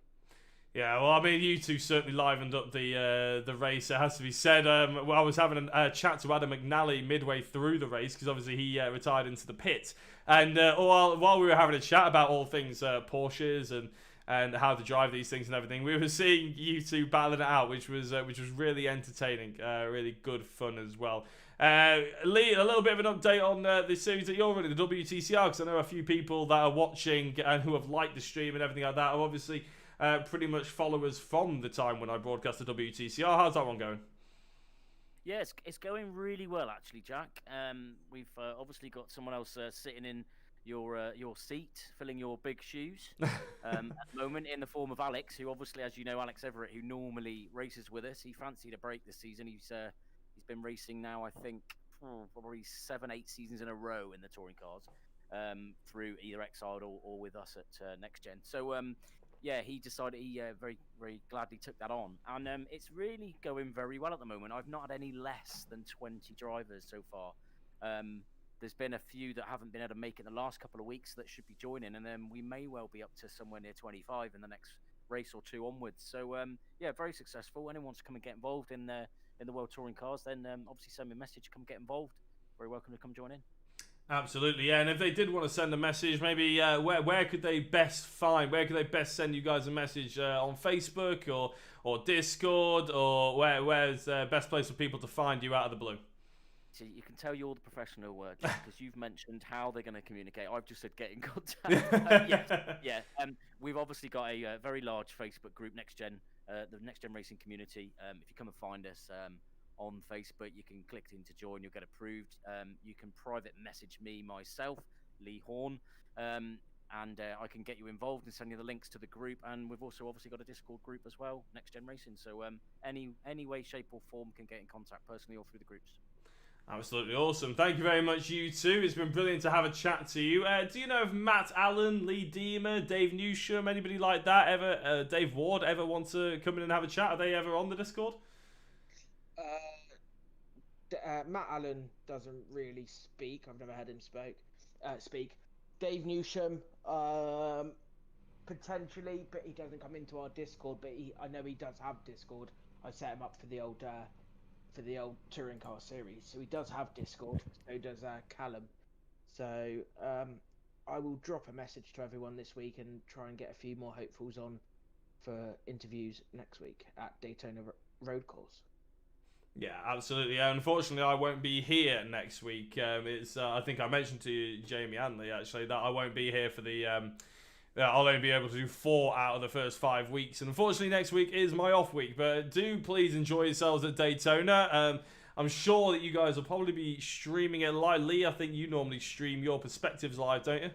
[SPEAKER 2] Yeah, well, I mean, you two certainly livened up the race. It has to be said. Well, I was having a chat to Adam McNally midway through the race because obviously he retired into the pit, and while we were having a chat about all things Porsches and how to drive these things and everything, we were seeing you two battling it out, which was really entertaining, really good fun as well. Lee, a little bit of an update on the series that you're running, the WTCR, because I know a few people that are watching and who have liked the stream and everything like that are obviously pretty much followers from the time when I broadcast the WTCR. How's that one going?
[SPEAKER 6] Yeah, it's going really well actually, Jack. We've obviously got someone else sitting in your seat, filling your big shoes at the moment in the form of Alex, who obviously, as you know, Alex Everett, who normally races with us, he fancied a break this season. He's been racing now, I think, probably 7-8 seasons in a row in the touring cars, through either Exiled or with us at Next Gen. So yeah, he decided he very very gladly took that on, and it's really going very well at the moment. I've not had any less than 20 drivers so far. There's been a few that haven't been able to make it the last couple of weeks that should be joining, and then we may well be up to somewhere near 25 in the next race or two onwards. So yeah, very successful. Anyone wants to come and get involved in the World Touring Cars, then obviously send me a message, come get involved. Very welcome to come join in.
[SPEAKER 2] Absolutely, yeah. And if they did want to send a message, maybe where could they best send you guys a message, on Facebook or Discord, or where's the best place for people to find you out of the blue?
[SPEAKER 6] So you can tell you're the professional word, because you've mentioned how they're going to communicate. I've just said get in contact. Yeah. We've obviously got a very large Facebook group, Next Gen, the Next Gen Racing community. If you come and find us on Facebook, you can click in to join. You'll get approved. You can private message me myself, Lee Horn, and I can get you involved and send you the links to the group. And we've also obviously got a Discord group as well, Next Gen Racing. So any way, shape or form can get in contact personally or through the groups.
[SPEAKER 2] Absolutely awesome. Thank you very much, you two. It's been brilliant to have a chat to you. Do you know if Matt Allen, Lee Deemer, Dave Newsham, anybody like that ever, Dave Ward, ever want to come in and have a chat? Are they ever on the Discord?
[SPEAKER 5] Matt Allen doesn't really speak. I've never had him speak. Dave Newsham, potentially, but he doesn't come into our Discord. But I know he does have Discord. I set him up for the old touring car series, so he does have Discord. So does Callum. So I will drop a message to everyone this week and try and get a few more hopefuls on for interviews next week at Daytona Road Course.
[SPEAKER 2] Yeah, absolutely. Unfortunately, I won't be here next week. It's I think I mentioned to you, Jamie Anley, actually, that I won't be here for the. I'll only be able to do 4 out of the first 5 weeks, and unfortunately, next week is my off week. But do please enjoy yourselves at Daytona. I'm sure that you guys will probably be streaming it live. Lee, I think you normally stream your perspectives live, don't you?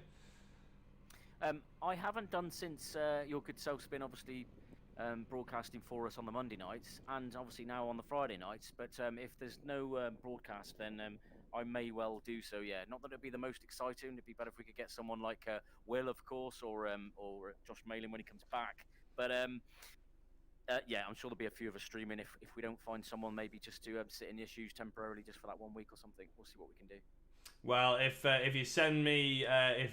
[SPEAKER 6] I haven't done since your good self's been obviously broadcasting for us on the Monday nights, and obviously now on the Friday nights. But if there's no broadcast, then I may well do so. Yeah, not that it'd be the most exciting. It'd be better if we could get someone like Will, of course, or Josh Malin when he comes back. But yeah, I'm sure there'll be a few of us streaming if we don't find someone, maybe just to sit in the issues temporarily, just for that 1 week or something. We'll see what we can do.
[SPEAKER 2] Well, if you send me if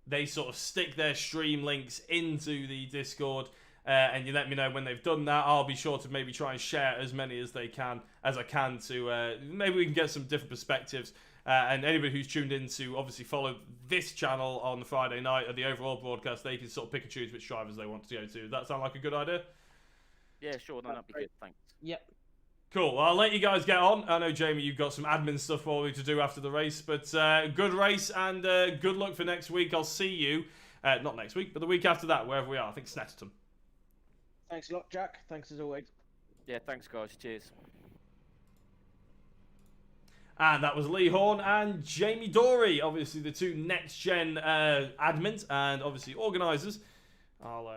[SPEAKER 2] they sort of stick their stream links into the Discord. And you let me know when they've done that, I'll be sure to maybe try and share as many as I can to maybe we can get some different perspectives. And anybody who's tuned in to obviously follow this channel on the Friday night or the overall broadcast, they can sort of pick and choose which drivers they want to go to. Does that sound like a good idea?
[SPEAKER 6] Yeah, sure. Then that'd be good. Thanks.
[SPEAKER 5] Yep.
[SPEAKER 2] Cool. Well, I'll let you guys get on. I know, Jamie, you've got some admin stuff for me to do after the race, but good race and good luck for next week. I'll see you, not next week, but the week after that, wherever we are. I think Snetterton.
[SPEAKER 5] Thanks a lot, Jack. Thanks as always.
[SPEAKER 6] Yeah, thanks, guys. Cheers.
[SPEAKER 2] And that was Lee Horn and Jamie Dorey, obviously the two Next Gen admins and obviously organisers. And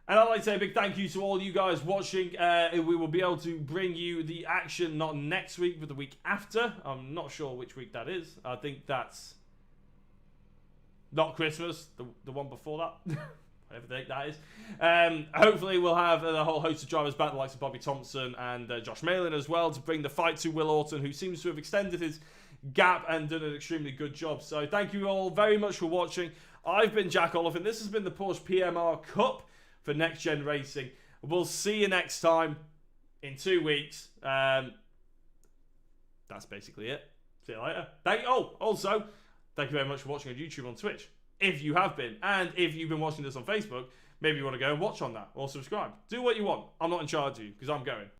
[SPEAKER 2] I'd like to say a big thank you to all you guys watching. We will be able to bring you the action not next week, but the week after. I'm not sure which week that is. I think that's not Christmas, the one before that. Whatever date that is. Hopefully we'll have a whole host of drivers back, the likes of Bobby Thompson and Josh Malin as well, to bring the fight to Will Orton, who seems to have extended his gap and done an extremely good job. So thank you all very much for watching. I've been Jack Oliphant. This has been the Porsche PMR Cup for Next Gen Racing. We'll see you next time in 2 weeks. That's basically it. See you later. Also, thank you very much for watching on YouTube, on Twitch. If you have been, and if you've been watching this on Facebook, maybe you want to go and watch on that or subscribe. Do what you want. I'm not in charge of you because I'm going.